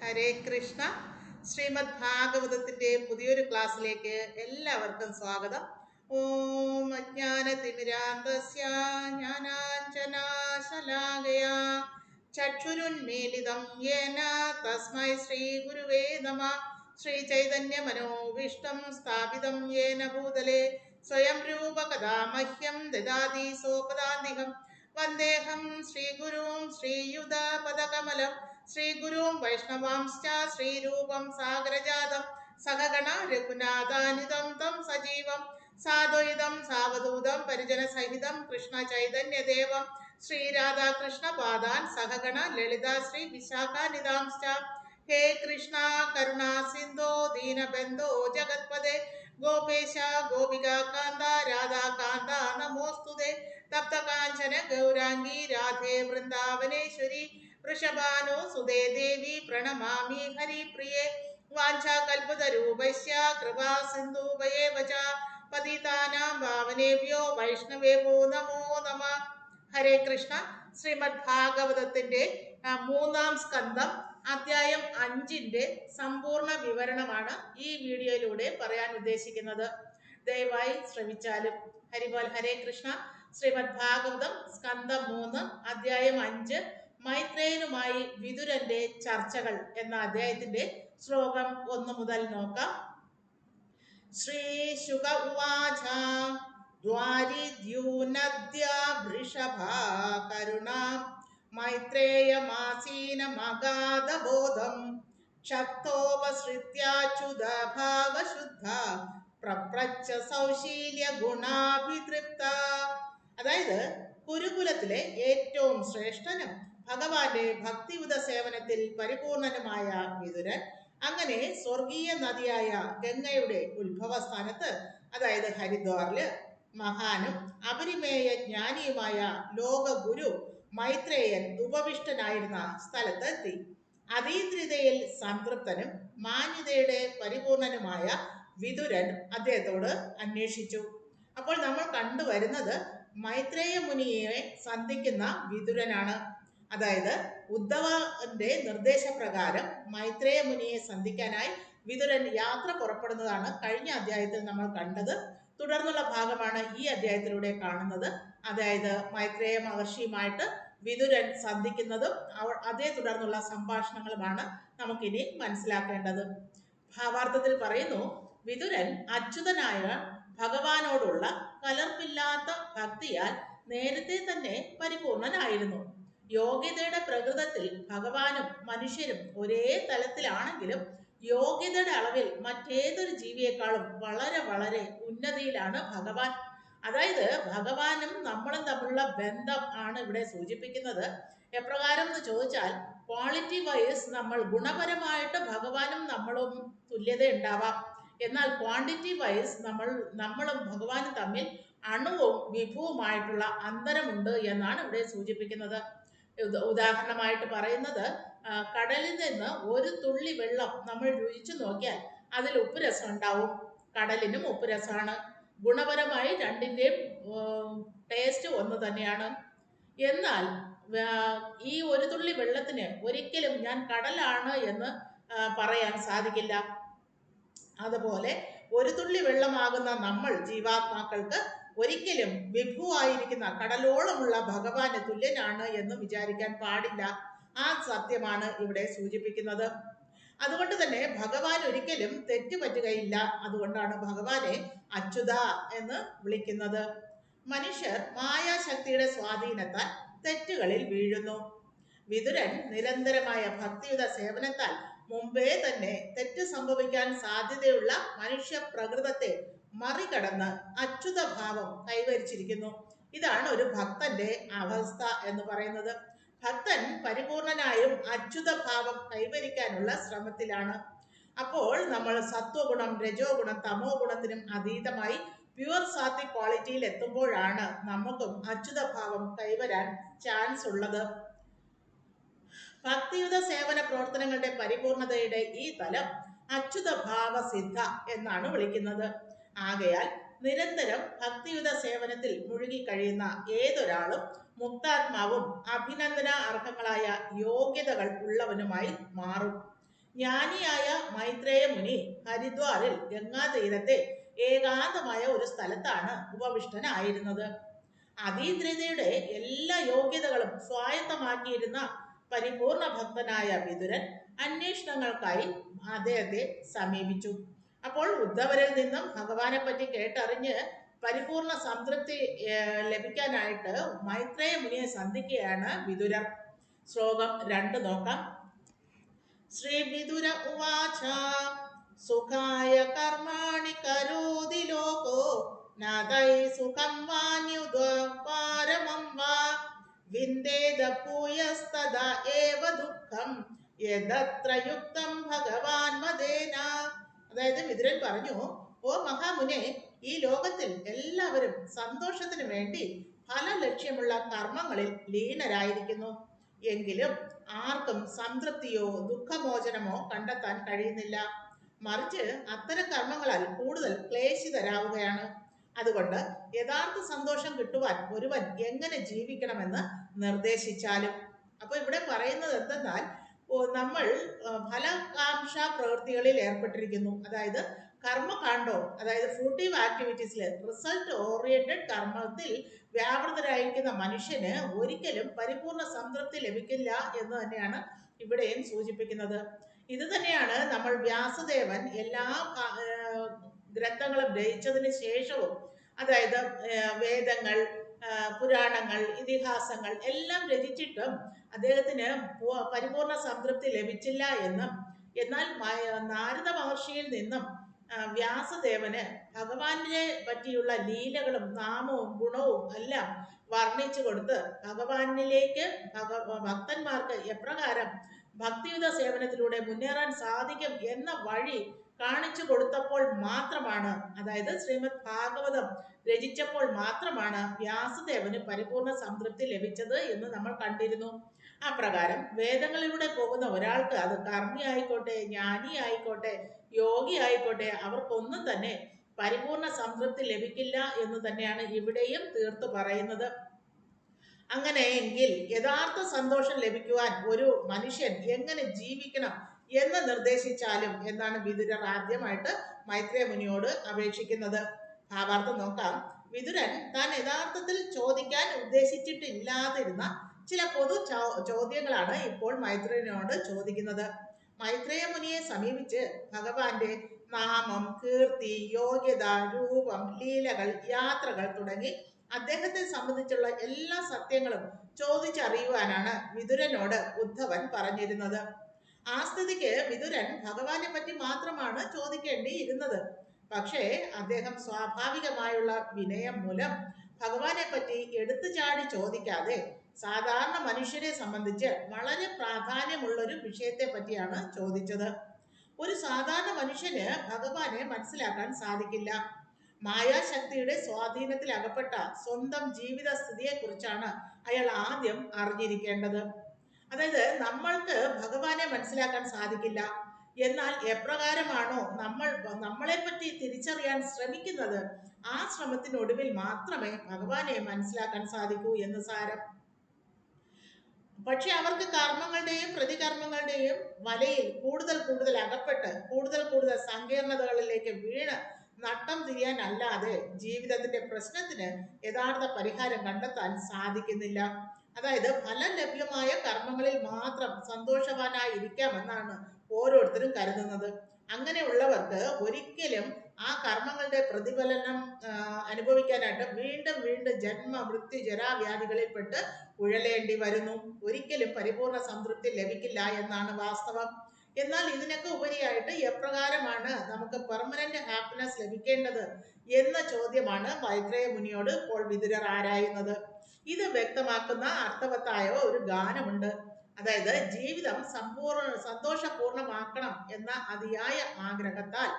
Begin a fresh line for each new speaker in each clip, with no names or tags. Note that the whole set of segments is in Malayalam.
ഹരേ കൃഷ്ണ. ശ്രീമദ് ഭാഗവതത്തിന്റെ പുതിയൊരു ക്ലാസ്സിലേക്ക് എല്ലാവർക്കും സ്വാഗതം. ഓം അജ്ഞാനതിമിരാന്തസ്യ ജ്ഞാനാഞ്ജനാശലാകയാ ചക്ഷുരുന്മീലിതം യേന തസ്മൈ ശ്രീ ഗുരുവേ നമഃ. ശ്രീ ചൈതന്യ മനോവിഷ്ടം സ്ഥാപിതം യേന ഭൂതലേ സ്വയം രൂപ കഥാ മഹ്യം ദദാതി സോപദാന്തികം. വന്ദേഹം ശ്രീഗുരും ശ്രീയുത പദകമലം ശ്രീഗുരും വൈഷ്ണവാംശ്ച ശ്രീരൂപം സാഗരജാതം സഹഗണ രഘുനാഥാനിതം തം സജീവം സാദ്വൈതം സാവധൂതം പരിജന സഹിതം കൃഷ്ണ ചൈതന്യദേവം ശ്രീരാധാകൃഷ്ണ പാദാൻ സഹഗണ ലളിത ശ്രീ വിശാഖാനിതാംശ്ച. ഹേ കൃഷ്ണ കരുണാ സിന്ധോ ദീനബന്ധോ ജഗത്പദേ ഗോപേശ ഗോപിക കാന്ത രാധാകാന്ത നമോസ്തുതേ. തപ്തകാഞ്ചന ഗൗരാംഗി രാധേ വൃന്ദാവനേശ്വരി വൃഷഭാനോ സുതേ ദേവി പ്രണമാമി ഹരിപ്രിയേ. വാഞ്ചാകൽപതരൂപസ്യ കൃപാ സിന്ധൂഭയേവ ച പതിതാനാം പാവനേഭ്യോ വൈഷ്ണവേഭ്യോ നമോ നമഃ. ഹരേ കൃഷ്ണ. ശ്രീമദ് ഭാഗവതത്തിന്റെ 3-ാം സ്കന്ധം അധ്യായം 5-ന്റെ സമ്പൂർണ്ണ വിവരണമാണ് ഈ വീഡിയോയിലൂടെ പറയാൻ ഉദ്ദേശിക്കുന്നത്. ദയവായി ശ്രമിച്ചാലും. ഹരിബോൽ. ഹരേ കൃഷ്ണ. ശ്രീമദ് ഭാഗവതം സ്കന്ധം 3 അധ്യായം 5 മൈത്രേയനുമായി വിതുരന്റെ ചർച്ചകൾ എന്ന അധ്യായത്തിന്റെ ശ്ലോകം 1 മുതൽ നോക്കാം. ശ്രീ ശുക ഉവാച ദ്വാരിദ്യൂനദ്യ വൃഷഭാ കരുണാം മൈത്രേയമാസീനമഗാധബോധം ക്ഷത്തോപസൃത്യാച്യുത ഭാവശുദ്ധ പ്രപ്രച്ഛ സൗശീല്യ ഗുണാഭിതൃപ്ത. അതായത് കുരുകുലത്തിലെ ഏറ്റവും ശ്രേഷ്ഠനും ഭഗവാന്റെ ഭക്തിയുത സേവനത്തിൽ പരിപൂർണനുമായ വിതുരൻ അങ്ങനെ സ്വർഗീയ നദിയായ ഗംഗയുടെ ഉത്ഭവസ്ഥാനത്ത്, അതായത് ഹരിദ്വാറില് മഹാനും അപരിമേയ ജ്ഞാനിയുമായ ലോകഗുരു മൈത്രേയൻ ഉപവിഷ്ടനായിരുന്ന സ്ഥലത്ത് എത്തി. അതീന്ദ്രിതയിൽ സംതൃപ്തനും മാന്യതയുടെ പരിപൂർണനുമായ വിതുരൻ അദ്ദേഹത്തോട് അന്വേഷിച്ചു. അപ്പോൾ നമ്മൾ കണ്ടുവരുന്നത് മൈത്രേയ മുനിയെ സന്ധിക്കുന്ന വിതുരനാണ്. അതായത് ഉദ്ധവന്റെ നിർദ്ദേശപ്രകാരം മൈത്രേയ മുനിയെ സന്ധിക്കാനായി വിതുരൻ യാത്ര പുറപ്പെടുന്നതാണ് കഴിഞ്ഞ അധ്യായത്തിൽ നമ്മൾ കണ്ടത്. തുടർന്നുള്ള ഭാഗമാണ് ഈ അധ്യായത്തിലൂടെ കാണുന്നത്. അതായത് മൈത്രേയ മഹർഷിയുമായിട്ട് വിതുരൻ സന്ധിക്കുന്നതും അതേ തുടർന്നുള്ള സംഭാഷണങ്ങളുമാണ് നമുക്കിനി മനസ്സിലാക്കേണ്ടത്. ഭാവാർത്ഥത്തിൽ പറയുന്നു, വിതുരൻ അച്യുതനായ ഭഗവാനോടുള്ള കലർപ്പില്ലാത്ത ഭക്തിയാൽ നേരത്തെ തന്നെ പരിപൂർണനായിരുന്നു. യോഗ്യതയുടെ പ്രകൃതത്തിൽ ഭഗവാനും മനുഷ്യരും ഒരേ തലത്തിലാണെങ്കിലും യോഗ്യതയുടെ അളവിൽ മറ്റേതൊരു ജീവിയെക്കാളും വളരെ വളരെ ഉന്നതിയിലാണ് ഭഗവാൻ. അതായത് ഭഗവാനും നമ്മളും തമ്മിലുള്ള ബന്ധം ആണ് ഇവിടെ സൂചിപ്പിക്കുന്നത്. എപ്രകാരം എന്ന് ചോദിച്ചാൽ, ക്വാളിറ്റി വൈസ് നമ്മൾ ഗുണപരമായിട്ട് ഭഗവാനും നമ്മളും തുല്യത ഉണ്ടാവാം. എന്നാൽ ക്വാണ്ടിറ്റി വൈസ് നമ്മളും ഭഗവാനും തമ്മിൽ അണുവും വിഭുവുമായിട്ടുള്ള അന്തരമുണ്ട് എന്നാണ് ഇവിടെ സൂചിപ്പിക്കുന്നത്. ഉദാഹരണമായിട്ട് പറയുന്നത്, കടലിൽ നിന്ന് ഒരു തുള്ളി വെള്ളം നമ്മൾ രുചിച്ചു നോക്കിയാൽ അതിൽ ഉപ്പ് രസം ഉണ്ടാവും. കടലിനും ഉപ്പ് രസമാണ്. ഗുണപരമായി രണ്ടിൻ്റെയും ടേസ്റ്റ് ഒന്ന് തന്നെയാണ്. എന്നാൽ ഈ ഒരു തുള്ളി വെള്ളത്തിന് ഒരിക്കലും ഞാൻ കടലാണ് എന്ന് പറയാൻ സാധിക്കില്ല. അതുപോലെ ഒരു തുള്ളി വെള്ളമാകുന്ന നമ്മൾ ജീവാത്മാക്കൾക്ക് ഒരിക്കലും വിഭുവായിരിക്കുന്ന കടലോളമുള്ള ഭഗവാന് തുല്യനാണ് എന്ന് വിചാരിക്കാൻ പാടില്ല. ആ സത്യമാണ് ഇവിടെ സൂചിപ്പിക്കുന്നത്. അതുകൊണ്ട് തന്നെ ഭഗവാൻ ഒരിക്കലും തെറ്റുപറ്റുകയില്ല. അതുകൊണ്ടാണ് ഭഗവാനെ അച്യുത എന്ന് വിളിക്കുന്നത്. മനുഷ്യർ മായാശക്തിയുടെ സ്വാധീനത്താൽ തെറ്റുകളിൽ വീഴുന്നു. വിതുരൻ നിരന്തരമായ ഭക്തിയുത സേവനത്താൽ മുമ്പേ തന്നെ തെറ്റ് സംഭവിക്കാൻ സാധ്യതയുള്ള മനുഷ്യ പ്രകൃതത്തെ മറികടന്ന് അച്യുത ഭാവം കൈവരിച്ചിരിക്കുന്നു. ഇതാണ് ഒരു ഭക്തന്റെ അവസ്ഥ എന്ന് പറയുന്നത്. ഭക്തൻ പരിപൂർണനായും അച്യുത ഭാവം കൈവരിക്കാനുള്ള ശ്രമത്തിലാണ്. അപ്പോൾ നമ്മൾ സത്വഗുണം, രജോ ഗുണം, തമോ ഗുണത്തിനും അതീതമായി പ്യുവർ സാത്വിക് ക്വാളിറ്റിയിൽ എത്തുമ്പോഴാണ് നമുക്കും അച്യുത ഭാവം കൈവരാൻ ചാൻസ് ഉള്ളത്. ഭക്തിയുത സേവന പ്രവർത്തനങ്ങളുടെ പരിപൂർണതയുടെ ഈ തലം അച്യുത ഭാവ സിദ്ധ എന്നാണ് വിളിക്കുന്നത്. ആകയാൽ നിരന്തരം ഭക്തിയുത സേവനത്തിൽ മുഴുകിക്കഴിയുന്ന ഏതൊരാളും മുക്താത്മാവും അഭിനന്ദന അർഹങ്ങളായ യോഗ്യതകൾ ഉള്ളവനുമായി മാറും. ജ്ഞാനിയായ മൈത്രേയ മുനി ഹരിദ്വാറിൽ ഗംഗാതീരത്തെ ഏകാന്തമായ ഒരു സ്ഥലത്താണ് ഉപവിഷ്ടനായിരുന്നത്. അതീന്ദ്രിയതയുടെ എല്ലാ യോഗ്യതകളും സ്വായത്തമാക്കിയിരുന്ന പരിപൂർണ ഭക്തനായ വിതുരൻ അന്വേഷണങ്ങൾക്കായി അദ്ദേഹത്തെ സമീപിച്ചു. അപ്പോൾ ഉദ്ധവരിൽ നിന്നും ഭഗവാനെ പറ്റി കേട്ടറിഞ്ഞ് പരിപൂർണ സംതൃപ്തി ലഭിക്കാനായിട്ട് മൈത്രേയ മുനിയെ സന്ധിക്കുകയാണ് വിതുരർ. ശ്ലോകം 2 നോക്കാം. ശ്രീ വിതുര ഉവാച സുഖായ കർമാണി കരോതി ലോകോ നാദൈ സുഖം വാന്യുദ്വാരമം വാ വിന്ദേദ ഭൂയസ്തദാ ഏവ ദുഃഖം യദത്ര യുക്തം ഭഗവാൻ മദേന. അതായത് വിതുരൻ പറഞ്ഞു, ഓ മഹാമുനെ, ഈ ലോകത്തിൽ എല്ലാവരും സന്തോഷത്തിന് വേണ്ടി ഫലലക്ഷ്യമുള്ള കർമ്മങ്ങളിൽ ലീനരായിരിക്കുന്നു. എങ്കിലും ആർക്കും സംതൃപ്തിയോ ദുഃഖമോചനമോ കണ്ടെത്താൻ കഴിയുന്നില്ല. മറിച്ച് അത്തരം കർമ്മങ്ങളാൽ കൂടുതൽ ക്ലേശിതരാവുകയാണ്. അതുകൊണ്ട് യഥാർത്ഥ സന്തോഷം കിട്ടുവാൻ ഒരുവൻ എങ്ങനെ ജീവിക്കണമെന്ന് നിർദ്ദേശിച്ചാലും. അപ്പൊ ഇവിടെ പറയുന്നത് എന്തെന്നാൽ, നമ്മൾ ഫലകാംക്ഷ പ്രവൃത്തികളിൽ ഏർപ്പെട്ടിരിക്കുന്നു. അതായത് കർമ്മകാണ്ഡോ, അതായത് ഫ്രൂട്ടീവ് ആക്ടിവിറ്റീസിൽ, റിസൾട്ട് ഓറിയന്റഡ് കർമ്മത്തിൽ വ്യാപൃതരായിരിക്കുന്ന മനുഷ്യന് ഒരിക്കലും പരിപൂർണ സംതൃപ്തി ലഭിക്കില്ല എന്ന് തന്നെയാണ് ഇവിടെയും സൂചിപ്പിക്കുന്നത്. ഇത് തന്നെയാണ് നമ്മൾ വ്യാസദേവൻ എല്ലാ ഗ്രന്ഥങ്ങളും രചിച്ചതിന് ശേഷവും, അതായത് വേദങ്ങൾ, പുരാണങ്ങൾ, ഇതിഹാസങ്ങൾ എല്ലാം രചിച്ചിട്ടും അദ്ദേഹത്തിന് പരിപൂർണ സംതൃപ്തി ലഭിച്ചില്ല എന്നും, എന്നാൽ നാരദ മഹർഷിയിൽ നിന്നും വ്യാസദേവന് ഭഗവാനെ പറ്റിയുള്ള ലീലകളും നാമവും ഗുണവും എല്ലാം വർണ്ണിച്ചു കൊടുത്ത് ഭഗവാനിലേക്ക് ഭക്തന്മാർക്ക് എപ്രകാരം ഭക്തിയുത സേവനത്തിലൂടെ മുന്നേറാൻ സാധിക്കും എന്ന വഴി കാണിച്ചു കൊടുത്തപ്പോൾ മാത്രമാണ്, അതായത് ശ്രീമദ് ഭാഗവതം രചിച്ചപ്പോൾ മാത്രമാണ് വ്യാസദേവന് പരിപൂർണ സംതൃപ്തി ലഭിച്ചത് എന്ന് നമ്മൾ കണ്ടിരുന്നു. അപ്രകാരം വേദങ്ങളിലൂടെ പോകുന്ന ഒരാൾക്ക്, അത് കർമ്മി ആയിക്കോട്ടെ, ജ്ഞാനി ആയിക്കോട്ടെ, യോഗി ആയിക്കോട്ടെ, അവർക്കൊന്നും തന്നെ പരിപൂർണ സംതൃപ്തി ലഭിക്കില്ല എന്ന് തന്നെയാണ് ഇവിടെയും തീർത്തു പറയുന്നത്. അങ്ങനെയെങ്കിൽ യഥാർത്ഥ സന്തോഷം ലഭിക്കുവാൻ ഒരു മനുഷ്യൻ എങ്ങനെ ജീവിക്കണം എന്ന് നിർദ്ദേശിച്ചാലും എന്നാണ് വിതുരർ ആദ്യമായിട്ട് മൈത്രേയ മുനിയോട് അപേക്ഷിക്കുന്നത്. ഭാവാർത്ഥം നോക്കാം. വിതുരൻ താൻ യഥാർത്ഥത്തിൽ ചോദിക്കാൻ ഉദ്ദേശിച്ചിട്ടില്ലാതിരുന്ന ചില പൊതു ചോദ്യങ്ങളാണ് ഇപ്പോൾ മൈത്രേയനോട് ചോദിക്കുന്നത്. മൈത്രേയ മുനിയെ സമീപിച്ച് ഭഗവാന്റെ നാമം, കീർത്തി, യോഗ്യത, രൂപം, ലീലകൾ, യാത്രകൾ തുടങ്ങി അദ്ദേഹത്തെ സംബന്ധിച്ചുള്ള എല്ലാ സത്യങ്ങളും ചോദിച്ചറിയുവാനാണ് വിതുരനോട് ഉദ്ധവൻ പറഞ്ഞിരുന്നത്. ആ സ്ഥിതിക്ക് വിതുരൻ ഭഗവാനെ പറ്റി മാത്രമാണ് ചോദിക്കേണ്ടിയിരുന്നത്. പക്ഷേ അദ്ദേഹം സ്വാഭാവികമായുള്ള വിനയം മൂലം ഭഗവാനെ പറ്റി എടുത്തു ചാടി ചോദിക്കാതെ സാധാരണ മനുഷ്യരെ സംബന്ധിച്ച് വളരെ പ്രാധാന്യമുള്ളൊരു വിഷയത്തെ പറ്റിയാണ് ചോദിച്ചത്. ഒരു സാധാരണ മനുഷ്യന് ഭഗവാനെ മനസ്സിലാക്കാൻ സാധിക്കില്ല. മായാശക്തിയുടെ സ്വാധീനത്തിൽ അകപ്പെട്ട സ്വന്തം ജീവിത സ്ഥിതിയെക്കുറിച്ചാണ് അയാൾ ആദ്യം അറിഞ്ഞിരിക്കേണ്ടത്. അതായത് നമ്മൾക്ക് ഭഗവാനെ മനസ്സിലാക്കാൻ സാധിക്കില്ല. എന്നാൽ എപ്രകാരമാണോ നമ്മളെ പറ്റി തിരിച്ചറിയാൻ ശ്രമിക്കുന്നത്, ആ ശ്രമത്തിനൊടുവിൽ മാത്രമേ ഭഗവാനെ മനസ്സിലാക്കാൻ സാധിക്കൂ എന്ന് സാരം. പക്ഷെ അവർക്ക് കർമ്മങ്ങളുടെയും പ്രതികർമ്മങ്ങളുടെയും വലയിൽ കൂടുതൽ കൂടുതൽ അകപ്പെട്ട് കൂടുതൽ കൂടുതൽ സങ്കീർണതകളിലേക്ക് വീണ് നട്ടം തിരിയാനല്ലാതെ ജീവിതത്തിന്റെ പ്രശ്നത്തിന് യഥാർത്ഥ പരിഹാരം കണ്ടെത്താൻ സാധിക്കുന്നില്ല. അതായത് ഫലം ലഭ്യമായ കർമ്മങ്ങളിൽ മാത്രം സന്തോഷവാനായിരിക്കാമെന്നാണ് ഓരോരുത്തരും കരുതുന്നത്. അങ്ങനെയുള്ളവർക്ക് ഒരിക്കലും ആ കർമ്മങ്ങളുടെ പ്രതിഫലനം അനുഭവിക്കാനായിട്ട് വീണ്ടും വീണ്ടും ജന്മ, മൃത്യു, ജരാവ്യാധികളിൽപ്പെട്ട് ഉഴലേണ്ടി വരുന്നു. ഒരിക്കലും പരിപൂർണ സംതൃപ്തി ലഭിക്കില്ല എന്നാണ് വാസ്തവം. എന്നാൽ ഇതിനൊക്കെ ഉപരിയായിട്ട് എപ്രകാരമാണ് നമുക്ക് പെർമനന്റ് ഹാപ്പിനെസ് ലഭിക്കേണ്ടത് എന്ന ചോദ്യമാണ് മൈത്രേയ മുനിയോട് ഇപ്പോൾ വിതുരർ ആരായുന്നത്. ഇത് വ്യക്തമാക്കുന്ന അർത്ഥവത്തായ ഒരു ഗാനമുണ്ട്. അതായത് ജീവിതം സന്തോഷപൂർണമാക്കണം എന്ന അതിയായ ആഗ്രഹത്താൽ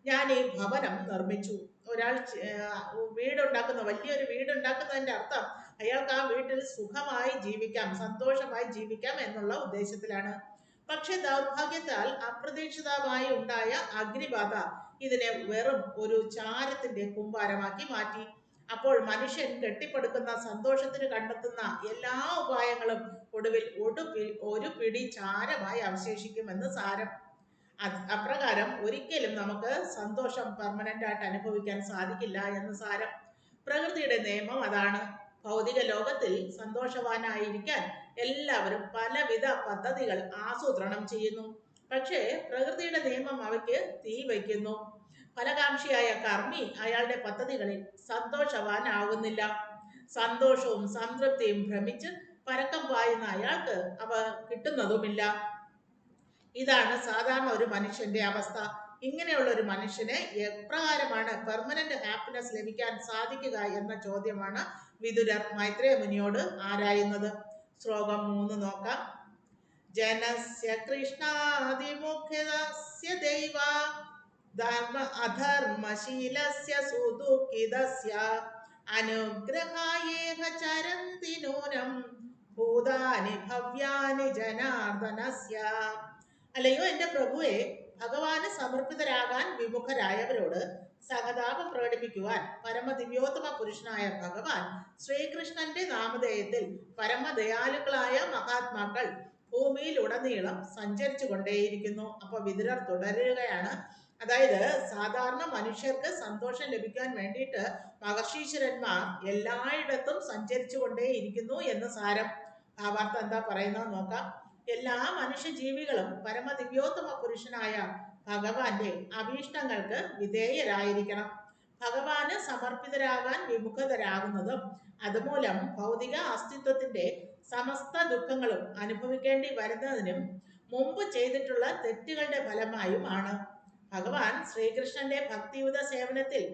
ഞാൻ ഈ ഭവനം നിർമ്മിച്ചു. ഒരാൾ വീടുണ്ടാക്കുന്ന, വലിയൊരു വീടുണ്ടാക്കുന്നതിന്റെ അർത്ഥം അയാൾക്ക് ആ വീട്ടിൽ സുഖമായി ജീവിക്കാം, സന്തോഷമായി ജീവിക്കാം എന്നുള്ള ഉദ്ദേശത്തിലാണ്. പക്ഷെ ദൗർഭാഗ്യത്താൽ അപ്രതീക്ഷിതമായി ഉണ്ടായ അഗ്നിബാധ ഇതിനെ വെറും ഒരു ചാരത്തിന്റെ കൂമ്പാരമാക്കി മാറ്റി. അപ്പോൾ മനുഷ്യൻ കെട്ടിപ്പടുക്കുന്ന സന്തോഷത്തിന് കണ്ടെത്തുന്ന എല്ലാ ഉപായങ്ങളും ഒടുവിൽ ഒരു പിടി ചാരമായി അവശേഷിക്കുമെന്ന് സാരം. അപ്രകാരം ഒരിക്കലും നമുക്ക് സന്തോഷം പെർമനന്റ് ആയിട്ട് അനുഭവിക്കാൻ സാധിക്കില്ല എന്ന് സാരം. പ്രകൃതിയുടെ നിയമം അതാണ്. ഭൗതിക ലോകത്തിൽ സന്തോഷവാനായിരിക്കാൻ എല്ലാവരും പലവിധ പദ്ധതികൾ ആസൂത്രണം ചെയ്യുന്നു. പക്ഷേ പ്രകൃതിയുടെ നിയമം അവയ്ക്ക് തീ വയ്ക്കുന്നു. ഫലകാംക്ഷിയായ കർമ്മി അയാളുടെ പദ്ധതികളിൽ സന്തോഷവാനാകുന്നില്ല. സന്തോഷവും സംതൃപ്തിയും ഭ്രമിച്ച് പരക്കം പായുന്ന അയാൾക്ക് അവ കിട്ടുന്നതുമില്ല. ഇതാണ് സാധാരണ ഒരു മനുഷ്യന്റെ അവസ്ഥ. ഇങ്ങനെയുള്ള ഒരു മനുഷ്യന് എപ്രകാരമാണ് പെർമനന്റ് ഹാപ്പിനെസ് ലഭിക്കാൻ സാധിക്കുക എന്ന ചോദ്യമാണ് വിതുരർ മൈത്രേയ മുനിയോട് ആരായുന്നത്. ശ്ലോകം 3 നോക്കാം. ജനസ്യ കൃഷ്ണാതിമുഖ്യസ്യ ദൈവ ധർമ്മ അധർമ്മശീലസ്യ സുദുഃഖിതസ്യ അനുഗ്രഹായേഹ ചരന്തി നൂനം ഭൂതാനി ഭവ്യാനി ജനാർദ്ദനസ്യ. അല്ലയോ എന്റെ പ്രഭുവെ, ഭഗവാന് സമർപ്പിതരാകാൻ വിമുഖരായവരോട് സഹതാപം പ്രകടിപ്പിക്കുവാൻ പരമദിവ്യോത്തമ പുരുഷനായ ഭഗവാൻ ശ്രീകൃഷ്ണന്റെ നാമധേയത്തിൽ പരമദയാലുക്കളായ മഹാത്മാക്കൾ ഭൂമിയിൽ ഉടനീളം സഞ്ചരിച്ചു കൊണ്ടേയിരിക്കുന്നു. അപ്പൊ വിതുരർ തുടരുകയാണ്. അതായത് സാധാരണ മനുഷ്യർക്ക് സന്തോഷം ലഭിക്കാൻ വേണ്ടിയിട്ട് മഹർഷീശ്വരന്മാർ എല്ലായിടത്തും സഞ്ചരിച്ചു കൊണ്ടേയിരിക്കുന്നു എന്ന് സാരം. ഭാവാർത്ഥം എന്താ പറയുന്നത് നോക്കാം. എല്ലാ മനുഷ്യജീവികളും പരമദിവ്യോത്തമ പുരുഷനായ ഭഗവാന്റെ അഭീഷ്ടങ്ങൾക്ക് വിധേയരായിരിക്കണം. ഭഗവാന് സമർപ്പിതരാകാൻ വിമുഖതരാകുന്നതും അതുമൂലം ഭൗതിക അസ്തിത്വത്തിന്റെ സമസ്ത ദുഃഖങ്ങളും അനുഭവിക്കേണ്ടി വരുന്നതിനും മുമ്പ് ചെയ്തിട്ടുള്ള തെറ്റുകളുടെ ഫലമായുമാണ്. ഭഗവാൻ ശ്രീകൃഷ്ണന്റെ ഭക്തിയുത സേവനത്തിൽ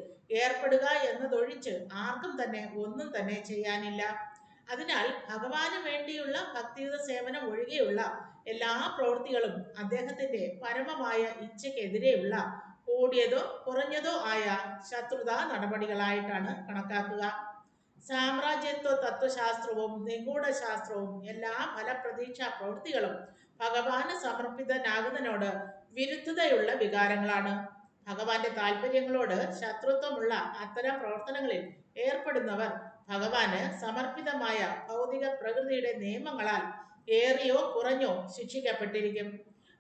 ഏർപ്പെടുക എന്നതൊഴിച്ച് ആർക്കും തന്നെ ഒന്നും തന്നെ ചെയ്യാനില്ല. അതിനാൽ ഭഗവാന് വേണ്ടിയുള്ള ഭക്തിയുത സേവനം ഒഴികെയുള്ള എല്ലാ പ്രവൃത്തികളും അദ്ദേഹത്തിന്റെ പരമമായ ഇച്ഛയ്ക്കെതിരെയുള്ള കൂടിയതോ കുറഞ്ഞതോ ആയ ശത്രുതാ നടപടികളായിട്ടാണ് കണക്കാക്കുക. സാമ്രാജ്യത്വ തത്വശാസ്ത്രവും നിഗൂഢശാസ്ത്രവും എല്ലാ ഫലപ്രതീക്ഷാ പ്രവൃത്തികളും ഭഗവാന് സമർപ്പിതനാകുന്നതിനോട് വിരുദ്ധതയുള്ള വികാരങ്ങളാണ്. ഭഗവാന്റെ താല്പര്യങ്ങളോട് ശത്രുത്വമുള്ള അത്തരം പ്രവർത്തനങ്ങളിൽ ഏർപ്പെടുന്നവർ ഭഗവാന് സമർപ്പിതമായ ഭൗതിക പ്രകൃതിയുടെ നിയമങ്ങളാൽ ഏറിയോ കുറഞ്ഞോ ശിക്ഷിക്കപ്പെട്ടിരിക്കും.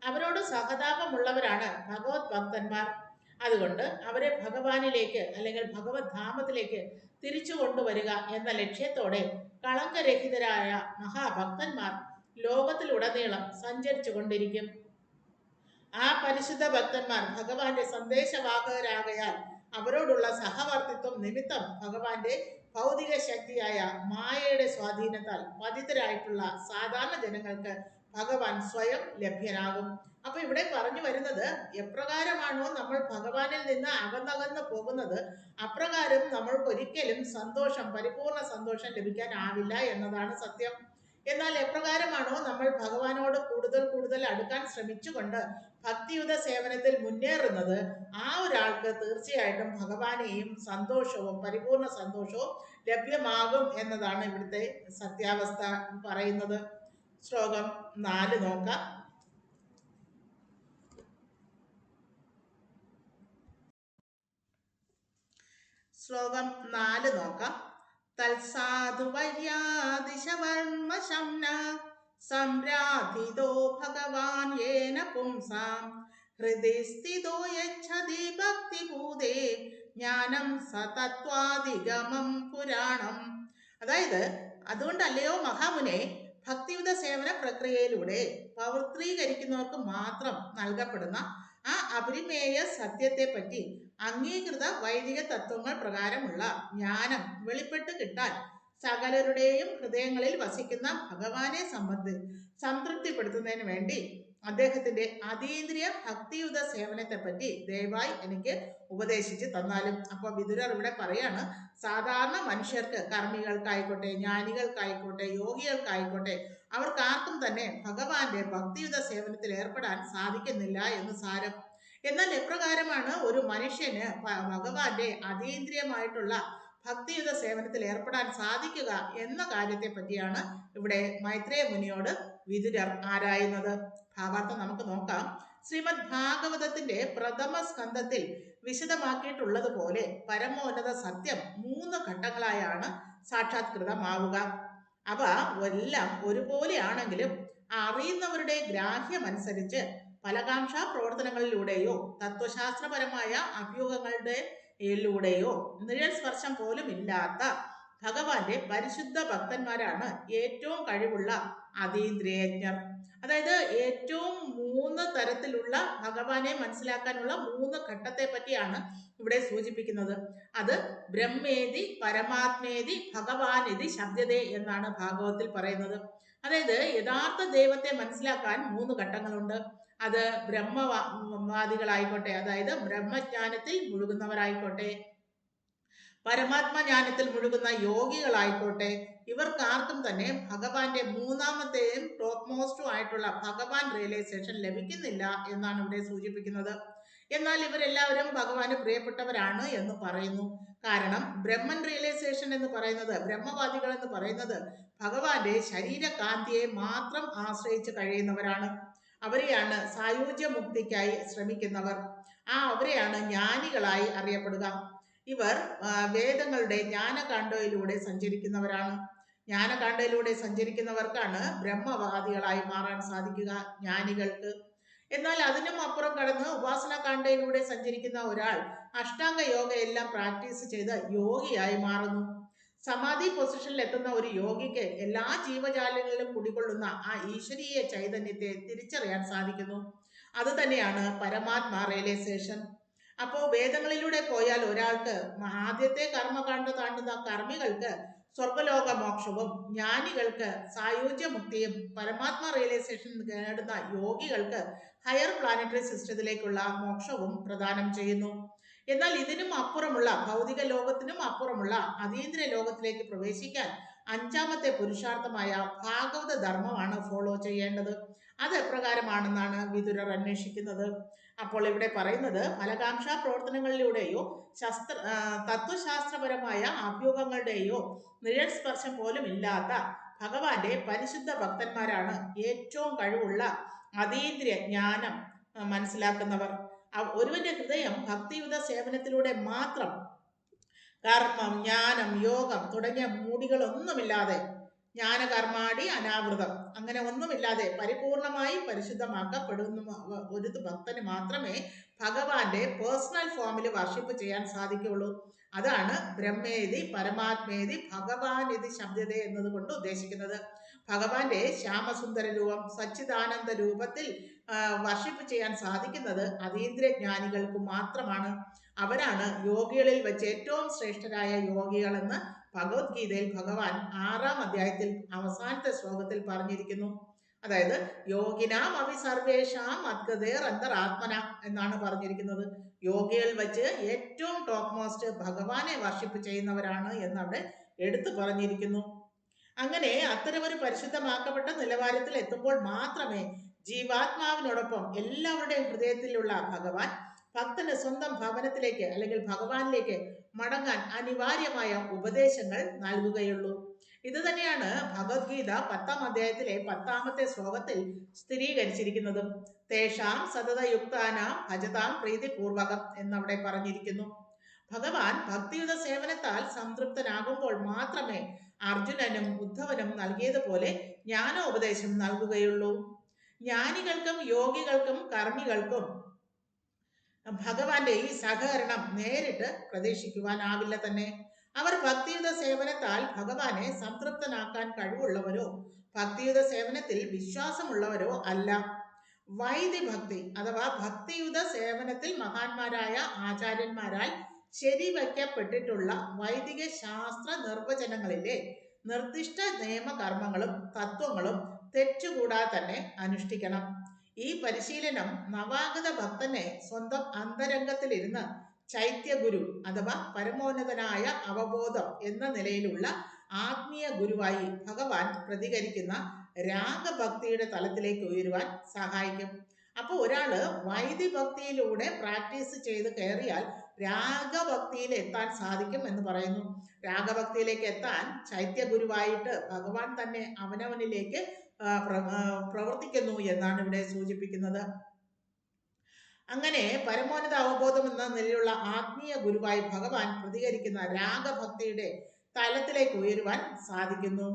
അവരോട് സഹതാപമുള്ളവരാണ് ഭഗവത് ഭക്തന്മാർ. അതുകൊണ്ട് അവരെ ഭഗവാനിലേക്ക് അല്ലെങ്കിൽ ഭഗവത് ധാമത്തിലേക്ക് തിരിച്ചു കൊണ്ടുവരിക എന്ന ലക്ഷ്യത്തോടെ കളങ്കരഹിതരായ മഹാഭക്തന്മാർ ലോകത്തിലുടനീളം സഞ്ചരിച്ചു കൊണ്ടിരിക്കും. ആ പരിശുദ്ധ ഭക്തന്മാർ ഭഗവാന്റെ സന്ദേശവാഹകരാകയാൽ അവരോടുള്ള സഹവർത്തിത്വം നിമിത്തം ഭഗവാന്റെ ഭൗതിക ശക്തിയായ മായയുടെ സ്വാധീനത്താൽ പതിതരായിട്ടുള്ള സാധാരണ ജനങ്ങൾക്ക് ഭഗവാൻ സ്വയം ലഭ്യനാകും. അപ്പൊ ഇവിടെ പറഞ്ഞു വരുന്നത്, എപ്രകാരമാണോ നമ്മൾ ഭഗവാനിൽ നിന്ന് അകന്നകന്ന് പോകുന്നത് അപ്രകാരം നമ്മൾക്ക് ഒരിക്കലും സന്തോഷം, പരിപൂർണ സന്തോഷം ലഭിക്കാനാവില്ല എന്നതാണ് സത്യം. എന്നാൽ എപ്രകാരമാണോ നമ്മൾ ഭഗവാനോട് കൂടുതൽ കൂടുതൽ അടുക്കാൻ ശ്രമിച്ചുകൊണ്ട് ഭക്തിയുത സേവനത്തിൽ മുന്നേറുന്നത് ആ ഒരാൾക്ക് തീർച്ചയായിട്ടും ഭഗവാനെയും സന്തോഷവും പരിപൂർണ സന്തോഷവും ലഭ്യമാകും എന്നതാണ് ഇവിടുത്തെ സത്യാവസ്ഥ പറയുന്നത്. ശ്ലോകം 4 നോക്കാം. ശ്ലോകം 4 നോക്കാം. തൽസാധു വര്യാദിശവർമ്മ ശംന സംരാധിതോ ഭഗവാൻ യേന പുംസാം ഹൃദി സ്ഥിതോ യച്ഛതി ഭക്തിഭൂതേ ജ്ഞാനം സതത്വാദിഗമം പുരാണം. അതായത്, അതുകൊണ്ടല്ലയോ മഹാമുനെ, ഭക്തിയുത സേവന പ്രക്രിയയിലൂടെ പവിത്രീകരിക്കുന്നവർക്ക് മാത്രം നൽകപ്പെടുന്ന ആ അപരിമേയ സത്യത്തെപ്പറ്റി അംഗീകൃത വൈദിക തത്വങ്ങൾ പ്രകാരമുള്ള ജ്ഞാനം വെളിപ്പെട്ട് കിട്ടാൻ സകലരുടെയും ഹൃദയങ്ങളിൽ വസിക്കുന്ന ഭഗവാനെ സംതൃപ്തിപ്പെടുത്തുന്നതിന് വേണ്ടി അദ്ദേഹത്തിന്റെ അതീന്ദ്രിയ ഭക്തിയുത സേവനത്തെപ്പറ്റി ദയവായി എനിക്ക് ഉപദേശിച്ച് തന്നാലും. അപ്പോൾ വിതുരർ ഇവിടെ പറയാണ്, സാധാരണ മനുഷ്യർക്ക്, കർമ്മികൾക്കായിക്കോട്ടെ, ജ്ഞാനികൾക്കായിക്കോട്ടെ, യോഗികൾക്കായിക്കോട്ടെ, അവർക്കാർക്കും തന്നെ ഭഗവാന്റെ ഭക്തിയുത സേവനത്തിൽ ഏർപ്പെടാൻ സാധിക്കുന്നില്ല എന്ന് സാരം. എന്നാൽ എപ്രകാരമാണ് ഒരു മനുഷ്യന് ഭഗവാന്റെ അതീന്ദ്രിയമായിട്ടുള്ള ഭക്തിയുത സേവനത്തിൽ ഏർപ്പെടാൻ സാധിക്കുക എന്ന കാര്യത്തെ പറ്റിയാണ് ഇവിടെ മൈത്രേയ മുനിയോട് വിതുരർ ആരായുന്നത്. ഭാവാർത്ഥം നമുക്ക് നോക്കാം. ശ്രീമദ് ഭാഗവതത്തിന്റെ പ്രഥമ സ്കന്ധത്തിൽ വിശദമാക്കിയിട്ടുള്ളതുപോലെ പരമോന്നത സത്യം 3 ഘട്ടങ്ങളായാണ് സാക്ഷാത്കൃതമാവുക. അവ എല്ലാം ഒരുപോലെയാണെങ്കിലും അറിയുന്നവരുടെ ഗ്രാഹ്യമനുസരിച്ച് ഫലകാംക്ഷാ പ്രവർത്തനങ്ങളിലൂടെയോ തത്വശാസ്ത്രപരമായ അഭ്യൂഹങ്ങളുടെയിലൂടെയോ നിഴൽ സ്പർശം പോലും ഇല്ലാത്ത ഭഗവാന്റെ പരിശുദ്ധ ഭക്തന്മാരാണ് ഏറ്റവും കഴിവുള്ള അതീന്ദ്രിയജ്ഞർ. അതായത് ഏറ്റവും 3 തരത്തിലുള്ള ഭഗവാനെ മനസ്സിലാക്കാനുള്ള 3 ഘട്ടത്തെ പറ്റിയാണ് ഇവിടെ സൂചിപ്പിക്കുന്നത്. അത് ബ്രഹ്മേതി പരമാത്മേതി ഭഗവാനിതി ശബ്ദതേ എന്നാണ് ഭാഗവത്തിൽ പറയുന്നത്. അതായത് യഥാർത്ഥ ദൈവത്തെ മനസ്സിലാക്കാൻ 3 ഘട്ടങ്ങളുണ്ട്. അത് ബ്രഹ്മവാദികളായിക്കോട്ടെ, അതായത് ബ്രഹ്മജ്ഞാനത്തിൽ മുഴുകുന്നവരായിക്കോട്ടെ, പരമാത്മജ്ഞാനത്തിൽ മുഴുകുന്ന യോഗികളായിക്കോട്ടെ, ഇവർക്കാർക്കും തന്നെ ഭഗവാന്റെ 3ാമത്തെയും ടോപ്പ് മോസ്റ്റും ആയിട്ടുള്ള ഭഗവാൻ റിയലൈസേഷൻ ലഭിക്കുന്നില്ല എന്നാണ് ഇവിടെ സൂചിപ്പിക്കുന്നത്. എന്നാൽ ഇവരെല്ലാവരും ഭഗവാന് പ്രിയപ്പെട്ടവരാണ് എന്ന് പറയുന്നു. കാരണം ബ്രഹ്മൻ റിയലൈസേഷൻ എന്ന് പറയുന്നത്, ബ്രഹ്മവാദികൾ എന്ന് പറയുന്നത് ഭഗവാന്റെ ശരീരകാന്തിയെ മാത്രം ആശ്രയിച്ച് കഴിയുന്നവരാണ്. അവരെയാണ് സായുജ്യ മുക്തിക്കായി ശ്രമിക്കുന്നവർ. അവരെയാണ് ജ്ഞാനികളായി അറിയപ്പെടുക. ഇവർ വേദങ്ങളുടെ ജ്ഞാനകാണ്ഡയിലൂടെ സഞ്ചരിക്കുന്നവരാണ്. ജ്ഞാനകാണ്ഡയിലൂടെ സഞ്ചരിക്കുന്നവർക്കാണ് ബ്രഹ്മവാദികളായി മാറാൻ സാധിക്കുക, ജ്ഞാനികൾക്ക്. എന്നാൽ അതിനും അപ്പുറം കടന്ന് ഉപാസനാകാണ്ഡയിലൂടെ സഞ്ചരിക്കുന്ന ഒരാൾ അഷ്ടാംഗ യോഗ എല്ലാം പ്രാക്ടീസ് ചെയ്ത് യോഗിയായി മാറുന്നു. സമാധി പൊസിഷനിൽ എത്തുന്ന ഒരു യോഗിക്ക് എല്ലാ ജീവജാലങ്ങളിലും കുടികൊള്ളുന്ന ആ ഈശ്വരീയ ചൈതന്യത്തെ തിരിച്ചറിയാൻ സാധിക്കുന്നു. അത് തന്നെയാണ് പരമാത്മ റിയലൈസേഷൻ. അപ്പോൾ വേദങ്ങളിലൂടെ പോയാൽ ഒരാൾക്ക് ആദ്യത്തെ കർമ്മകാണ്ഡ താണ്ടുന്ന കർമ്മികൾക്ക് സ്വർഗലോക മോക്ഷവും, ജ്ഞാനികൾക്ക് സായുജ്യ മുക്തിയും, പരമാത്മ റിയലൈസേഷൻ നേടുന്ന യോഗികൾക്ക് ഹയർ പ്ലാനറ്ററി സിസ്റ്റത്തിലേക്കുള്ള മോക്ഷവും പ്രദാനം ചെയ്യുന്നു. എന്നാൽ ഇതിനും അപ്പുറമുള്ള ഭൗതിക ലോകത്തിനും അപ്പുറമുള്ള അതീന്ദ്രിയ ലോകത്തിലേക്ക് പ്രവേശിക്കാൻ 5ാമത്തെ പുരുഷാർത്ഥമായ ഭാഗവത ധർമ്മമാണ് ഫോളോ ചെയ്യേണ്ടത്. അത് എപ്രകാരമാണെന്നാണ് വിതുരർ അന്വേഷിക്കുന്നത്. അപ്പോൾ ഇവിടെ പറയുന്നത് ഫലകാംക്ഷാ പ്രവർത്തനങ്ങളിലൂടെയോ തത്വശാസ്ത്രപരമായ അഭ്യൂഹങ്ങളുടെയോ നിഴൽ സ്പർശം പോലും ഇല്ലാത്ത ഭഗവാന്റെ പരിശുദ്ധ ഭക്തന്മാരാണ് ഏറ്റവും കഴിവുള്ള അതീന്ദ്രിയ ജ്ഞാനം മനസ്സിലാക്കുന്നവർ. ഒരുവന്റെ ഹൃദയം ഭക്തിയുത സേവനത്തിലൂടെ മാത്രം കർമ്മം, ജ്ഞാനം, യോഗം തുടങ്ങിയ മൂടികളൊന്നുമില്ലാതെ, ജ്ഞാനകർമാടി അനാവൃതം അങ്ങനെ ഒന്നുമില്ലാതെ പരിപൂർണമായി പരിശുദ്ധമാക്കപ്പെടുന്ന ഒരു ഭക്തന് മാത്രമേ ഭഗവാന്റെ പേഴ്സണൽ ഫോമിൽ വർഷിപ്പ് ചെയ്യാൻ സാധിക്കുകയുള്ളൂ. അതാണ് ബ്രഹ്മേതി പരമാത്മേതി ഭഗവാനിതി ശബ്ദത എന്നതുകൊണ്ട് ഉദ്ദേശിക്കുന്നത്. ഭഗവാന്റെ ശ്യാമസുന്ദര രൂപം, സച്ചിദാനന്ദ രൂപത്തിൽ വർഷിപ്പ് ചെയ്യാൻ സാധിക്കുന്നത് അതീന്ദ്രിയ ജ്ഞാനികൾക്ക് മാത്രമാണ്. അവരാണ് യോഗികളിൽ വെച്ച് ഏറ്റവും ശ്രേഷ്ഠരായ യോഗികളെന്ന് ഭഗവത്ഗീതയിൽ ഭഗവാൻ 6ാം അധ്യായത്തിൽ അവസാനത്തെ ശ്ലോകത്തിൽ പറഞ്ഞിരിക്കുന്നു. അതായത് യോഗിനാം അവി സർവേഷാം മദ്ഗതേർ അന്തരാത്മന എന്നാണ് പറഞ്ഞിരിക്കുന്നത്. യോഗികൾ വെച്ച് ഏറ്റവും ടോപ്പ് മോസ്റ്റ് ഭഗവാനെ വർഷിപ്പ് ചെയ്യുന്നവരാണ് എന്നവിടെ എടുത്തു പറഞ്ഞിരിക്കുന്നു. അങ്ങനെ അത്തരമൊരു പരിശുദ്ധമാക്കപ്പെട്ട നിലവാരത്തിൽ എത്തുമ്പോൾ മാത്രമേ ജീവാത്മാവിനോടൊപ്പം എല്ലാവരുടെയും ഹൃദയത്തിലുള്ള ഭഗവാൻ ഭക്തന് സ്വന്തം ഭവനത്തിലേക്ക് അല്ലെങ്കിൽ ഭഗവാനിലേക്ക് മടങ്ങാൻ അനിവാര്യമായ ഉപദേശങ്ങൾ നൽകുകയുള്ളൂ. ഇത് തന്നെയാണ് ഭഗവത്ഗീത 10ാം അധ്യായത്തിലെ 10ാമത്തെ ശ്ലോകത്തിൽ സ്ഥിരീകരിച്ചിരിക്കുന്നതും. തേഷാം സതതയുക്താനാം ഭജതാം പ്രീതിപൂർവകം എന്നവിടെ പറഞ്ഞിരിക്കുന്നു. ഭഗവാൻ ഭക്തിയുത സേവനത്താൽ സംതൃപ്തനാകുമ്പോൾ മാത്രമേ അർജുനനും ഉദ്ധവനും നൽകിയതുപോലെ ജ്ഞാനോപദേശം നൽകുകയുള്ളൂ. ജ്ഞാനികൾക്കും യോഗികൾക്കും കർമ്മികൾക്കും ഭഗവാന്റെ ഈ സഹകരണം നേരിട്ട് പ്രതീക്ഷിക്കുവാനാവില്ല തന്നെ. അവർ ഭക്തിയുത സേവനത്താൽ ഭഗവാനെ സംതൃപ്തനാക്കാൻ കഴിവുള്ളവരോ ഭക്തിയുത സേവനത്തിൽ വിശ്വാസമുള്ളവരോ അല്ല. വൈദിഭക്തി അഥവാ ഭക്തിയുത സേവനത്തിൽ മഹാന്മാരായ ആചാര്യന്മാരാൽ ശരിവയ്ക്കപ്പെട്ടിട്ടുള്ള വൈദിക ശാസ്ത്ര നിർവചനങ്ങളിലെ നിർദ്ദിഷ്ട നിയമകർമ്മങ്ങളും തത്വങ്ങളും തെറ്റുകൂടാതെ തന്നെ അനുഷ്ഠിക്കണം. ഈ പരിശീലനം നവാഗത ഭക്തനെ സ്വന്തം അന്തരംഗത്തിലിരുന്ന് ചൈത്യഗുരു അഥവാ പരമോന്നതനായ അവബോധം എന്ന നിലയിലുള്ള ആത്മീയ ഗുരുവായി ഭഗവാൻ പ്രതികരിക്കുന്ന രാഗഭക്തിയുടെ തലത്തിലേക്ക് ഉയരുവാൻ സഹായിക്കും. അപ്പോൾ ഒരാള് വൈദിഭക്തിയിലൂടെ പ്രാക്ടീസ് ചെയ്ത് കയറിയാൽ രാഗഭക്തിയിൽ എത്താൻ സാധിക്കും എന്ന് പറയുന്നു. രാഗഭക്തിയിലേക്ക് എത്താൻ ചൈത്യഗുരുവായിട്ട് ഭഗവാൻ തന്നെ അവനവനിലേക്ക് പ്രവർത്തിക്കുന്നു എന്നാണ് ഇവിടെ സൂചിപ്പിക്കുന്നത്. അങ്ങനെ പരമോന്നത അവബോധം എന്ന നിലയിലുള്ള ആത്മീയ ഗുരുവായി ഭഗവാൻ പ്രതികരിക്കുന്ന രാഗഭക്തിയുടെ തലത്തിലേക്ക് ഉയരുവാൻ സാധിക്കുന്നു.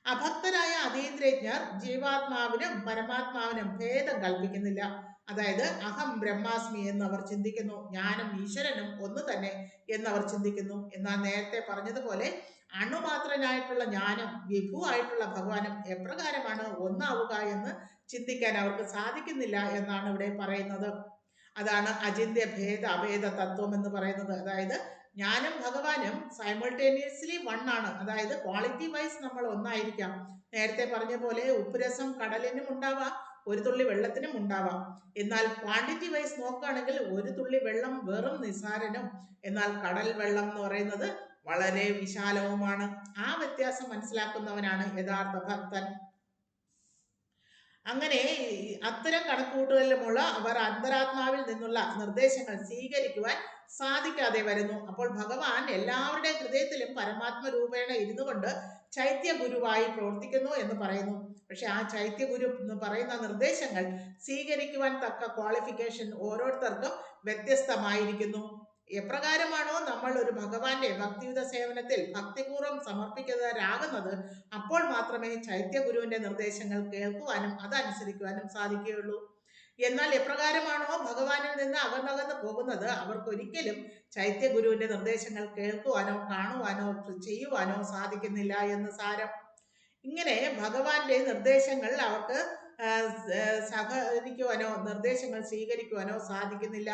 അഭക്തരായ അതീന്ദ്രജ്ഞർ ജീവാത്മാവിനും പരമാത്മാവിനും ഭേദം കൽപ്പിക്കുന്നില്ല. അതായത് അഹം ബ്രഹ്മാസ്മി എന്നവർ ചിന്തിക്കുന്നു, ഞാനും ഈശ്വരനും ഒന്ന് തന്നെ എന്നവർ ചിന്തിക്കുന്നു. എന്നാൽ നേരത്തെ പറഞ്ഞതുപോലെ അണുമാത്രനായിട്ടുള്ള ഞാനും വിഭുവായിട്ടുള്ള ഭഗവാനും എപ്രകാരമാണ് ഒന്നാവുക എന്ന് ചിന്തിക്കാൻ അവർക്ക് സാധിക്കുന്നില്ല എന്നാണ് ഇവിടെ പറയുന്നത്. അതാണ് അചിന്ത്യ ഭേദ അഭേദ തത്വം എന്ന് പറയുന്നത്. അതായത് ഞാനും ഭഗവാനും സൈമൾട്ടേനിയസ്ലി വൺ ആണ്. അതായത് ക്വാളിറ്റി വൈസ് നമ്മൾ ഒന്നായിരിക്കാം. നേരത്തെ പറഞ്ഞ പോലെ ഉപ്പുരസം കടലിനും ഉണ്ടാവാം, ഒരു തുള്ളി വെള്ളത്തിനും ഉണ്ടാവാം. എന്നാൽ ക്വാണ്ടിറ്റി വൈസ് നോക്കുകയാണെങ്കിൽ ഒരു തുള്ളി വെള്ളം വെറും നിസാരനും, എന്നാൽ കടൽ വെള്ളം എന്ന് പറയുന്നത് വളരെ വിശാലവുമാണ്. ആ വ്യത്യാസം മനസ്സിലാക്കുന്നവനാണ് യഥാർത്ഥ ഭക്തൻ. അങ്ങനെ അത്തരം കണക്കുകൂട്ടലുമുള്ള അവർ അന്തരാത്മാവിൽ നിന്നുള്ള നിർദ്ദേശങ്ങൾ സ്വീകരിക്കുവാൻ സാധിക്കാതെ വരുന്നു. അപ്പോൾ ഭഗവാൻ എല്ലാവരുടെയും ഹൃദയത്തിലും പരമാത്മ രൂപേണ ഇരുന്നു കൊണ്ട് ചൈത്യ ഗുരുവായി പ്രവർത്തിക്കുന്നു എന്ന് പറയുന്നു. പക്ഷെ ആ ചൈത്യ ഗുരു എന്ന് പറയുന്ന നിർദ്ദേശങ്ങൾ സ്വീകരിക്കുവാൻ തക്ക ക്വാളിഫിക്കേഷൻ ഓരോരുത്തർക്കും വ്യത്യസ്തമായിരിക്കുന്നു. എപ്രകാരമാണോ നമ്മൾ ഒരു ഭഗവാന്റെ ഭക്തിയുത സേവനത്തിൽ ഭക്തിപൂർവ്വം സമർപ്പിക്കുന്നവരാകുന്നത്, അപ്പോൾ മാത്രമേ ചൈത്യഗുരുവിന്റെ നിർദ്ദേശങ്ങൾ കേൾക്കുവാനും അതനുസരിക്കുവാനും സാധിക്കുകയുള്ളൂ. എന്നാൽ എപ്രകാരമാണോ ഭഗവാനിൽ നിന്ന് അകന്നകന്ന് പോകുന്നത്, അവർക്കൊരിക്കലും ചൈത്യഗുരുവിന്റെ നിർദ്ദേശങ്ങൾ കേൾക്കുവാനോ കാണുവാനോ ചെയ്യുവാനോ സാധിക്കുന്നില്ല എന്ന് സാരം. ഇങ്ങനെ ഭഗവാന്റെ നിർദ്ദേശങ്ങൾ അവർക്ക് സഹകരിക്കുവാനോ നിർദ്ദേശങ്ങൾ സ്വീകരിക്കുവാനോ സാധിക്കുന്നില്ല.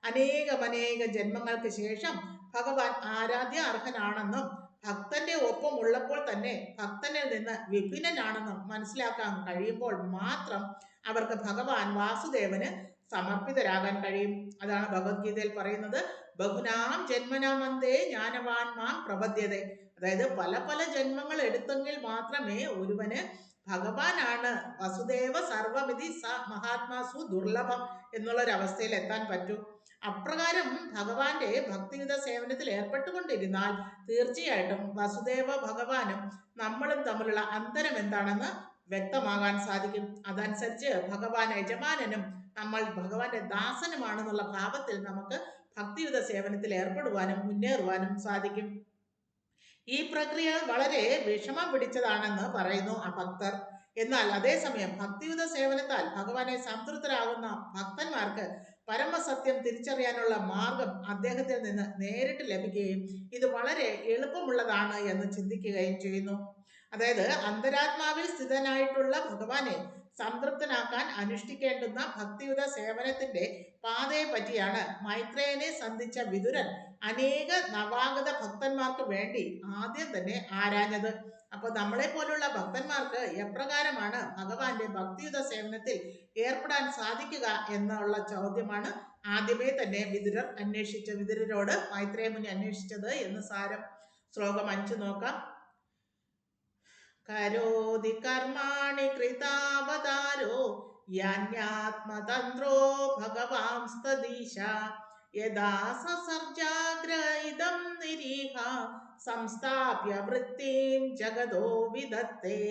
അനേക ജന്മങ്ങൾക്ക് ശേഷം ഭഗവാൻ ആരാധ്യ അർഹനാണെന്നും ഭക്തന്റെ ഒപ്പം ഉള്ളപ്പോൾ തന്നെ ഭക്തനിൽ നിന്ന് വിഭിന്നനാണെന്നും മനസ്സിലാക്കാൻ കഴിയുമ്പോൾ മാത്രം അവർക്ക് ഭഗവാൻ വാസുദേവന് സമർപ്പിതരാകാൻ കഴിയും. അതാണ് ഭഗവത്ഗീതയിൽ പറയുന്നത്, ബഹുനാം ജന്മനാമന്തേ ജ്ഞാനവാൻ മാം പ്രപദ്യത. അതായത് പല പല ജന്മങ്ങൾ എടുത്തെങ്കിൽ മാത്രമേ ഒരുവന് ഭഗവാനാണ് വസുദേവ സർവമിതി സ മഹാത്മാസു ദുർലഭം എന്നുള്ളൊരവസ്ഥയിൽ എത്താൻ പറ്റൂ. അപ്രകാരം ഭഗവാന്റെ ഭക്തിയുത സേവനത്തിൽ ഏർപ്പെട്ടുകൊണ്ടിരുന്നാൽ തീർച്ചയായിട്ടും വസുദേവ ഭഗവാനും നമ്മളും തമ്മിലുള്ള അന്തരം എന്താണെന്ന് വ്യക്തമാകാൻ സാധിക്കും. അതനുസരിച്ച് ഭഗവാൻ യജമാനനും നമ്മൾ ഭഗവാന്റെ ദാസനുമാണെന്നുള്ള ഭാവത്തിൽ നമുക്ക് ഭക്തിയുത സേവനത്തിൽ ഏർപ്പെടുവാനും മുന്നേറുവാനും സാധിക്കും. ഈ പ്രക്രിയ വളരെ വിഷമം പിടിച്ചതാണെന്ന് പറയുന്നു ഭക്തർ. എന്നാൽ അതേസമയം ഭക്തിയുത സേവനത്താൽ ഭഗവാനെ സംതൃപ്തരാകുന്ന ഭക്തന്മാർക്ക് പരമസത്യം തിരിച്ചറിയാനുള്ള മാർഗം അദ്ദേഹത്തിൽ നിന്ന് നേരിട്ട് ലഭിക്കുകയും ഇത് വളരെ എളുപ്പമുള്ളതാണ് എന്ന് ചിന്തിക്കുകയും ചെയ്യുന്നു. അതായത് അന്തരാത്മാവിൽ സ്ഥിതനായിട്ടുള്ള ഭഗവാനെ സംതൃപ്തനാക്കാൻ അനുഷ്ഠിക്കേണ്ടുന്ന ഭക്തിയുത സേവനത്തിന്റെ പാതയെ പറ്റിയാണ് മൈത്രേയനെ സന്ധിച്ച വിതുരൻ അനേക നവാഗത ഭക്തന്മാർക്ക് വേണ്ടി ആദ്യം തന്നെ ആരാഞ്ഞത്. അപ്പൊ നമ്മളെ പോലുള്ള ഭക്തന്മാർക്ക് എപ്രകാരമാണ് ഭഗവാന്റെ ഭക്തിയുത സേവനത്തിൽ ഏർപ്പെടാൻ സാധിക്കുക എന്നുള്ള ചോദ്യമാണ് ആദ്യമേ തന്നെ വിതുരരോട് മൈത്രേയ മുനി അന്വേഷിച്ചത് എന്ന് സാരം. ശ്ലോകം 5 നോക്കാം. കരോതി കർമാണി കൃതാവതാരോ യാന്യാത്മതന്ത്രോ ഭഗവാംസ്തദീശ യഥാ സസർജാഗ്രഹിതം നിരീഹ സംസ്ഥാപ്യ വൃത്തിം ജഗതോ വിദത്തേ.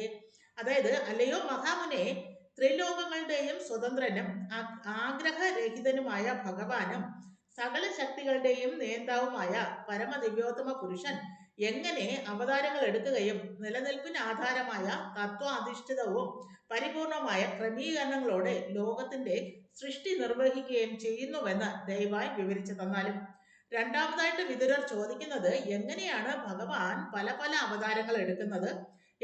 അതായത് അല്ലയോ മഹാമുനെ, ത്രിലോകങ്ങളുടെയും സ്വതന്ത്രനും ആഗ്രഹരഹിതനുമായ ഭഗവാനും സകല ശക്തികളുടെയും നേതാവുമായ പരമദിവ്യോത്തമ പുരുഷൻ എങ്ങനെ അവതാരങ്ങൾ എടുക്കുകയും നിലനിൽപ്പിന് ആധാരമായ തത്വാധിഷ്ഠിതവും പരിപൂർണമായ ക്രമീകരണങ്ങളോടെ ലോകത്തിന്റെ സൃഷ്ടി നിർവഹിക്കുകയും ചെയ്യുന്നുവെന്ന് ദയവായി വിവരിച്ചു തന്നാലും. രണ്ടാമതായിട്ട് വിതുരർ ചോദിക്കുന്നത്, എങ്ങനെയാണ് ഭഗവാൻ പല പല അവതാരങ്ങൾ എടുക്കുന്നത്,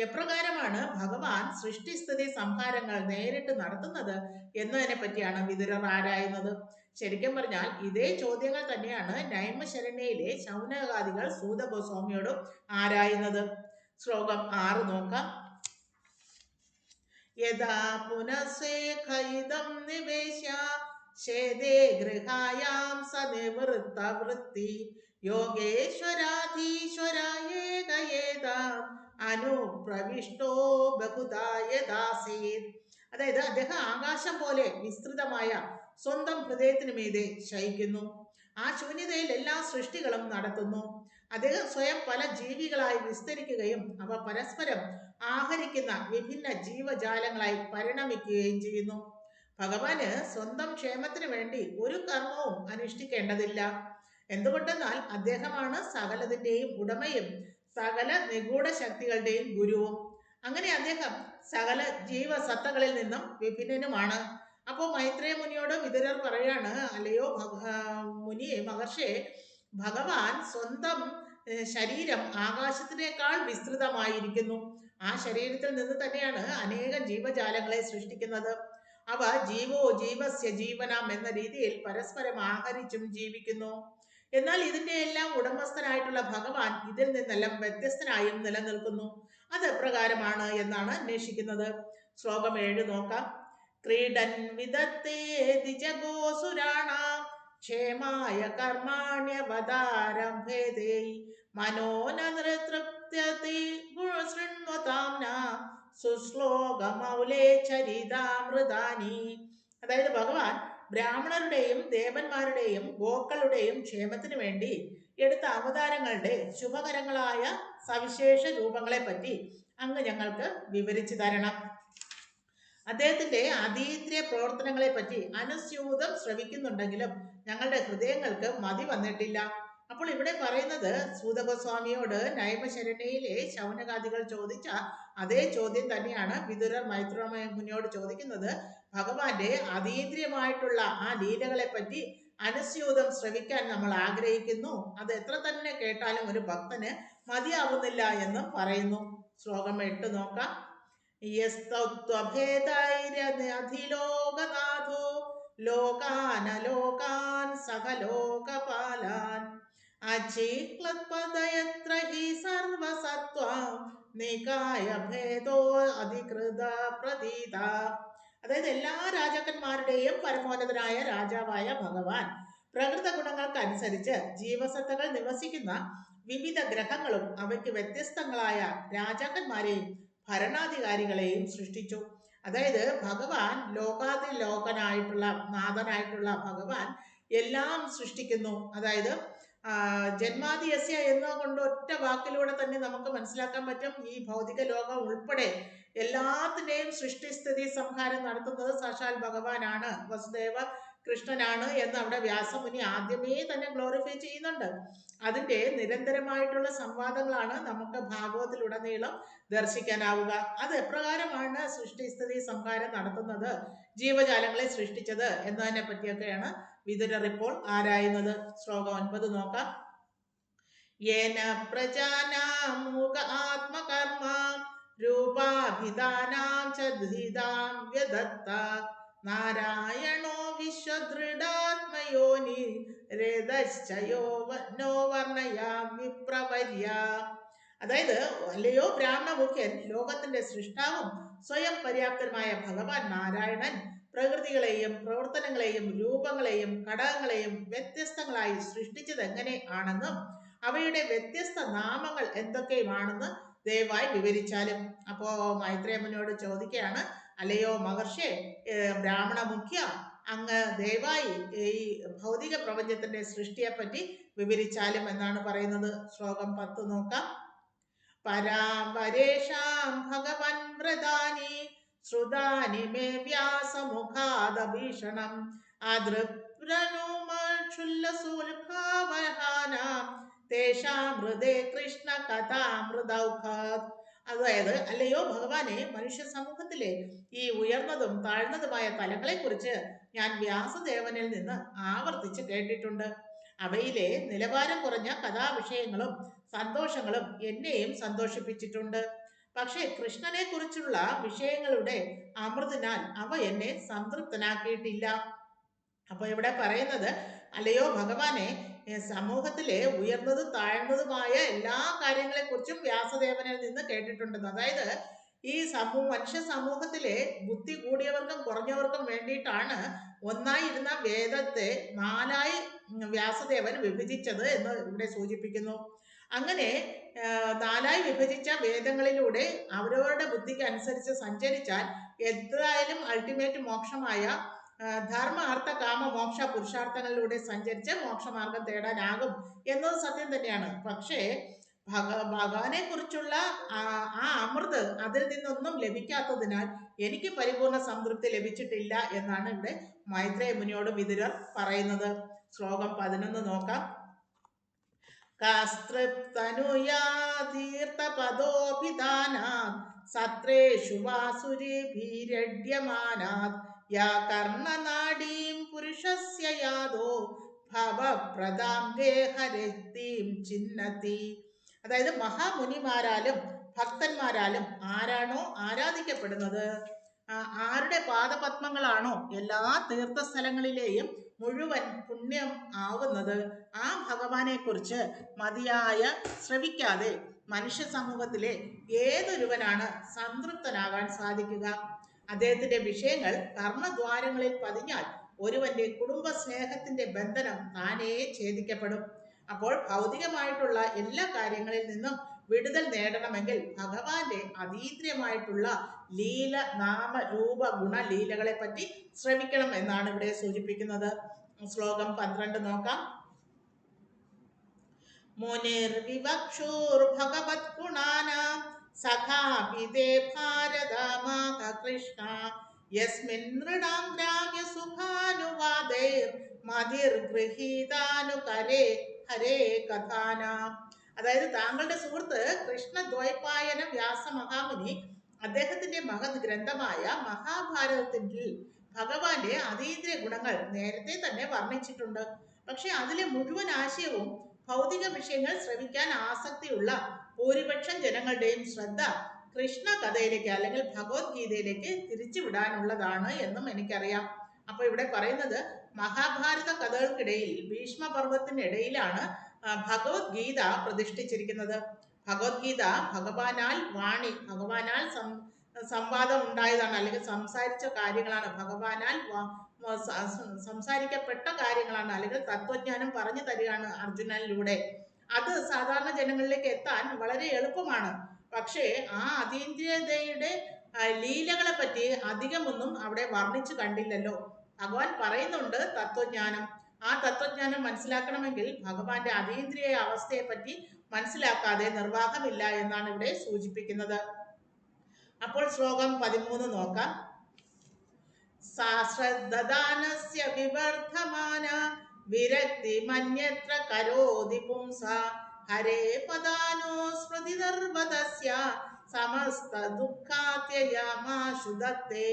എപ്രകാരമാണ് ഭഗവാൻ സൃഷ്ടിസ്ഥിതി സംഹാരങ്ങൾ നേരിട്ട് നടത്തുന്നത് എന്നതിനെ പറ്റിയാണ് വിതുരർ ആരായുന്നത്. ശരിക്കും പറഞ്ഞാൽ ഇതേ ചോദ്യങ്ങൾ തന്നെയാണ് നൈമിഷരണ്യയിലെ ശൗനകാദികൾ സൂതഗോസ്വാമിയോടും ആരായുന്നത്. ശ്ലോകം 6 നോക്കാം. യഥാ പുനഃസ്വേഖൈദം നിവേശ്യ ശേദേ ഗൃഹായാം സനിവൃത്ത വൃത്തി യോഗേശ്വരാധീശ്വരായേകയേത അനുപ്രവിഷ്ടോ ബഹുദായദാസീത്. അതായത് അദ്ദേഹം ആകാശം പോലെ വിസ്തൃതമായ സ്വന്തം ഹൃദയത്തിനു മീതെ ശയിക്കുന്നു. ആ ശൂന്യതയിൽ എല്ലാ സൃഷ്ടികളും നടത്തുന്നു. അദ്ദേഹം സ്വയം പല ജീവികളായി വിസ്തരിക്കുകയും അവ പരസ്പരം ആഹരിക്കുന്ന വിഭിന്ന ജീവജാലങ്ങളായി പരിണമിക്കുകയും ചെയ്യുന്നു. ഭഗവാന് സ്വന്തം ക്ഷേമത്തിന് വേണ്ടി ഒരു കർമ്മവും അനുഷ്ഠിക്കേണ്ടതില്ല. എന്തുകൊണ്ടെന്നാൽ അദ്ദേഹമാണ് സകലതിൻ്റെയും ഉടമയും സകല നിഗൂഢ ശക്തികളുടെയും ഗുരുവും. അങ്ങനെ അദ്ദേഹം സകല ജീവസത്തകളിൽ നിന്നും വിഭിന്നനുമാണ്. അപ്പോൾ മൈത്രേയ മുനിയോട് വിതുരർ പറയാണ്, അല്ലയോ മുനി മഹർഷേ, ഭഗവാൻ സ്വന്തം ശരീരം ആകാശത്തിനേക്കാൾ വിസ്തൃതമായിരിക്കുന്നു. ആ ശരീരത്തിൽ നിന്ന് തന്നെയാണ് അനേകം ജീവജാലങ്ങളെ സൃഷ്ടിക്കുന്നത്. അവ ജീവോ ജീവസ്യ ജീവനം എന്ന രീതിയിൽ പരസ്പരം ആഹരിച്ചും ജീവിക്കുന്നു. എന്നാൽ ഇതിന്റെ എല്ലാം ഉടമസ്ഥനായിട്ടുള്ള ഭഗവാൻ ഇതിൽ നിന്നെല്ലാം വ്യത്യസ്തനായും നിലനിൽക്കുന്നു. അത് എപ്രകാരമാണ് എന്നാണ് അന്വേഷിക്കുന്നത്. ശ്ലോകം 7 നോക്കാം. ക്രീഡൻ വിദത്തേ ദിജഗോസുരാണാം ക്ഷേമായ കർമാണ്യവതാരംഭേതേ മനോനൃതൃപ്യതി ശൃണ്വതാംന സുശ്ലോകമൗലേ ചരിതാമൃതാനി. അതായത് ഭഗവാൻ ബ്രാഹ്മണരുടെയും ദേവന്മാരുടെയും ഗോക്കളുടെയും ക്ഷേമത്തിന് വേണ്ടി എടുത്ത അവതാരങ്ങളുടെ ശുഭകരങ്ങളായ സവിശേഷ രൂപങ്ങളെ പറ്റി അങ്ങ് ഞങ്ങൾക്ക് വിവരിച്ചു തരണം. അദ്ദേഹത്തിന്റെ അതീന്ദ്രിയ പ്രവർത്തനങ്ങളെ പറ്റി അനുസ്യൂതം ശ്രവിക്കുന്നുണ്ടെങ്കിലും ഞങ്ങളുടെ ഹൃദയങ്ങൾക്ക് മതി വന്നിട്ടില്ല. അപ്പോൾ ഇവിടെ പറയുന്നത് സൂതഗോസ്വാമിയോട് നൈമശരണയിലെ ശൗനകാദികൾ ചോദിച്ച അതേ ചോദ്യം തന്നെയാണ് വിതുരർ മൈത്രേയ മുനിയോട് ചോദിക്കുന്നത്. ഭഗവാന്റെ അതീന്ദ്രിയമായിട്ടുള്ള ആ ലീലകളെ പറ്റി അനുസ്യൂതം ശ്രവിക്കാൻ നമ്മൾ ആഗ്രഹിക്കുന്നു. അത് എത്ര തന്നെ കേട്ടാലും ഒരു ഭക്തന് മതിയാവുന്നില്ല എന്നും പറയുന്നു. ശ്ലോകം 8 നോക്കാം. യസ്തത്വഭേദൈരധിലോകനാഥോ ലോകാനലോകാൻ സകലോകപാലാൻ അചീക്ലത്പദയത്ര ഹി സർവസത്വാം നികായ ഭേദോ അധികൃത പ്രതീത. അതായത് എല്ലാ രാജാക്കന്മാരുടെയും പരമോന്നതനായ രാജാവായ ഭഗവാൻ പ്രകൃത ഗുണങ്ങൾക്ക് അനുസരിച്ച് ജീവസത്തകൾ നിവസിക്കുന്ന വിവിധ ഗ്രഹങ്ങളും അവയ്ക്ക് വ്യത്യസ്തങ്ങളായ രാജാക്കന്മാരെയും ഭരണാധികാരികളെയും സൃഷ്ടിച്ചു. അതായത് ഭഗവാൻ ലോകാതിലോകനായിട്ടുള്ള നാഥനായിട്ടുള്ള ഭഗവാൻ എല്ലാം സൃഷ്ടിക്കുന്നു. അതായത് ജന്മാദിയസ്യ എന്നുകൊണ്ട് ഒറ്റ വാക്കിലൂടെ തന്നെ നമുക്ക് മനസ്സിലാക്കാൻ പറ്റും, ഈ ഭൗതിക ലോകം ഉൾപ്പെടെ എല്ലാത്തിൻ്റെയും സൃഷ്ടിസ്ഥിതി സംഹാരം നടത്തുന്നത് സാക്ഷാൽ ഭഗവാനാണ്, വസുദേവ കൃഷ്ണനാണ് എന്ന് അവിടെ വ്യാസമുനി ആദ്യമേ തന്നെ ഗ്ലോറിഫൈ ചെയ്യുന്നുണ്ട്. അതിൻ്റെ നിരന്തരമായിട്ടുള്ള സംവാദങ്ങളാണ് നമുക്ക് ഭാഗവതത്തിലുടനീളം ദർശിക്കാനാവുക. അത് എപ്രകാരമാണ് സൃഷ്ടിസ്ഥിതി സംഹാരം നടത്തുന്നത്, ജീവജാലങ്ങളെ സൃഷ്ടിച്ചത് എന്നതിനെ പറ്റിയൊക്കെയാണ് വിതുരർ ഇപ്പോൾ ആരായുന്നത്. ശ്ലോകം 9 നോക്കാം. യേന പ്രജാനാം മൂക ആത്മകർമ്മ രൂപാഭിധാനാം ച ധിതാം വ്യദത്ത നാരായണോ വിശ്വദൃഢാത്മയോനി രേതശ്ചയോ നോ വർണ്ണയാം വിപ്രവർയ. അതായത് അല്ലയോ ബ്രാഹ്മണ മുഖ്യൻ, ലോകത്തിന്റെ സൃഷ്ടാവും സ്വയം പര്യാപ്തനുമായ ഭഗവാൻ നാരായണൻ പ്രകൃതികളെയും പ്രവർത്തനങ്ങളെയും രൂപങ്ങളെയും ഘടകങ്ങളെയും വ്യത്യസ്തങ്ങളായി സൃഷ്ടിച്ചത് എങ്ങനെ ആണെന്നും അവയുടെ വ്യത്യസ്ത നാമങ്ങൾ എന്തൊക്കെയുമാണെന്ന് ദയവായി വിവരിച്ചാലും. അപ്പോ മൈത്രേയ മുനിയോട് ചോദിക്കുകയാണ്, അല്ലയോ മഹർഷേ, ബ്രാഹ്മണ മുഖ്യ, അങ്ങ് ദയവായി ഈ ഭൗതിക പ്രപഞ്ചത്തിന്റെ സൃഷ്ടിയെ പറ്റി വിവരിച്ചാലും എന്നാണ് പറയുന്നത്. ശ്ലോകം 10 നോക്കാം. പരാവരേഷാം ഭഗവൻ വ്രതാനി ശ്രുതാനി മേ വ്യാസമുഖാദഭീഷണം ആദൃപ്രനുമക്ഷുല്ലസുൽഭാവഹാനാം തേഷാം ഹൃദേ കൃഷ്ണ കഥാമൃതൗഖാത്. അതായത് അല്ലയോ ഭഗവാനെ, മനുഷ്യ സമൂഹത്തിലെ ഈ ഉയർന്നതും താഴ്ന്നതുമായ തലങ്ങളെക്കുറിച്ച് ഞാൻ വ്യാസദേവനിൽ നിന്ന് ആവർത്തിച്ച് കേട്ടിട്ടുണ്ട്. അവയിലെ നിലവാരം കുറഞ്ഞ കഥാവിഷയങ്ങളും സന്തോഷങ്ങളും എന്നെയും സന്തോഷിപ്പിച്ചിട്ടുണ്ട്. പക്ഷേ കൃഷ്ണനെ കുറിച്ചുള്ള വിഷയങ്ങളുടെ അമൃതിനാൽ അവ എന്നെ സംതൃപ്തനാക്കിയിട്ടില്ല. അപ്പൊ ഇവിടെ പറയുന്നത്, അല്ലയോ ഭഗവാനെ, സമൂഹത്തിലെ ഉയർന്നതും താഴ്ന്നതുമായ എല്ലാ കാര്യങ്ങളെക്കുറിച്ചും വ്യാസദേവനിൽ നിന്ന് കേട്ടിട്ടുണ്ടെന്ന്. അതായത് ഈ മനുഷ്യ സമൂഹത്തിലെ ബുദ്ധി കൂടിയവർക്കും കുറഞ്ഞവർക്കും വേണ്ടിയിട്ടാണ് ഒന്നായിരുന്ന വേദത്തെ 4ആയി വ്യാസദേവൻ വിഭജിച്ചത് എന്ന് ഇവിടെ സൂചിപ്പിക്കുന്നു. അങ്ങനെ 4ആയി വിഭജിച്ച വേദങ്ങളിലൂടെ അവരവരുടെ ബുദ്ധിക്ക് അനുസരിച്ച് സഞ്ചരിച്ചാൽ എന്തായാലും അൾട്ടിമേറ്റ് മോക്ഷമായ ധർമ്മ അർത്ഥ കാമ മോക്ഷ പുരുഷാർത്ഥങ്ങളിലൂടെ സഞ്ചരിച്ച് മോക്ഷമാർഗം തേടാനാകും എന്നത് സത്യം തന്നെയാണ്. പക്ഷേ ഭഗവാനെ കുറിച്ചുള്ള ആ അമൃത് അതിൽ നിന്നൊന്നും ലഭിക്കാത്തതിനാൽ എനിക്ക് പരിപൂർണ സംതൃപ്തി ലഭിച്ചിട്ടില്ല എന്നാണ് ഇവിടെ മൈത്രേയ മുനിയോട് വിതുരർ പറയുന്നത്. ശ്ലോകം 11 നോക്കാം. കാസ്തൃപ്തനുയാ തീർത്ഥപദോഭിധാനാ സത്രേഷു വാസുരേഭിരഡ്യമാനാത് യാ കർണനാടീം പുരുഷസ്യ യാദോ ഭവപ്രദാം ഗേഹരക്തീം ചിന്നതി. അതായത് മഹാമുനിമാരാലും ഭക്തന്മാരാലും ആരാണോ ആരാധിക്കപ്പെടുന്നത്, ആരുടെ പാദപത്മങ്ങളാണോ എല്ലാ തീർത്ഥസ്ഥലങ്ങളിലെയും മുഴുവൻ പുണ്യം ആവുന്നത്, ആ ഭഗവാനെ കുറിച്ച് മതിയായ ശ്രവിക്കാതെ മനുഷ്യ സമൂഹത്തിലെ ഏതൊരുവനാണ് സംതൃപ്തനാകാൻ സാധിക്കുക? അദ്ദേഹത്തിന്റെ വിഷയങ്ങൾ കർമ്മദ്വാരങ്ങളിൽ പതിഞ്ഞാൽ ഒരുവന്റെ കുടുംബ സ്നേഹത്തിന്റെ ബന്ധനം താനേ ഛേദിക്കപ്പെടും. അപ്പോൾ ഭൗതികമായിട്ടുള്ള എല്ലാ കാര്യങ്ങളിൽ നിന്നും വിടുതൽ നേടണമെങ്കിൽ ഭഗവാന്റെ അതീന്ദ്രിയമായിട്ടുള്ള ലീല നാമ രൂപ ഗുണലീലകളെ പറ്റി ശ്രമിക്കണം എന്നാണ് ഇവിടെ സൂചിപ്പിക്കുന്നത്. ശ്ലോകം 12 നോക്കാം. മുനിർവിവക്ഷുർ ഭഗവത് ഗുണാനാം സഖാപിതേ ഭാരതമാക കൃഷ്ണ യസ്മിൻ നൃണാം ഗ്രാമ്യ സുഖാനുവാദൈർ മതിർഗൃഹീതാനുകരേ ഹരേ കഥാനാം. അതായത് താങ്കളുടെ സുഹൃത്ത് കൃഷ്ണദ്വൈപായന വ്യാസ മഹാമുനി അദ്ദേഹത്തിന്റെ മഹത് ഗ്രന്ഥമായ മഹാഭാരതത്തിൽ ഭഗവാന്റെ അതീന്ദ്രിയ ഗുണങ്ങൾ നേരത്തെ തന്നെ വർണ്ണിച്ചിട്ടുണ്ട്. പക്ഷെ അതിലെ മുഴുവൻ ആശയവും ഭൗതിക വിഷയങ്ങൾ ശ്രവിക്കാൻ ആസക്തിയുള്ള ഭൂരിപക്ഷം ജനങ്ങളുടെയും ശ്രദ്ധ കൃഷ്ണ കഥയിലേക്ക് അല്ലെങ്കിൽ ഭഗവത്ഗീതയിലേക്ക് തിരിച്ചുവിടാനുള്ളതാണ് എന്നും എനിക്കറിയാം. അപ്പൊ ഇവിടെ പറയുന്നത് മഹാഭാരത കഥകൾക്കിടയിൽ ഭീഷ്മപർവത്തിനിടയിലാണ് ഭഗവത്ഗീത പ്രതിഷ്ഠിച്ചിരിക്കുന്നത്. ഭഗവത്ഗീത ഭഗവാനാൽ വാണി, ഭഗവാനാൽ സംവാദം ഉണ്ടായതാണ്, അല്ലെങ്കിൽ സംസാരിച്ച കാര്യങ്ങളാണ്, ഭഗവാനാൽ സംസാരിക്കപ്പെട്ട കാര്യങ്ങളാണ്, അല്ലെങ്കിൽ തത്വജ്ഞാനം പറഞ്ഞു തരികയാണ് അർജുനനിലൂടെ. അത് സാധാരണ ജനങ്ങളിലേക്ക് എത്താൻ വളരെ എളുപ്പമാണ്. പക്ഷേ ആ അതീന്ദ്രിയതയുടെ ലീലകളെ പറ്റി അധികമൊന്നും അവിടെ വർണ്ണിച്ചു കണ്ടില്ലല്ലോ. ഭഗവാൻ പറയുന്നുണ്ട് തത്വജ്ഞാനം. ആ തത്വജ്ഞാനം മനസ്സിലാക്കണമെങ്കിൽ ഭഗവാന്റെ അതീന്ദ്രിയ അവസ്ഥയെ പറ്റി മനസ്സിലാക്കാതെ നിർവാഹമില്ല എന്നാണ് ഇവിടെ സൂചിപ്പിക്കുന്നത്. അപ്പോൾ ശ്ലോകം 13 നോക്കാം. സാശ്രദ്ദാനസ്യ വിവർദ്ധമാന വിരക്തി മന്യത്ര കരോതി പുംസ ഹരേ പദാനോ സ്മൃതിർവതസ്യ സമസ്ത ദുഃഖാത്യയാമാശു ദത്തേ.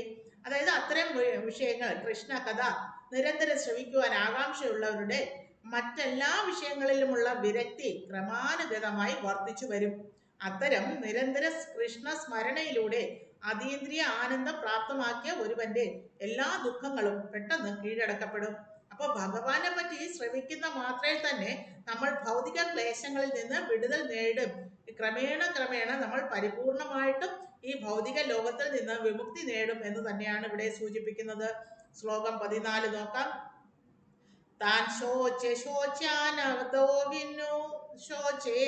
അതായത് അത്തരം വിഷയങ്ങൾ, കൃഷ്ണ കഥ നിരന്തരം ശ്രവിക്കുവാൻ ആകാംക്ഷയുള്ളവരുടെ മറ്റെല്ലാ വിഷയങ്ങളിലുമുള്ള വിരക്തി ക്രമാനുഗതമായി വർദ്ധിച്ചു വരും. അത്തരം നിരന്തര കൃഷ്ണ സ്മരണയിലൂടെ അതീന്ദ്രിയ ആനന്ദം പ്രാപ്തമാക്കിയ ഒരുവന്റെ എല്ലാ ദുഃഖങ്ങളും പെട്ടെന്ന് കീഴടക്കപ്പെടും. അപ്പോൾ ഭഗവാനെ പറ്റി ശ്രവിക്കുന്ന മാത്രയിൽ തന്നെ നമ്മൾ ഭൗതിക ക്ലേശങ്ങളിൽ നിന്ന് വിടുതൽ നേടും. ക്രമേണ നമ്മൾ പരിപൂർണമായിട്ടും ഈ ഭൗതിക ലോകത്തിൽ നിന്ന് വിമുക്തി നേടും എന്ന് തന്നെയാണ് ഇവിടെ സൂചിപ്പിക്കുന്നത്. ശ്ലോകം 14 നോക്കാം. താൻ ശോച്യാനവതോ വിന്നു ശോചേ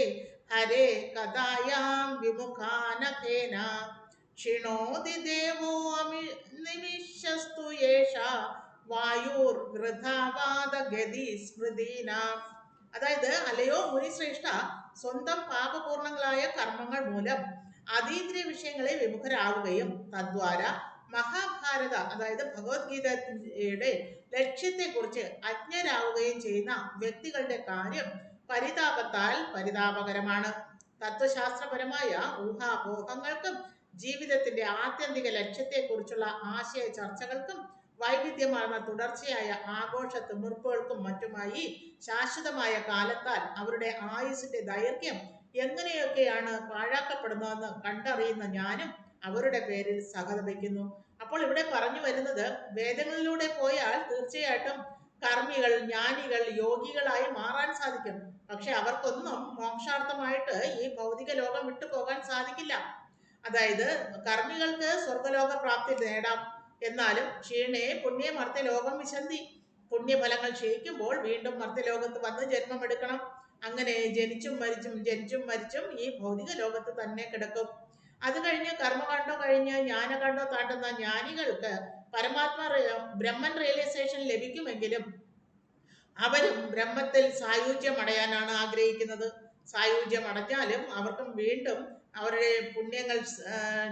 ഹരേ കഥായാം വിമുഖാനഖേന ക്ഷിണോതി ദേവോ നിമിഷസ്തു യേഷ വായുർ വൃഥാവാദഗതി സ്മൃതീനാം. അതായത് അല്ലയോ മുനിശ്രേഷ്ഠ, സ്വന്തം പാപപൂർണങ്ങളായ കർമ്മങ്ങൾ മൂലം അതീന്ദ്രിയ വിഷയങ്ങളെ വിമുഖരാവുകയും തദ്വാര മഹാഭാരത അതായത് ഭഗവത്ഗീതയുടെ ലക്ഷ്യത്തെക്കുറിച്ച് അജ്ഞരാവുകയും ചെയ്യുന്ന വ്യക്തികളുടെ കാര്യം പരിതാപത്താൽ പരിതാപകരമാണ്. തത്വശാസ്ത്രപരമായ ഊഹാപോഹങ്ങൾക്കും ജീവിതത്തിന്റെ ആത്യന്തിക ലക്ഷ്യത്തെക്കുറിച്ചുള്ള ആശയ ചർച്ചകൾക്കും വൈവിധ്യമാർന്ന തുടർച്ചയായ ആഘോഷ തിമിർപ്പുകൾക്കും മറ്റുമായി ശാശ്വതമായ കാലത്താൽ അവരുടെ ആയുസ്സിന്റെ ദൈർഘ്യം എങ്ങനെയൊക്കെയാണ് പാഴാക്കപ്പെടുന്നതെന്ന് കണ്ടറിയുന്ന ഞാനും അവരുടെ പേരിൽ സഹതപിക്കുന്നു. അപ്പോൾ ഇവിടെ പറഞ്ഞു വരുന്നത്, വേദങ്ങളിലൂടെ പോയാൽ തീർച്ചയായിട്ടും കർമ്മികൾ, ജ്ഞാനികൾ, യോഗികളായി മാറാൻ സാധിക്കും. പക്ഷെ അവർക്കൊന്നും മോക്ഷാർത്ഥമായിട്ട് ഈ ഭൗതിക ലോകം വിട്ടു പോകാൻ സാധിക്കില്ല. അതായത് കർമ്മികൾക്ക് സ്വർഗലോക പ്രാപ്തി നേടാം. എന്നാലും ക്ഷീണേ പുണ്യ മർത്യലോകം വിശന്തി. പുണ്യഫലങ്ങൾ ക്ഷയിക്കുമ്പോൾ വീണ്ടും മർത്യലോകത്ത് വന്ന് ജന്മമെടുക്കണം. അങ്ങനെ ജനിച്ചും മരിച്ചും ഈ ഭൗതിക ലോകത്ത് തന്നെ കിടക്കും. അത് കഴിഞ്ഞ് കർമ്മകാണ്ഡോ കഴിഞ്ഞ് ജ്ഞാനകാണ്ഡോ താണ്ടുന്ന ജ്ഞാനികൾക്ക് പരമാത്മ ബ്രഹ്മൻ റിയലൈസേഷൻ ലഭിക്കുമെങ്കിലും അവരും ബ്രഹ്മത്തിൽ സായുജ്യം അടയാനാണ് ആഗ്രഹിക്കുന്നത്. സായുജ്യം അടഞ്ഞാലും അവർക്കും വീണ്ടും അവരുടെ പുണ്യങ്ങൾ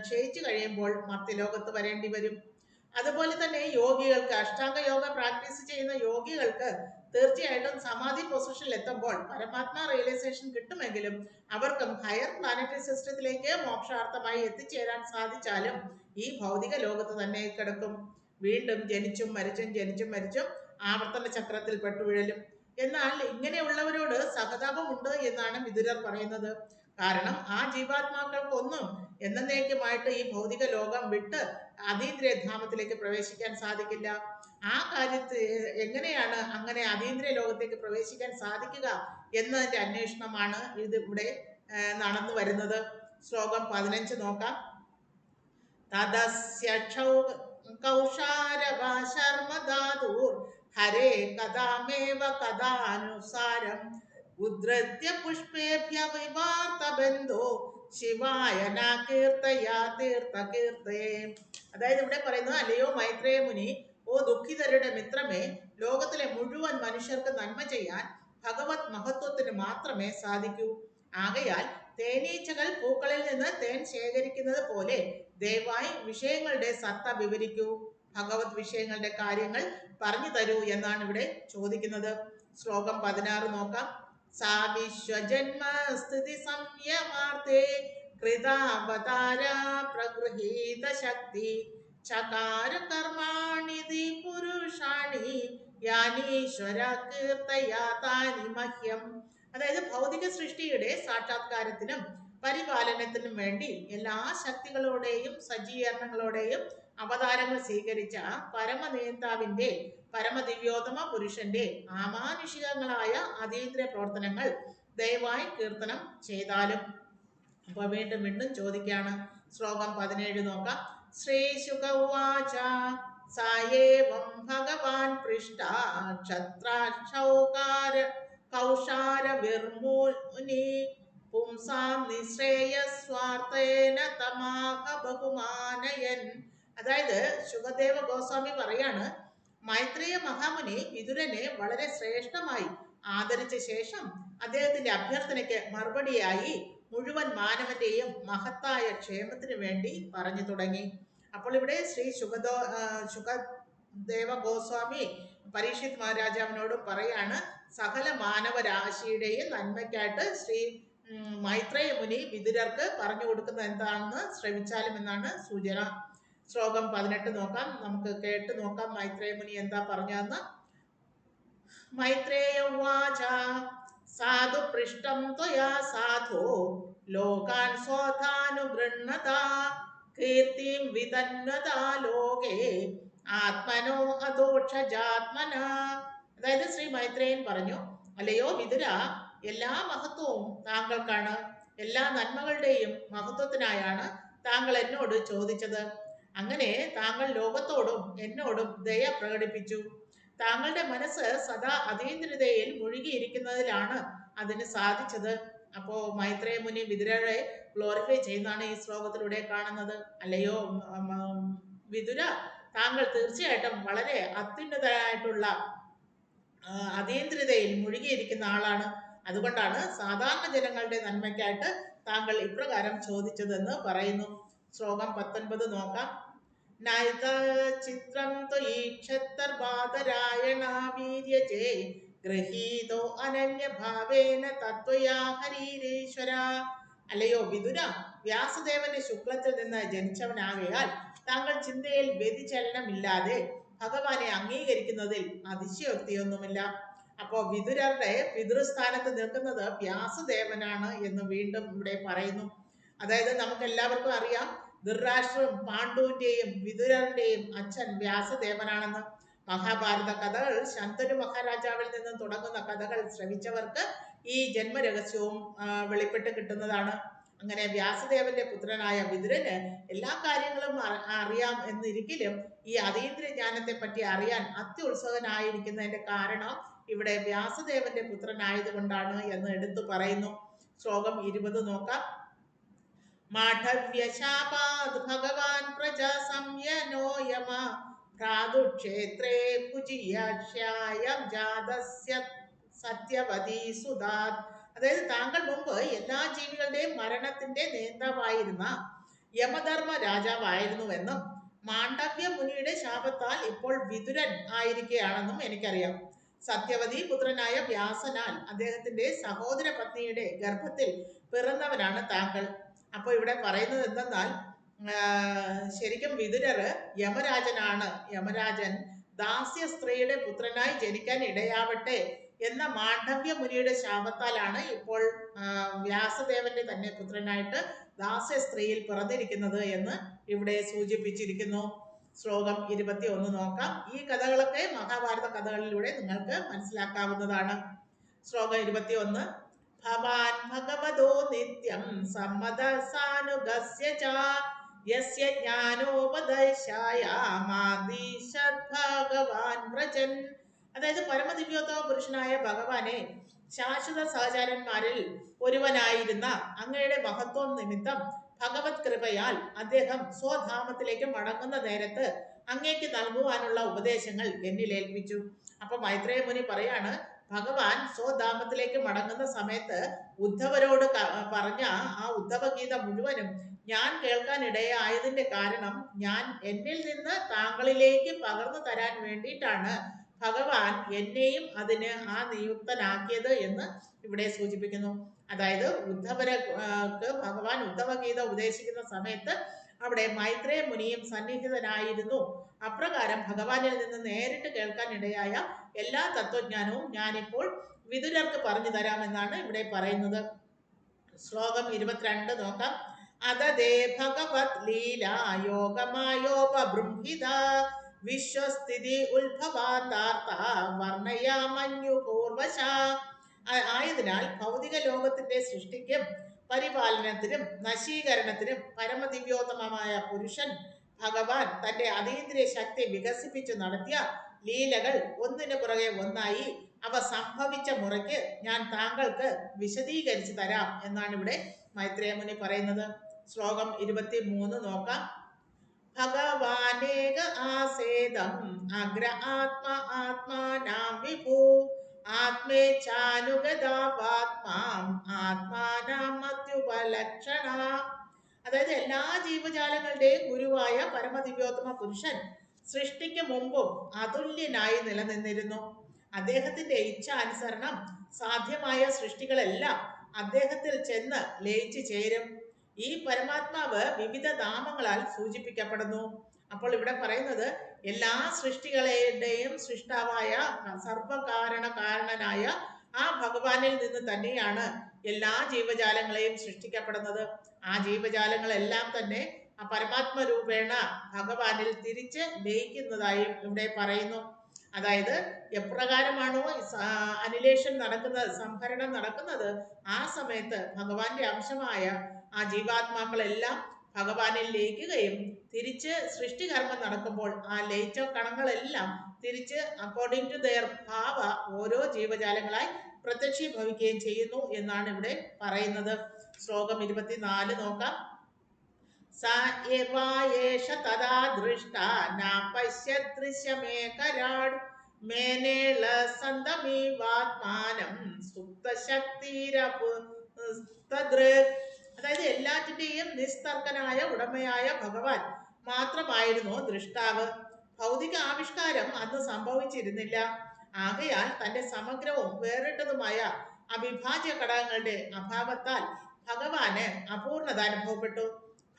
ക്ഷയിച്ചു കഴിയുമ്പോൾ മർത്യലോകത്ത് വരേണ്ടി വരും. അതുപോലെ തന്നെ യോഗികൾക്ക്, അഷ്ടാംഗ യോഗ പ്രാക്ടീസ് ചെയ്യുന്ന യോഗ യോഗികൾക്ക് തീർച്ചയായിട്ടും സമാധി പൊസിഷനിൽ എത്തുമ്പോൾ പരമാത്മ റിയലൈസേഷൻ കിട്ടുമെങ്കിലും അവർക്കും ഹയർ പ്ലാനറ്ററി സിസ്റ്റത്തിലേക്ക് മോക്ഷാർത്ഥമായി എത്തിച്ചേരാൻ സാധിച്ചാലും ഈ ഭൗതിക ലോകത്ത് തന്നെ കിടക്കും. വീണ്ടും ജനിച്ചും മരിച്ചും ആവർത്തന ചക്രത്തിൽ പെട്ടുവിഴലും. എന്നാൽ ഇങ്ങനെയുള്ളവരോട് സഹതാപമുണ്ട് എന്നാണ് വിതുരർ പറയുന്നത്. കാരണം ആ ജീവാത്മാക്കൾക്കൊന്നും എന്നേക്കുമായിട്ട് ഈ ഭൗതിക ലോകം വിട്ട് അതീന്ദ്രിയധാമത്തിലേക്ക് പ്രവേശിക്കാൻ സാധിക്കില്ല. ആ കാര്യത്തിൽ എങ്ങനെയാണ് അങ്ങനെ അതീന്ദ്രിയ ലോകത്തേക്ക് പ്രവേശിക്കാൻ സാധിക്കുക എന്നതിന്റെ അന്വേഷണമാണ് ഇവിടെ നടന്നു വരുന്നത്. ശ്ലോകം 15 നോക്കാം. തദസ്യ കൗഷാരവ ശർമ്മധാതുർ ഹരേ കഥാമേവ കഥാനുസാരം ഉദ്ധൃത്യ പുഷ്പേഭ്യ വിവാർത്ത ബന്ധോ ശിവായ കീർത്തയാ തീർത്ഥകീർത്തേ. അതായത് ഇവിടെ പറയുന്നത്, അല്ലയോ മൈത്രേയ മുനി, ഓ ദുഃഖിതരുടെ മിത്രമേ, ലോകത്തിലെ മുഴുവൻ മനുഷ്യർക്ക് നന്മ ചെയ്യാൻ ഭഗവത് മഹത്വത്തിന് മാത്രമേ സാധിക്കൂ. ആകയാൽ തേനീച്ചകൾ പൂക്കളിൽ നിന്ന് തേൻ ശേഖരിക്കുന്നത് പോലെ ദയവായി വിഷയങ്ങളുടെ സത്ത വിവരിക്കൂ, ഭഗവത് വിഷയങ്ങളുടെ കാര്യങ്ങൾ പറഞ്ഞു തരൂ എന്നാണ് ഇവിടെ ചോദിക്കുന്നത്. ശ്ലോകം 16 നോക്കാം. സാ വിശ്വജന്മസ്ഥിതി സംയമാർത്തേ കൃതാവതാര പ്രഗൃഹീത ശക്തി ചകാര കർമാണിതി പുരുഷാണി യാനീശ്വര കീർത്തയാതാനി മഹ്യം. അതായത് ഭൗതിക സൃഷ്ടിയുടെ സാക്ഷാത്കാരത്തിനും പരിപാലനത്തിനും വേണ്ടി എല്ലാ ശക്തികളോടെയും സജ്ജീകരണങ്ങളോടെയും അവതാരങ്ങൾ സ്വീകരിച്ച പരമനേതാവിന്റെ പരമദിവ്യോത്തമ പുരുഷന്റെ ആമാനുഷികങ്ങളായ അതീന്ദ്രിയ പ്രവർത്തനങ്ങൾ ദയവായി കീർത്തനം ചെയ്താലും. അപ്പൊ വീണ്ടും ചോദിക്കാണ്. ശ്ലോകം 17 നോക്കാം. ശ്രീ ശുക ഉവാച സായേവം ഭഗവാൻ പൃഷ്ട ക്ഷത്രാക്ഷൗകാര കൗഷാര വിർമുനി പുംസാം നിശ്രേയസ്വാർത്ഥേന തമാഹ ബഹുമാനയൻ. അതായത് ശുകദേവ ഗോസ്വാമി പറയാണ്, മൈത്രേയ മഹാമുനി വിതുരനെ വളരെ ശ്രേഷ്ഠമായി ആദരിച്ച ശേഷം അദ്ദേഹത്തിന്റെ അഭ്യർത്ഥനയ്ക്ക് മറുപടിയായി മുഴുവൻ മാനവന്റെയും മഹത്തായ ക്ഷേമത്തിന് വേണ്ടി പറഞ്ഞു തുടങ്ങി. അപ്പോൾ ഇവിടെ ശ്രീ ശുകദേവ ഗോസ്വാമി പരീക്ഷിത് മഹാരാജാവിനോട് പറയാണ്, സകല മാനവരാശിയുടെയും നന്മയ്ക്കായിട്ട് ശ്രീ മൈത്രേയ മുനി വിതുരർക്ക് പറഞ്ഞു കൊടുക്കുന്നത് എന്താണെന്ന് ശ്രമിച്ചാലും എന്നാണ് സൂചന. ശ്ലോകം 18 നോക്കാം. നമുക്ക് കേട്ട് നോക്കാം മൈത്രേയ മുനി എന്താ പറഞ്ഞതെന്ന്. മൈത്രേയ ഉവാച സാധു പൃഷ്ടം ത്വയാ സാധോ ലോകാൻ സ്വധാനുഗൃഹ്ണത കീർത്തിം വിതന്നതാ ലോകേ ആത്മനോ അദോക്ഷജാത്മന. അതായത് ശ്രീ മൈത്രേയൻ പറഞ്ഞു, അല്ലയോ വിതുര, എല്ലാ മഹത്വവും താങ്കൾക്കാണ്. എല്ലാ നന്മകളുടെയും മഹത്വത്തിനായാണ് താങ്കൾ എന്നോട് ചോദിച്ചത്. അങ്ങനെ താങ്കൾ ലോകത്തോടും എന്നോടും ദയ പ്രകടിപ്പിച്ചു. താങ്കളുടെ മനസ്സ് സദാ അതീന്ദ്രിയതയിൽ മുഴുകിയിരിക്കുന്നതിലാണ് അതിന് സാധിച്ചത്. അപ്പോ മൈത്രേയ മുനി വിതുരരെ ഗ്ലോറിഫൈ ചെയ്യുന്നതാണ് ഈ ശ്ലോകത്തിലൂടെ കാണുന്നത്. അല്ലയോ വിതുര, താങ്കൾ തീർച്ചയായിട്ടും വളരെ അത്യുന്നതമായിട്ടുള്ള അതീന്ദ്രിയതയിൽ മുഴുകിയിരിക്കുന്ന ആളാണ്. അതുകൊണ്ടാണ് സാധാരണ ജനങ്ങളുടെ നന്മയ്ക്കായിട്ട് താങ്കൾ ഇപ്രകാരം ചോദിച്ചതെന്ന് പറയുന്നു. ശ്ലോകം 19 നോക്കാം. ചിത്രം ീക്ഷത്തർബാധരായണാവീര്യജേ ഗൃഹീതോ അനന്യഭാവേന തത്വയാ ഹരീരേശ്വര. അല്ലയോ വിതുര, വ്യാസദേവന്റെ ശുക്ലത്തിൽ നിന്ന് ജനിച്ചവനാകയാൽ താങ്കൾ ചിന്തയിൽ വ്യതിചലനമില്ലാതെ ഭഗവാനെ അംഗീകരിക്കുന്നതിൽ അതിശയോക്തിയൊന്നുമില്ല. അപ്പോ വിതുരരുടെ പിതൃസ്ഥാനത്ത് നിൽക്കുന്നത് വ്യാസദേവനാണ് എന്ന് വീണ്ടും ഇവിടെ പറയുന്നു. അതായത് നമുക്ക് എല്ലാവർക്കും അറിയാം, ധൃതരാഷ്ട്രം പാണ്ഡുവിന്റെയും വിതുരന്റെയും അച്ഛൻ വ്യാസദേവനാണെന്ന്. മഹാഭാരത കഥകൾ ശന്തനു മഹാരാജാവിൽ നിന്നും തുടങ്ങുന്ന കഥകൾ ശ്രവിച്ചവർക്ക് ഈ ജന്മരഹസ്യവും വെളിപ്പെട്ട് കിട്ടുന്നതാണ്. അങ്ങനെ വ്യാസദേവന്റെ പുത്രനായ വിതുരന് എല്ലാ കാര്യങ്ങളും അറിയാം എന്നിരിക്കലും ഈ അതീന്ദ്രിയ ജ്ഞാനത്തെ പറ്റി അറിയാൻ അത്യുത്സുകനായിരിക്കുന്നതിന്റെ കാരണം ഇവിടെ വ്യാസദേവന്റെ പുത്രനായതുകൊണ്ടാണ് എന്ന് എടുത്തു പറയുന്നു. ശ്ലോകം 20 നോക്കാം. മാഠവ്യശാപാത് ഭഗവാൻ പ്രജാ സംയനോ യമ ഭ്രാതുക്ഷേത്രേ ഭുജിയാക്ഷ്യായം ജാതസ്യ സത്യവതീ സുതാത്. അതായത് താങ്കൾ മുമ്പ് എല്ലാ ജീവികളുടെയും മരണത്തിന്റെ നേതാവായിരുന്ന യമധർമ്മ രാജാവായിരുന്നുവെന്നും മാണ്ഡവ്യ മുനിയുടെ ശാപത്താൽ ഇപ്പോൾ വിതുരൻ ആയിരിക്കുകയാണെന്നും എനിക്കറിയാം. സത്യവതി പുത്രനായ വ്യാസനാൽ അദ്ദേഹത്തിന്റെ സഹോദര പത്നിയുടെ ഗർഭത്തിൽ പിറന്നവനാണ് താങ്കൾ. അപ്പൊ ഇവിടെ പറയുന്നത് എന്തെന്നാൽ ശരിക്കും വിതുരര് യമരാജനാണ്. യമരാജൻ ദാസ്യ സ്ത്രീയുടെ പുത്രനായി ജനിക്കാൻ ഇടയാവട്ടെ എന്ന മാണ്ഡവ്യ മുനിയുടെ ശാപത്താലാണ് ഇപ്പോൾ വ്യാസദേവന്റെ തന്നെ പുത്രനായിട്ട് ദാസ്യ സ്ത്രീയിൽ പിറന്നിരിക്കുന്നത് എന്ന് ഇവിടെ സൂചിപ്പിച്ചിരിക്കുന്നു. ശ്ലോകം 21 നോക്കാം. ഈ കഥകളൊക്കെ മഹാഭാരത കഥകളിലൂടെ നിങ്ങൾക്ക് മനസ്സിലാക്കാവുന്നതാണ്. ശ്ലോകം 21. ഭവാൻ ഭഗവതോ നിത്യം സമ്മതസാനുഗസ്യ ച യസ്യ ജ്ഞാനോപദേശായ മാദീശദ്ഭഗവാൻ വ്രജൻ. അതായത് പരമദിവ്യോത്തമ പുരുഷനായ ഭഗവാനെ ശാശ്വത സഹചാരന്മാരിൽ ഒരുവനായിരുന്ന അങ്ങയുടെ മഹത്വം നിമിത്തം ഭഗവത് കൃപയാൽ അദ്ദേഹം സ്വധാമത്തിലേക്ക് മടങ്ങുന്ന നേരത്ത് അങ്ങേക്ക് നൽകുവാനുള്ള ഉപദേശങ്ങൾ എന്നിൽ ഏൽപ്പിച്ചു. അപ്പൊ മൈത്രേയ മുനി പറയാണ്, ഭഗവാൻ സ്വധാമത്തിലേക്ക് മടങ്ങുന്ന സമയത്ത് ഉദ്ധവരോട് പറഞ്ഞ ആ ഉദ്ധവഗീത മുഴുവനും ഞാൻ കേൾക്കാനിടയായതിന്റെ കാരണം ഞാൻ എന്നിൽ നിന്ന് താങ്കളിലേക്ക് പകർന്നു തരാൻ വേണ്ടിയിട്ടാണ് ഭഗവാൻ എന്നെയും അതിന് ആ നിയുക്തനാക്കിയത് എന്ന് ഇവിടെ സൂചിപ്പിക്കുന്നു. അതായത് ഉദ്ധവർക്ക് ഭഗവാൻ ഉദ്ധവഗീത ഉപദേശിക്കുന്ന സമയത്ത് അവിടെ മൈത്രേയ മുനിയും സന്നിഹിതനായിരുന്നു. അപ്രകാരം ഭഗവാനിൽ നിന്ന് നേരിട്ട് കേൾക്കാൻ ഇടയായ എല്ലാ തത്വജ്ഞാനവും ഞാനിപ്പോൾ വിതുരർക്ക് പറഞ്ഞു തരാമെന്നാണ് ഇവിടെ പറയുന്നത്. ശ്ലോകം 22 നോക്കാം. അതദേ ഭഗവത് ലീല യോഗമായോപബൃംഹിത വിശ്വസ്ഥിതി ഉത്ഭവാതാർത്ത വർണ്ണയാമന്യുപൂർവശ. ആയതിനാൽ ഭൗതിക ലോകത്തിന്റെ സൃഷ്ടിക്കും പരിപാലനത്തിനും നശീകരണത്തിനും പരമദിവ്യോത്തമമായ പുരുഷൻ ഭഗവാൻ തന്റെ അതീന്ദ്രിയ ശക്തി വികസിപ്പിച്ചു നടത്തിയ ലീലകൾ ഒന്നിനു പുറകെ ഒന്നായി അവ സംഭവിച്ച മുറയ്ക്ക് ഞാൻ താങ്കൾക്ക് വിശദീകരിച്ചു തരാം എന്നാണ് ഇവിടെ മൈത്രേയ മുനി പറയുന്നത്. ശ്ലോകം 23 നോക്കാം. ഭഗവാനേക ആസേദം അഗ്ര ആത്മ ആത്മാനാം വിഭു ആത്മേച്ഛാനുഗതാപാത്മാം ആത്മാനാം അത്യുപലക്ഷണ. അതായത് എല്ലാ ജീവജാലങ്ങളുടെയും ഗുരുവായ പരമദിവ്യോത്തമ പുരുഷൻ സൃഷ്ടിക്ക് മുമ്പും അതുല്യനായി നിലനിന്നിരുന്നു. അദ്ദേഹത്തിന്റെ ഇച്ഛാനുസരണം സാധ്യമായ സൃഷ്ടികളെല്ലാം അദ്ദേഹത്തിൽ ചെന്ന് ലയിച്ചു ചേരും. ഈ പരമാത്മാവ് വിവിധ നാമങ്ങളാൽ സൂചിപ്പിക്കപ്പെടുന്നു. അപ്പോൾ ഇവിടെ പറയുന്നത് എല്ലാ സൃഷ്ടികളുടെയും സൃഷ്ടാവായ സർവകാരണനായ ആ ഭഗവാനിൽ നിന്ന് തന്നെയാണ് എല്ലാ ജീവജാലങ്ങളെയും സൃഷ്ടിക്കപ്പെടുന്നത്. ആ ജീവജാലങ്ങളെല്ലാം തന്നെ ആ പരമാത്മ രൂപേണ ഭഗവാനിൽ തിരിച്ച് ലയിക്കുന്നതായും ഇവിടെ പറയുന്നു. അതായത് എപ്രകാരമാണോ അനിലേഷൻ നടക്കുന്നത്, സംഭരണം നടക്കുന്നത്, ആ സമയത്ത് ഭഗവാന്റെ അംശമായ ആ ജീവാത്മാക്കളെല്ലാം ഭഗവാനിൽ ലയിക്കുകയും തിരിച്ച് സൃഷ്ടികർമ്മം നടക്കുമ്പോൾ ആ ലയിച്ച കണങ്ങളെല്ലാം തിരിച്ച് അക്കോർഡിംഗ് ടു ദെയർ ഭാവ ഓരോ ജീവജാലങ്ങളായി പ്രത്യക്ഷീഭവിക്കുകയും ചെയ്യുന്നു എന്നാണ് ഇവിടെ പറയുന്നത്. ശ്ലോകം 24 നോക്കാം. സ ഏവായേഷ തദാ ദൃഷ്ട നാപശ്യദൃശ്യമേകരാട് മേനേള സന്തമീവാത്മാനം സുപ്തശക്തിരപുസ്തദൃക്. അതായത് എല്ലാറ്റിന്റെയും നിസ്തർക്കനായ ഉടമയായ ഭഗവാൻ മാത്രമായിരുന്നു ദൃഷ്ടാവ്. ഭൗതിക ആവിഷ്കാരം അന്ന് സംഭവിച്ചിരുന്നില്ല. ആകയാൽ തന്റെ സമഗ്രവും വേറിട്ടതുമായ അവിഭാജ്യ ഘടകങ്ങളുടെ അഭാവത്താൽ ഭഗവാന് അപൂർണത അനുഭവപ്പെട്ടു.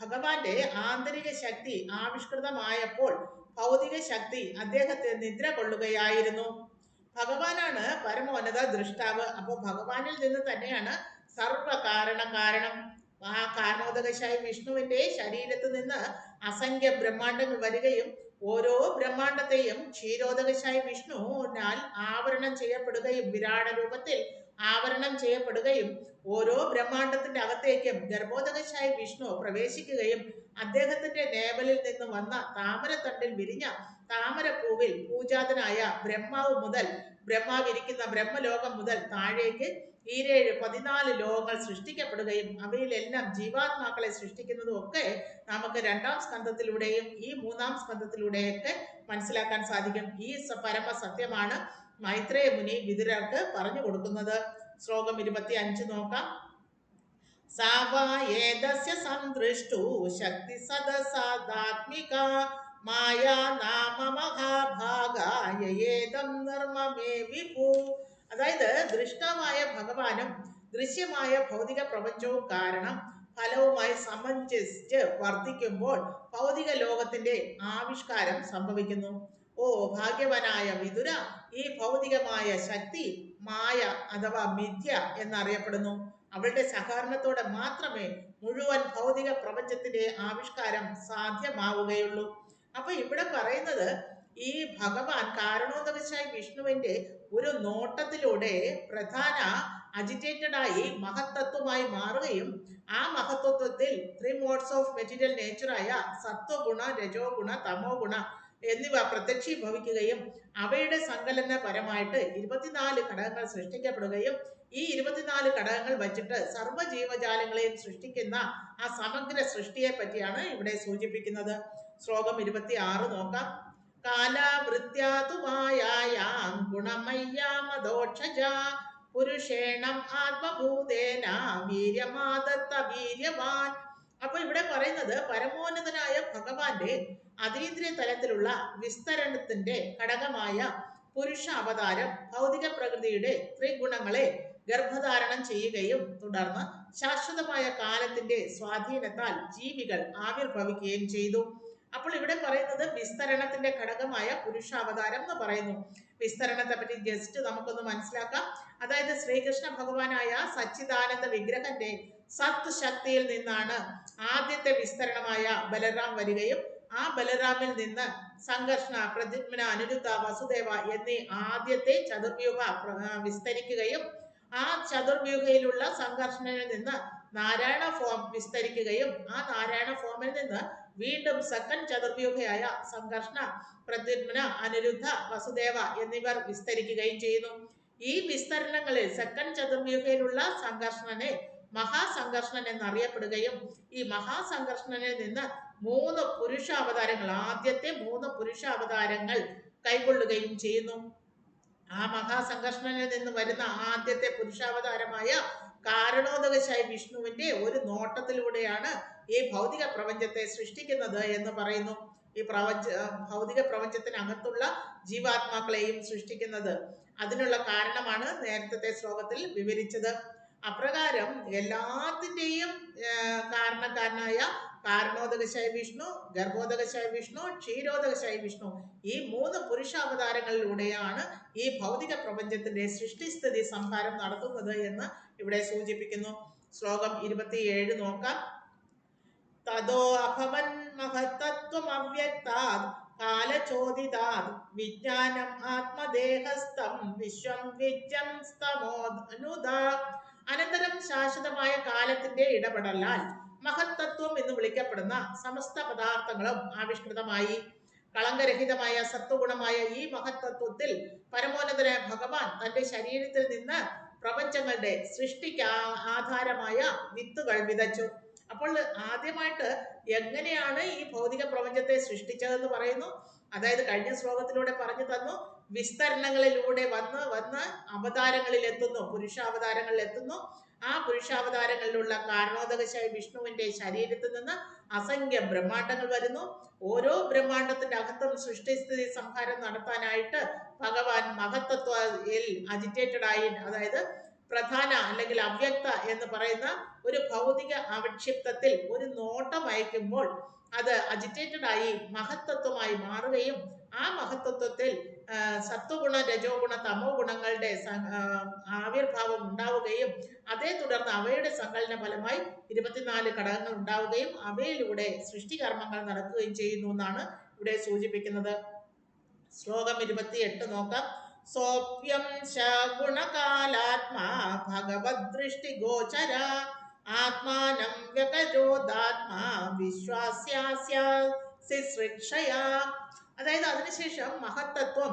ഭഗവാന്റെ ആന്തരിക ശക്തി ആവിഷ്കൃതമായപ്പോൾ ഭൗതിക ശക്തി അദ്ദേഹത്തെ നിദ്ര കൊള്ളുകയായിരുന്നു. ഭഗവാനാണ് പരമോന്നത ദൃഷ്ടാവ്. അപ്പോൾ ഭഗവാനിൽ നിന്ന് തന്നെയാണ് കാരണം. ആ കാരണോദകശായി വിഷ്ണുവിന്റെ ശരീരത്തിൽ നിന്ന് അസംഖ്യ ബ്രഹ്മാണ്ടങ്ങൾ വരികയും ഓരോ ബ്രഹ്മാണ്ടത്തെയും ക്ഷീരോദകശായി വിഷ്ണുവിനാൽ ആവരണം ചെയ്യപ്പെടുകയും വിരാട രൂപത്തിൽ ആവരണം ചെയ്യപ്പെടുകയും ഓരോ ബ്രഹ്മാണ്ടത്തിന്റെ അകത്തേക്കും ഗർഭോദകശായി വിഷ്ണു പ്രവേശിക്കുകയും അദ്ദേഹത്തിന്റെ നേവലിൽ നിന്ന് വന്ന താമരത്തണ്ടിൽ വിരിഞ്ഞ താമരപ്പൂവിൽ പൂജാതനായ ബ്രഹ്മാവ് മുതൽ ബ്രഹ്മാവിരിക്കുന്ന ബ്രഹ്മലോകം മുതൽ താഴേക്ക് 14 ലോകങ്ങൾ സൃഷ്ടിക്കപ്പെടുകയും അവയിലെല്ലാം ജീവാത്മാക്കളെ സൃഷ്ടിക്കുന്നതും ഒക്കെ നമുക്ക് 2ാം സ്കന്ധത്തിലൂടെയും ഈ 3ാം സ്കന്ധത്തിലൂടെയൊക്കെ മനസ്സിലാക്കാൻ സാധിക്കും. ഈ പരമസത്യമാണ് മൈത്രേയ മുനി വിതുരർക്ക് പറഞ്ഞു കൊടുക്കുന്നത്. ശ്ലോകം 25 നോക്കാം. സാവായേതസ്യ സന്തൃഷ്ടു ശക്തി സദസാത്മിക മായാ നാമ മഹാഭാഗായേതം നിർമ്മമേ വിഭു. അതായത് ദൃഷ്ടമായ ഭഗവാനും ദൃശ്യമായ ഭൗതിക പ്രപഞ്ചവും കാരണം ഫലവുമായി സമഞ്ജസിച്ച് വർദ്ധിക്കുമ്പോൾ ഭൗതിക ലോകത്തിന്റെ ആവിഷ്കാരം സംഭവിക്കുന്നു. ഓ ഭാഗ്യവനായ വിതുര, ഈ ഭൗതികമായ ശക്തി മായ അഥവാ മിഥ്യ എന്നറിയപ്പെടുന്നു. അവളുടെ സഹകരണത്തോടെ മാത്രമേ മുഴുവൻ ഭൗതിക പ്രപഞ്ചത്തിന്റെ ആവിഷ്കാരം സാധ്യമാവുകയുള്ളൂ. അപ്പൊ ഇവിടെ പറയുന്നത് ഈ ഭഗവാൻ കാരണോദകശായി വിഷ്ണുവിന്റെ ഒരു നോട്ടത്തിലൂടെ പ്രധാന അജിറ്റേറ്റഡ് ആയി മഹത്തത്വമായി മാറുകയും ആ മഹത്വത്വത്തിൽ ത്രീ മോഡ്സ് ഓഫ് മെറ്റീരിയൽ നേച്ചറായ സത്വഗുണ, രജോ ഗുണ, തമോ ഗുണ എന്നിവ പ്രത്യക്ഷീഭവിക്കുകയും അവയുടെ സങ്കലനപരമായിട്ട് 24 ഘടകങ്ങൾ സൃഷ്ടിക്കപ്പെടുകയും ഈ 24 ഘടകങ്ങൾ വച്ചിട്ട് സർവ്വ ജീവജാലങ്ങളെയും സൃഷ്ടിക്കുന്ന ആ സമഗ്ര സൃഷ്ടിയെ പറ്റിയാണ് ഇവിടെ സൂചിപ്പിക്കുന്നത്. ശ്ലോകം 26 നോക്കാം. കാലാവൃത്യാതുമായാം ഗുണമയ്യാമദോക്ഷജ പുരുഷേണം ആത്മഭൂതേന വീര്യമാദത്ത വീര്യവാൻ. അപ്പൊ ഇവിടെ പറയുന്നത് പരമോന്നതനായ ഭഗവാന്റെ അതീന്ദ്രിയ തലത്തിലുള്ള വിസ്തരണത്തിന്റെ ഘടകമായ പുരുഷ അവതാരം ഭൗതിക പ്രകൃതിയുടെ ത്രിഗുണങ്ങളെ ഗർഭധാരണം ചെയ്യുകയും തുടർന്ന് ശാശ്വതമായ കാലത്തിന്റെ സ്വാധീനത്താൽ ജീവികൾ ആവിർഭവിക്കുകയും ചെയ്തു. അപ്പോൾ ഇവിടെ പറയുന്നത് വിസ്തരണത്തിന്റെ ഘടകമായ പുരുഷാവതാരം എന്ന് പറയുന്നു. വിസ്തരണത്തെ പറ്റി ജസ്റ്റ് നമുക്കൊന്ന് മനസ്സിലാക്കാം. അതായത് ശ്രീകൃഷ്ണ ഭഗവാനായ സച്ചിദാനന്ദ വിഗ്രഹന്റെ സത് ശക്തിയിൽ നിന്നാണ് ആദ്യത്തെ വിസ്തരണമായ ബലറാം വരികയും ആ ബലറാമിൽ നിന്ന് സംഘർഷണ, പ്രദ്യുമ്ന, അനിരുദ്ധ, വസുദേവ എന്നീ ആദ്യത്തെ ചതുർവ്യൂഹ വിസ്തരിക്കുകയും ആ ചതുർവ്യൂഹയിലുള്ള സംഘർഷണനിൽ നിന്ന് നാരായണ ഫോം വിസ്തരിക്കുകയും ആ നാരായണ ഫോമിൽ നിന്ന് വീണ്ടും സെക്കൻഡ് ചതുർവ്യൂഹയായ സംഘർഷണ, പ്രദ്യുമ്ന, അനിരുദ്ധ, വസുദേവ എന്നിവർ വിസ്തരിക്കുകയും ചെയ്യുന്നു. ഈ വിസ്തരണങ്ങളിൽ സെക്കൻഡ് ചതുർവ്യൂഹയിലുള്ള സംഘർഷണനെ മഹാസംഘർഷണൻ എന്നറിയപ്പെടുകയും ഈ മഹാസംഘർഷണനിൽ നിന്ന് 3 പുരുഷാവതാരങ്ങൾ, ആദ്യത്തെ 3 പുരുഷാവതാരങ്ങൾ കൈക്കൊള്ളുകയും ചെയ്യുന്നു. ആ മഹാസംഘർഷണനിൽ നിന്ന് വരുന്ന ആദ്യത്തെ പുരുഷാവതാരമായ കാരണോദകശായി വിഷ്ണുവിന്റെ ഒരു നോട്ടത്തിലൂടെയാണ് ഈ ഭൗതിക പ്രപഞ്ചത്തെ സൃഷ്ടിക്കുന്നത് എന്ന് പറയുന്നു. ഈ ഭൗതിക പ്രപഞ്ചത്തിനകത്തുള്ള ജീവാത്മാക്കളെയും സൃഷ്ടിക്കുന്നത് അതിനുള്ള കാരണമാണ് നേരത്തെ ശ്ലോകത്തിൽ വിവരിച്ചത്. അപ്രകാരം എല്ലാത്തിൻ്റെയും കാരണക്കാരനായ കാരണോദകശായി വിഷ്ണു, ഗർഭോദകശായി വിഷ്ണു, ക്ഷീരോദകശായി വിഷ്ണു, ഈ 3 പുരുഷാവതാരങ്ങളിലൂടെയാണ് ഈ ഭൗതിക പ്രപഞ്ചത്തിന്റെ സൃഷ്ടിസ്ഥിതി സംഹാരം നടത്തുന്നത് എന്ന് ഇവിടെ സൂചിപ്പിക്കുന്നു. ശ്ലോകം 27 നോക്കാം. തതോ അഭവൻ മഹത്തത്വം അവ്യക്താത് കാലചോദിതാത് വിജ്ഞാനം ആത്മദേഹസ്ഥം വിശ്വം വിജ്യം സ്തമോനുദാ. അനന്തരം ശാശ്വതമായ കാലത്തിന്റെ ഇടപെടലാൽ മഹത്തത്വം എന്ന് വിളിക്കപ്പെടുന്ന സമസ്ത പദാർത്ഥങ്ങളും ആവിഷ്കൃതമായി. കളങ്കരഹിതമായ സത്വഗുണമായ ഈ മഹത്തത്വത്തിൽ പരമോന്നതനായ ഭഗവാൻ തന്റെ ശരീരത്തിൽ നിന്ന് പ്രപഞ്ചങ്ങളുടെ സൃഷ്ടിക്ക് ആധാരമായ വിത്തുകൾ വിതച്ചു. അപ്പോൾ ആദ്യമായിട്ട് എങ്ങനെയാണ് ഈ ഭൗതിക പ്രപഞ്ചത്തെ സൃഷ്ടിച്ചതെന്ന് പറയുന്നു. അതായത് കഴിഞ്ഞ ശ്ലോകത്തിലൂടെ പറഞ്ഞു തന്നു, വിസ്തരണങ്ങളിലൂടെ വന്ന് അവതാരങ്ങളിൽ എത്തുന്നു, പുരുഷാവതാരങ്ങളിൽ എത്തുന്നു. ആ പുരുഷാവതാരങ്ങളിലുള്ള കാരണോദകശായി വിഷ്ണുവിന്റെ ശരീരത്തിൽ നിന്ന് അസംഖ്യം ബ്രഹ്മാണ്ടങ്ങൾ വരുന്നു. ഓരോ ബ്രഹ്മാണ്ടത്തിന്റെ അകത്തും സൃഷ്ടിസ്ഥിതി സംഹാരം നടത്താനായിട്ട് ഭഗവാൻ മഹത്തത്വയിൽ അജിറ്റേറ്റഡ് ആയി, അതായത് പ്രധാന അല്ലെങ്കിൽ അവ്യക്ത എന്ന് പറയുന്ന ഒരു ഭൗതിക അവക്ഷിപ്തത്തിൽ ഒരു നോട്ടം അയക്കുമ്പോൾ അത് അജിറ്റേറ്റഡ് ആയി മഹത്തത്വമായി മാറുകയും ആ മഹത്തത്വത്തിൽ സത്വഗുണ, രജോ ഗുണ, തമോ ഗുണങ്ങളുടെ ആവിർഭാവം ഉണ്ടാവുകയും അതേ തുടർന്ന് അവയുടെ സങ്കലന ഫലമായി 24 ഘടകങ്ങൾ ഉണ്ടാവുകയും അവയിലൂടെ സൃഷ്ടികർമ്മങ്ങൾ നടക്കുകയും ചെയ്യുന്നു എന്നാണ് ഇവിടെ സൂചിപ്പിക്കുന്നത്. ശ്ലോകം 28 നോക്കാം. സോപ്യം ശഗുണകാലാത്മാ ഭഗവത് ദൃഷ്ടി ഗോചര ആത്മാനം വ്യകരോധാത്മാ വിശ്വാസ്യാസ്യശിക്ഷയാ. അതായത് അതിനുശേഷം മഹത്തത്വം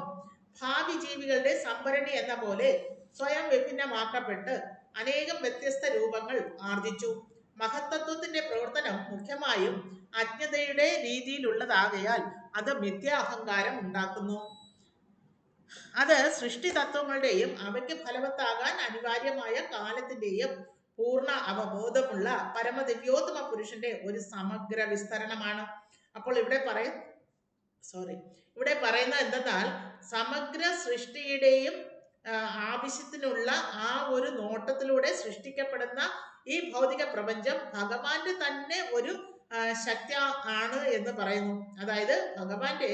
ഭാവി ജീവികളുടെ സംഭരണി എന്ന പോലെ സ്വയം വിഭിന്നമാക്കപ്പെട്ട് അനേകം വ്യത്യസ്ത രൂപങ്ങൾ ആർജിച്ചു. മഹത്തത്വത്തിന്റെ പ്രവർത്തനം മുഖ്യമായും അജ്ഞതയുടെ രീതിയിലുള്ളതാകയാൽ അത് മിഥ്യാഹങ്കാരം ഉണ്ടാക്കുന്നു. അത് സൃഷ്ടി തത്വങ്ങളുടെയും അവയ്ക്ക് ഫലവത്താകാൻ അനിവാര്യമായ കാലത്തിന്റെയും പൂർണ്ണ അവബോധമുള്ള പരമദിവ്യോത്തമ പുരുഷന്റെ ഒരു സമഗ്ര വിസ്തരണമാണ്. അപ്പോൾ ഇവിടെ സോറി, ഇവിടെ പറയുന്നത് എന്തെന്നാൽ സമഗ്ര സൃഷ്ടിയുടെയും ആവശ്യത്തിനുള്ള ആ ഒരു നോട്ടത്തിലൂടെ സൃഷ്ടിക്കപ്പെടുന്ന ഈ ഭൗതിക പ്രപഞ്ചം ഭഗവാന്റെ തന്നെ ഒരു ശക്തി ആണ് എന്ന് പറയുന്നു. അതായത് ഭഗവാന്റെ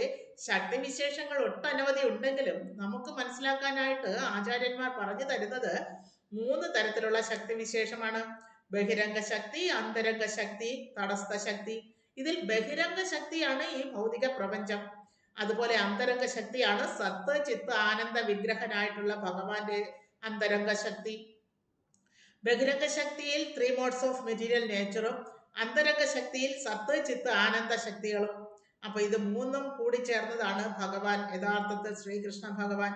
ശക്തിവിശേഷങ്ങൾ ഒട്ടനവധി ഉണ്ടെങ്കിലും നമുക്ക് മനസ്സിലാക്കാനായിട്ട് ആചാര്യന്മാർ പറഞ്ഞു തരുന്നത് 3 തരത്തിലുള്ള ശക്തിവിശേഷമാണ്. ബഹിരംഗ ശക്തി, അന്തരംഗ ശക്തി, തടസ്ഥ ശക്തി. ഇതിൽ ബഹിരംഗ ശക്തിയാണ് ഈ ഭൗതിക പ്രപഞ്ചം. അതുപോലെ അന്തരംഗ ശക്തിയാണ് സത്ത് ചിത്ത് ആനന്ദ വിഗ്രഹനായിട്ടുള്ള ഭഗവാന്റെ അന്തരംഗ ശക്തി. ബഹിരംഗ ശക്തിയിൽ 3 മോഡ്സ് ഓഫ് മെറ്റീരിയൽ നേച്ചറും അന്തരംഗ ശക്തിയിൽ സത്ത് ചിത്ത് ആനന്ദ ശക്തികളും. അപ്പൊ ഇത് 3ഉം കൂടി ചേർന്നതാണ് ഭഗവാൻ, യഥാർത്ഥത്തിൽ ശ്രീകൃഷ്ണ ഭഗവാൻ.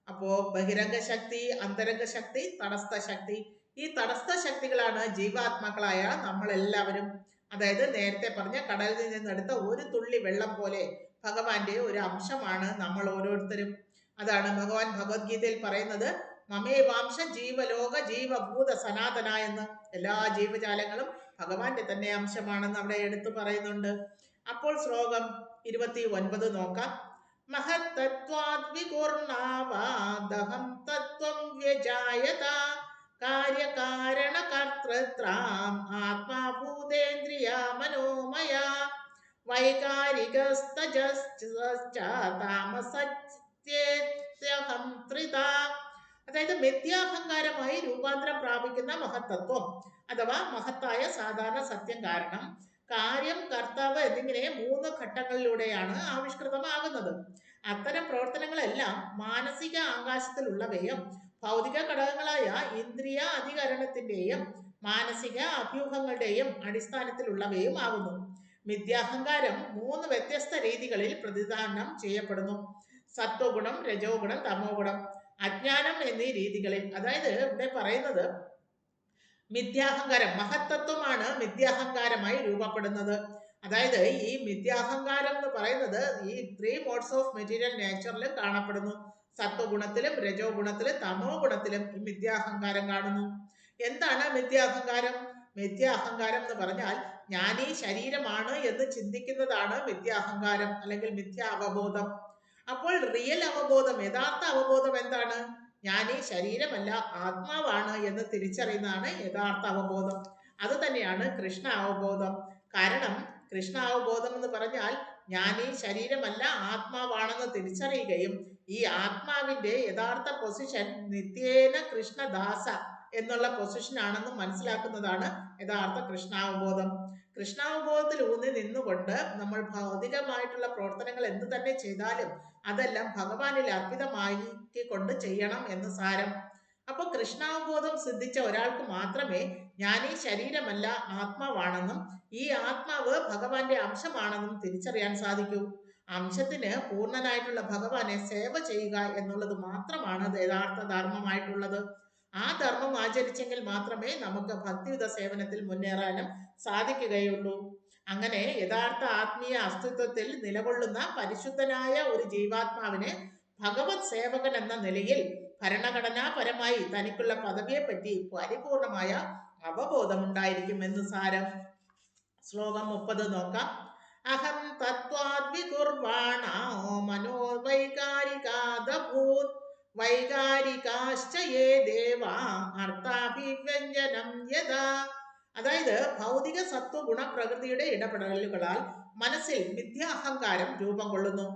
അപ്പോ ബഹിരംഗ ശക്തി, അന്തരംഗ ശക്തി, തടസ്ഥ ശക്തി. ഈ തടസ്ഥ ശക്തികളാണ് ജീവാത്മാക്കളായ നമ്മളെല്ലാവരും. അതായത് നേരത്തെ പറഞ്ഞ കടലിൽ നിന്നെടുത്ത ഒരു തുള്ളി വെള്ളം പോലെ ഭഗവാന്റെ ഒരു അംശമാണ് നമ്മൾ ഓരോരുത്തരും. അതാണ് ഭഗവാൻ ഭഗവത്ഗീതയിൽ പറയുന്നത്, മമേവാംശ ജീവലോക ജീവഭൂത സനാതന എന്ന്. എല്ലാ ജീവജാലങ്ങളും ഭഗവാന്റെ തന്നെ അംശമാണെന്ന് അവിടെ എടുത്തു പറയുന്നുണ്ട്. അപ്പോൾ ശ്ലോകം 29 നോക്കാം. മഹത്തത്വാദ് വികുർണാവാദഹം തത്വം വ്യജായത കാര്യകാരണ കർത്തൃത്രാം ആത്മാ ഭൂതേന്ദ്രിയ മനോമയ വൈകാരികസ്തജസ്താമസത്യേത്യഹം ത്രിത. അതായത് മിഥ്യാഹങ്കാരമായി രൂപാന്തരം പ്രാപിക്കുന്ന മഹത്തത്വം അഥവാ മഹത്തായ സാധാരണ സത്യം കാരണം കാര്യം, കർത്താവ് എന്നിങ്ങനെ 3 ഘട്ടങ്ങളിലൂടെയാണ് ആവിഷ്കൃതമാകുന്നത്. അത്തരം പ്രവർത്തനങ്ങളെല്ലാം മാനസിക ആകാശത്തിലുള്ളവയും ഭൗതിക ഘടകങ്ങളായ ഇന്ദ്രിയ അധികരണത്തിന്റെയും മാനസിക അഭ്യൂഹങ്ങളുടെയും അടിസ്ഥാനത്തിലുള്ളവയും ആകുന്നു. മിഥ്യാഹങ്കാരം 3 വ്യത്യസ്ത രീതികളിൽ പ്രതിദാനം ചെയ്യപ്പെടുന്നു. സത്വഗുണം, രജോ ഗുണം, തമോ ഗുണം, അജ്ഞാനം എന്നീ രീതികളിൽ. അതായത് ഇവിടെ പറയുന്നത് മിഥ്യാഹങ്കാരം, മഹത്തത്വമാണ് മിഥ്യാഹങ്കാരമായി രൂപപ്പെടുന്നത്. അതായത് ഈ മിഥ്യാഹങ്കാരം എന്ന് പറയുന്നത് ഈ 3 മോഡ്സ് ഓഫ് മെറ്റീരിയൽ നേച്ചറിലും കാണപ്പെടുന്നു. സത്വഗുണത്തിലും രജോ ഗുണത്തിലും തമോ ഗുണത്തിലും ഈ മിഥ്യാഹങ്കാരം കാണുന്നു. എന്താണ് മിഥ്യാഹങ്കാരം? മിഥ്യാഹങ്കാരം എന്ന് പറഞ്ഞാൽ ഞാൻ ഈ ശരീരമാണ് എന്ന് ചിന്തിക്കുന്നതാണ് മിഥ്യാഹങ്കാരം അല്ലെങ്കിൽ മിഥ്യാ അവബോധം. അപ്പോൾ റിയൽ അവബോധം, യഥാർത്ഥ അവബോധം എന്താണ്? ഞാൻ ഈ ശരീരമല്ല, ആത്മാവാണ് എന്ന് തിരിച്ചറിയുന്നതാണ് യഥാർത്ഥ അവബോധം. അത് തന്നെയാണ് കൃഷ്ണ അവബോധം. കാരണം കൃഷ്ണ അവബോധം എന്ന് പറഞ്ഞാൽ ഞാൻ ഈ ശരീരമല്ല, ആത്മാവാണെന്ന് തിരിച്ചറിയുകയും ഈ ആത്മാവിന്റെ യഥാർത്ഥ പൊസിഷൻ നിത്യേന കൃഷ്ണദാസ എന്നുള്ള പൊസിഷൻ ആണെന്ന് മനസ്സിലാക്കുന്നതാണ് യഥാർത്ഥ കൃഷ്ണാവബോധം. കൃഷ്ണാവബോധത്തിൽ ഊന്നി നിന്നുകൊണ്ട് നമ്മൾ ഭൗതികമായിട്ടുള്ള പ്രവർത്തനങ്ങൾ എന്ത് തന്നെ ചെയ്താലും അതെല്ലാം ഭഗവാനിൽ അർപ്പിതമാക്കിക്കൊണ്ട് ചെയ്യണം എന്ന് സാരം. അപ്പൊ കൃഷ്ണാവബോധം സിദ്ധിച്ച ഒരാൾക്ക് മാത്രമേ ഞാൻ ഈ ശരീരമല്ല, ആത്മാവാണെന്നും ഈ ആത്മാവ് ഭഗവാന്റെ അംശമാണെന്നും തിരിച്ചറിയാൻ സാധിക്കൂ. അംശത്തിന് പൂർണ്ണനായിട്ടുള്ള ഭഗവാനെ സേവ ചെയ്യുക എന്നുള്ളത് മാത്രമാണ് യഥാർത്ഥ ധർമ്മമായിട്ടുള്ളത്. ആ ധർമ്മം ആചരിച്ചെങ്കിൽ മാത്രമേ നമുക്ക് ഭക്തിയുത സേവനത്തിൽ മുന്നേറാനും സാധിക്കുകയുള്ളൂ. അങ്ങനെ യഥാർത്ഥ ആത്മീയ അസ്തിത്വത്തിൽ നിലകൊള്ളുന്ന പരിശുദ്ധനായ ഒരു ജീവാത്മാവിന് ഭഗവത് സേവകൻ എന്ന നിലയിൽ ഭരണഘടനാപരമായി തനിക്കുള്ള പദവിയെപ്പറ്റി പരിപൂർണമായ അവബോധമുണ്ടായിരിക്കും എന്ന് സാരം. ശ്ലോകം 30 നോക്കാം. അഹം തത്വാദ് വികുർവാണോ മനോവൈകാരികാദഭൂത് വൈകാരികാശ്ച യേ ദേവാ അർത്ഥാഭിവ്യഞ്ജനം യഥാ. അതായത് ഭൗതിക സത്വഗുണ പ്രകൃതിയുടെ ഇടപെടലുകളാൽ മനസ്സിൽ മിഥ്യാഹങ്കാരം രൂപം കൊള്ളുന്നു.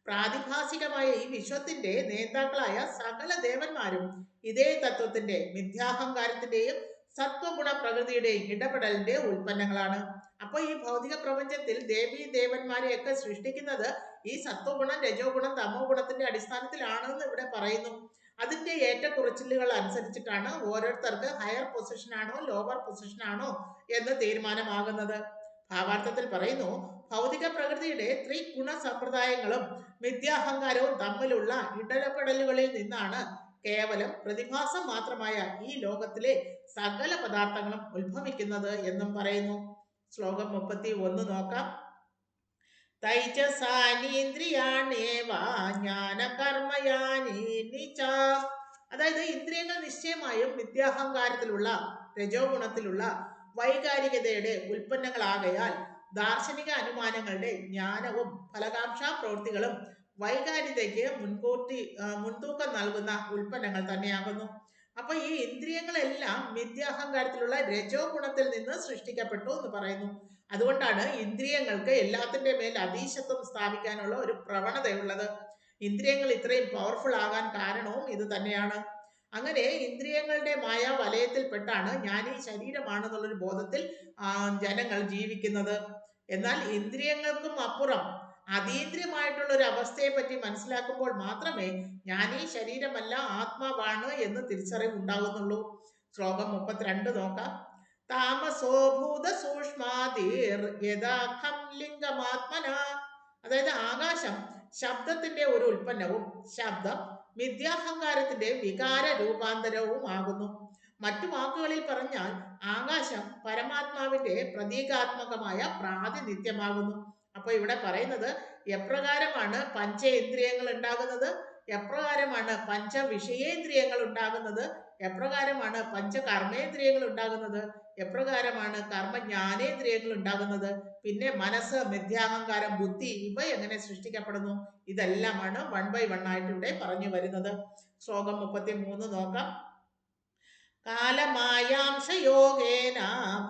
പ്രാതിഭാസികമായ ഈ വിശ്വത്തിന്റെ നേതാക്കളായ സകല ദേവന്മാരും ഇതേ തത്വത്തിന്റെ മിഥ്യാഹങ്കാരത്തിന്റെയും സത്വഗുണ പ്രകൃതിയുടെയും ഇടപെടലിന്റെ ഉൽപ്പന്നങ്ങളാണ്. അപ്പൊ ഈ ഭൗതിക പ്രപഞ്ചത്തിൽ ദേവീ ദേവന്മാരെയൊക്കെ സൃഷ്ടിക്കുന്നത് ഈ സത്വഗുണം രജോ ഗുണം തമോ ഗുണത്തിന്റെ അടിസ്ഥാനത്തിലാണെന്ന് ഇവിടെ പറയുന്നു. അതിന്റെ ഏറ്റക്കുറച്ചിലുകൾ അനുസരിച്ചിട്ടാണ് ഓരോരുത്തർക്ക് ഹയർ പൊസിഷൻ ആണോ ലോവർ പൊസിഷൻ ആണോ എന്ന് തീരുമാനമാകുന്നത്. ഭാവാർത്ഥത്തിൽ പറയുന്നു, ഭൗതിക പ്രകൃതിയുടെ ത്രിഗുണ സമ്പ്രദായങ്ങളും മിഥ്യാഹങ്കാരവും തമ്മിലുള്ള ഇടപെടലുകളിൽ നിന്നാണ് കേവലം പ്രതിഭാസം മാത്രമായ ഈ ലോകത്തിലെ സകല പദാർത്ഥങ്ങളും ഉത്ഭവിക്കുന്നത് എന്നും പറയുന്നു. ശ്ലോകം 31 നോക്കാം. അതായത് ഇന്ദ്രിയങ്ങൾ നിശ്ചയമായും മിഥ്യാഹങ്കാരത്തിലുള്ള രജോ ഗുണത്തിലുള്ള വൈകാരികതയുടെ ഉൽപ്പന്നങ്ങളാകയാൽ ദാർശനിക അനുമാനങ്ങളുടെ ജ്ഞാനവും ഫലകാംക്ഷാ പ്രവൃത്തികളും വൈകാരികതയ്ക്ക് മുൻതൂക്കം നൽകുന്ന ഉൽപ്പന്നങ്ങൾ തന്നെയാകുന്നു. അപ്പൊ ഈ ഇന്ദ്രിയങ്ങളെല്ലാം മിഥ്യാഹങ്കാരത്തിലുള്ള രജോ ഗുണത്തിൽ നിന്ന് സൃഷ്ടിക്കപ്പെട്ടു എന്ന് പറയുന്നു. അതുകൊണ്ടാണ് ഇന്ദ്രിയങ്ങൾക്ക് എല്ലാത്തിന്റെ മേൽ അധീശത്വം സ്ഥാപിക്കാനുള്ള ഒരു പ്രവണതയുള്ളത്. ഇന്ദ്രിയങ്ങൾ ഇത്രയും പവർഫുൾ ആകാൻ കാരണവും ഇത് തന്നെയാണ്. അങ്ങനെ ഇന്ദ്രിയങ്ങളുടെ മായാവലയത്തിൽപ്പെട്ടാണ് ഞാൻ ഈ ശരീരമാണെന്നുള്ളൊരു ബോധത്തിൽ ജനങ്ങൾ ജീവിക്കുന്നത്. എന്നാൽ ഇന്ദ്രിയങ്ങൾക്കും അപ്പുറം അതീന്ദ്രിയമായിട്ടുള്ള ഒരു അവസ്ഥയെ പറ്റി മനസ്സിലാക്കുമ്പോൾ മാത്രമേ ഞാൻ ഈ ശരീരമല്ല ആത്മാവാണ് എന്ന് തിരിച്ചറിവ് ഉണ്ടാകുന്നുള്ളൂ. ശ്ലോകം 32 നോക്കാം. താമസോഭൂത സൂക്ഷ്മാതിർ യഥാഖം ലിംഗമാത്മന. അതായത് ആകാശം ശബ്ദത്തിന്റെ ഒരു ഉൽപ്പന്നവും ശബ്ദം മിഥ്യാഹങ്കാരത്തിന്റെ വികാര രൂപാന്തരവും ആകുന്നു. മറ്റു വാക്കുകളിൽ പറഞ്ഞാൽ ആകാശം പരമാത്മാവിന്റെ പ്രതീകാത്മകമായ പ്രാതിനിധ്യമാകുന്നു. അപ്പൊ ഇവിടെ പറയുന്നത് എപ്രകാരമാണ് പഞ്ചേന്ദ്രിയങ്ങൾ ഉണ്ടാകുന്നത്, എപ്രകാരമാണ് പഞ്ചവിഷയേന്ദ്രിയങ്ങൾ ഉണ്ടാകുന്നത്, എപ്രകാരമാണ് പഞ്ചകർമ്മേന്ദ്രിയങ്ങൾ ഉണ്ടാകുന്നത്, എപ്രകാരമാണ് കർമ്മജ്ഞാനേന്ദ്രിയങ്ങൾ ഉണ്ടാകുന്നത്, പിന്നെ മനസ്സ്, മിഥ്യാഹങ്കാരം, ബുദ്ധി ഇവ എങ്ങനെ സൃഷ്ടിക്കപ്പെടുന്നു, ഇതെല്ലാമാണ് 1 by 1 ആയിട്ട് ഇവിടെ പറഞ്ഞു വരുന്നത്. ശ്ലോകം 33 നോക്കാം. കാലമായാംശയോഗേന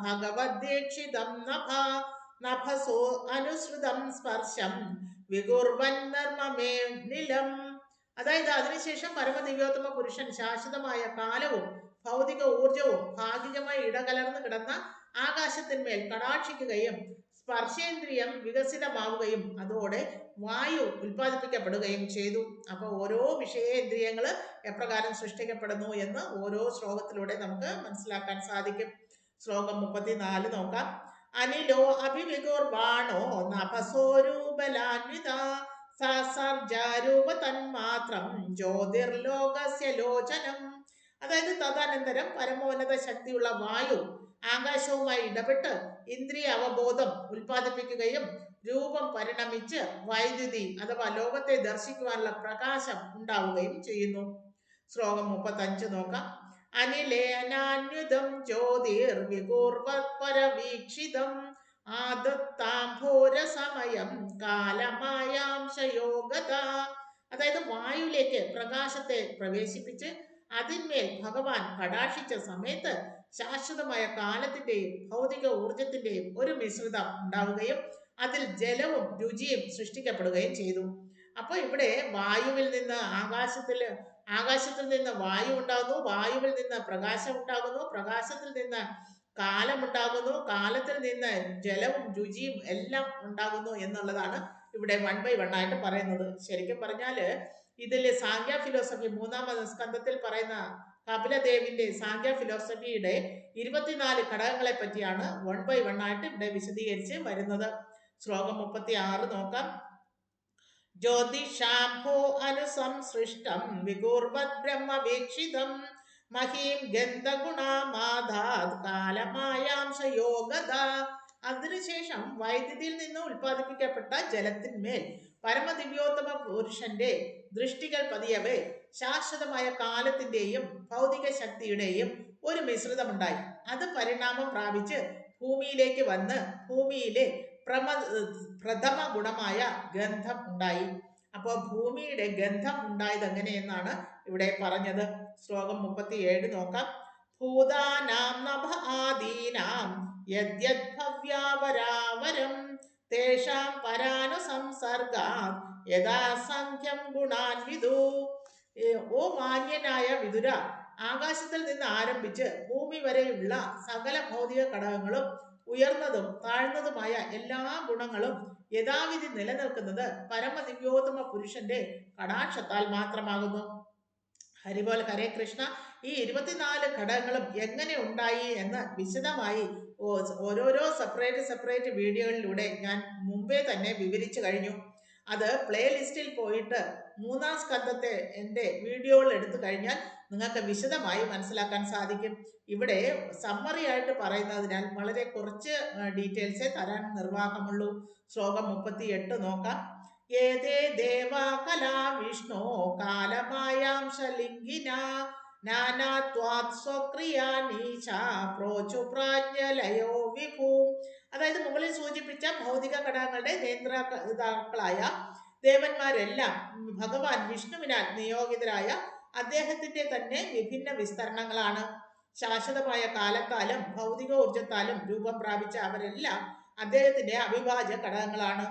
ഭഗവദ്ദീക്ഷിതം നഭസോ അനുസൃതം സ്പർശം വികുർവൻ നർമ്മമേ നിലം. അതായത് അതിനുശേഷം പരമദിവ്യോത്തമ പുരുഷൻ ശാശ്വതമായ കാലവും ഭൗതിക ഊർജവും ഭാഗികമായി ഇടകലർന്നു കിടന്ന ആകാശത്തിന്മേൽ കടാക്ഷിക്കുകയും സ്പർശേന്ദ്രിയം വികസിതമാവുകയും അതോടെ വായു ഉൽപ്പാദിപ്പിക്കപ്പെടുകയും ചെയ്തു. അപ്പോൾ ഓരോ വിഷയേന്ദ്രിയങ്ങൾ എപ്രകാരം സൃഷ്ടിക്കപ്പെടുന്നു എന്ന് ഓരോ ശ്ലോകത്തിലൂടെ നമുക്ക് മനസ്സിലാക്കാൻ സാധിക്കും. ശ്ലോകം 34 നോക്കാം. അനിലോ അഭിവികുർവാണോ നഭസോരൂപലാന്വിത സസർജാരൂപ തന്മാത്രം ജ്യോതിർലോകസ്യ ലോചനം. അതായത് തദനന്തരം പരമോന്നത ശക്തിയുള്ള വായു ആകാശവുമായി ഇടപെട്ട് ഇന്ദ്രിയ അവബോധം ഉൽപ്പാദിപ്പിക്കുകയും രൂപം പരിണമിച്ച് വൈദ്യുതി അഥവാ ലോകത്തെ ദർശിക്കുവാനുള്ള പ്രകാശം ഉണ്ടാവുകയും ചെയ്യുന്നു. ശ്ലോകം 35 നോക്കാം. അനിലേനാന്യുതം ജ്യോതിർ വികൂർവപരവീക്ഷിതം ആദത്താംഭോരസമയം കാലമായാംശയോഗത. അതായത് വായുവിലേക്ക് പ്രകാശത്തെ പ്രവേശിപ്പിച്ച് അതിന്മേൽ ഭഗവാൻ കടാക്ഷിച്ച സമയത്ത് ശാശ്വതമായ കാലത്തിന്റെയും ഭൗതിക ഊർജത്തിന്റെയും ഒരു മിശ്രിതം ഉണ്ടാവുകയും അതിൽ ജലവും രുചിയും സൃഷ്ടിക്കപ്പെടുകയും ചെയ്തു. അപ്പൊ ഇവിടെ വായുവിൽ നിന്ന് ആകാശത്തിൽ നിന്ന് വായു ഉണ്ടാകുന്നു, വായുവിൽ നിന്ന് പ്രകാശം ഉണ്ടാകുന്നു, പ്രകാശത്തിൽ നിന്ന് കാലമുണ്ടാകുന്നു, കാലത്തിൽ നിന്ന് ജലവും രുചിയും എല്ലാം ഉണ്ടാകുന്നു എന്നുള്ളതാണ് ഇവിടെ 1 by 1 ആയിട്ട് പറയുന്നത്. ശരിക്കും പറഞ്ഞാല് ഇതില് സാങ്ക്യ ഫിലോസഫി 3-ാം സ്കന്ധത്തിൽ പറയുന്ന കപിലദേവിന്റെ സാങ്ക്യ ഫിലോസഫിയുടെ 24 ഘടകങ്ങളെ പറ്റിയാണ് 1 by 1 ആയിട്ട് ഇവിടെ വിശദീകരിച്ച് വരുന്നത്. ശ്ലോകം 36 നോക്കാം. ജ്യോതിഷാംഭോ അനുസംസൃഷ്ടം വികൂർവത് ബ്രഹ്മവീക്ഷിതം മഹീം ഗന്ധഗുണാമാധാത് കാലമായാംശയോഗത. അതിനുശേഷം വൈദ്യുതിയിൽ നിന്ന് ഉൽപ്പാദിപ്പിക്കപ്പെട്ട ജലത്തിന്മേൽ പരമദിവ്യോത്തമ പുരുഷന്റെ ദൃഷ്ടികൾ പതിയവേ ശാശ്വതമായ കാലത്തിന്റെയും ഭൗതിക ശക്തിയുടെയും ഒരു മിശ്രിതമുണ്ടായി. അത് പരിണാമം പ്രാപിച്ച് ഭൂമിയിലേക്ക് വന്ന് ഭൂമിയിലെ പ്രഥമ ഗുണമായ ഗന്ധം ഉണ്ടായി. അപ്പോൾ ഭൂമിയുടെ ഗന്ധം ഉണ്ടായത് എങ്ങനെയെന്നാണ് ഇവിടെ പറഞ്ഞത്. ശ്ലോകം 37 നോക്കാം. ഭൂതാനാം നഭ ആദീനാം യദ്യത് ഭവ്യാവരാവരം തേഷാം പരാനുസംസർഗാത് യഥാ സംഖ്യം ഗുണാൻ വിദു. ഓ മാന്യനായ വിദുര, ആകാശത്തിൽ നിന്ന് ആരംഭിച്ച് ഭൂമി വരെയുള്ള സകല ഭൗതിക ഘടകങ്ങളും ഉയർന്നതും താഴ്ന്നതുമായ എല്ലാ ഗുണങ്ങളും യഥാവിധി നിലനിൽക്കുന്നത് പരമദിവ്യോത്തമ പുരുഷന്റെ കടാക്ഷത്താൽ മാത്രമാകുന്നു. ഹരിബോൽ ഹരേ കൃഷ്ണ. ഈ 24 ഘടകങ്ങളും എങ്ങനെ ഉണ്ടായി എന്ന് വിശദമായി ഓരോരോ സെപ്പറേറ്റ് വീഡിയോകളിലൂടെ ഞാൻ മുമ്പേ തന്നെ വിവരിച്ചു കഴിഞ്ഞു. അത് പ്ലേ ലിസ്റ്റിൽ പോയിട്ട് 3-ാം സ്കന്ധത്തെ എൻ്റെ വീഡിയോകൾ എടുത്തു കഴിഞ്ഞാൽ നിങ്ങൾക്ക് വിശദമായി മനസ്സിലാക്കാൻ സാധിക്കും. ഇവിടെ സമ്മറി ആയിട്ട് പറയുന്നതിനാൽ വളരെ കുറച്ച് ഡീറ്റെയിൽസേ തരാൻ നിർവാഹമുള്ളൂ. ശ്ലോകം 38 നോക്കാം. ഏതേ ദേവാ കലാ വിഷ്ണോ കാലമായാംശലിംഗിന നാനാത്വാത് സ്വക്രിയാനീശ പ്രോചു പ്രാജ്ഞലയോ വിഭൂ. അതായത് മുകളിൽ സൂചിപ്പിച്ച ഭൗതിക ഘടകങ്ങളുടെ നിയന്ത്രിതാക്കളായ ദേവന്മാരെല്ലാം ഭഗവാൻ വിഷ്ണുവിനാൽ നിയോഗിതരായ അദ്ദേഹത്തിന്റെ തന്നെ വിഭിന്ന വിസ്തരണങ്ങളാണ്. ശാശ്വതമായ കാലത്താലും ഭൗതിക ഊർജത്താലും രൂപം പ്രാപിച്ച അവരെല്ലാം അദ്ദേഹത്തിന്റെ അവിഭാജ്യ ഘടകങ്ങളാണ്.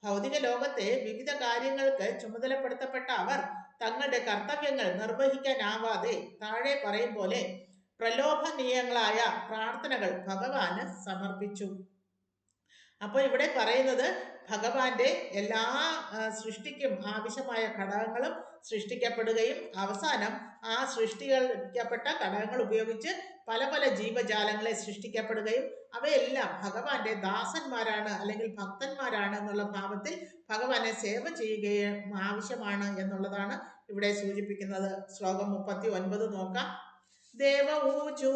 ഭൗതിക ലോകത്തെ വിവിധ കാര്യങ്ങൾക്ക് ചുമതലപ്പെടുത്തപ്പെട്ട അവർ തങ്ങളുടെ കർത്തവ്യങ്ങൾ നിർവഹിക്കാനാവാതെ താഴെ പറയും പോലെ പ്രലോഭനീയങ്ങളായ പ്രാർത്ഥനകൾ ഭഗവാന് സമർപ്പിച്ചു. അപ്പോൾ ഇവിടെ പറയുന്നത് ഭഗവാന്റെ എല്ലാ സൃഷ്ടിക്കും ആവശ്യമായ ഘടകങ്ങളും സൃഷ്ടിക്കപ്പെടുകയും അവസാനം ആ സൃഷ്ടിക്കപ്പെട്ട ഘടകങ്ങൾ ഉപയോഗിച്ച് പല പല ജീവജാലങ്ങളെ സൃഷ്ടിക്കപ്പെടുകയും അവയെല്ലാം ഭഗവാന്റെ ദാസന്മാരാണ് അല്ലെങ്കിൽ ഭക്തന്മാരാണ് എന്നുള്ള ഭാവത്തിൽ ഭഗവാനെ സേവ ചെയ്യുകയും ആവശ്യമാണ് എന്നുള്ളതാണ് ഇവിടെ സൂചിപ്പിക്കുന്നത്. ശ്ലോകം 39 നോക്കാം. ദേവ ഊചു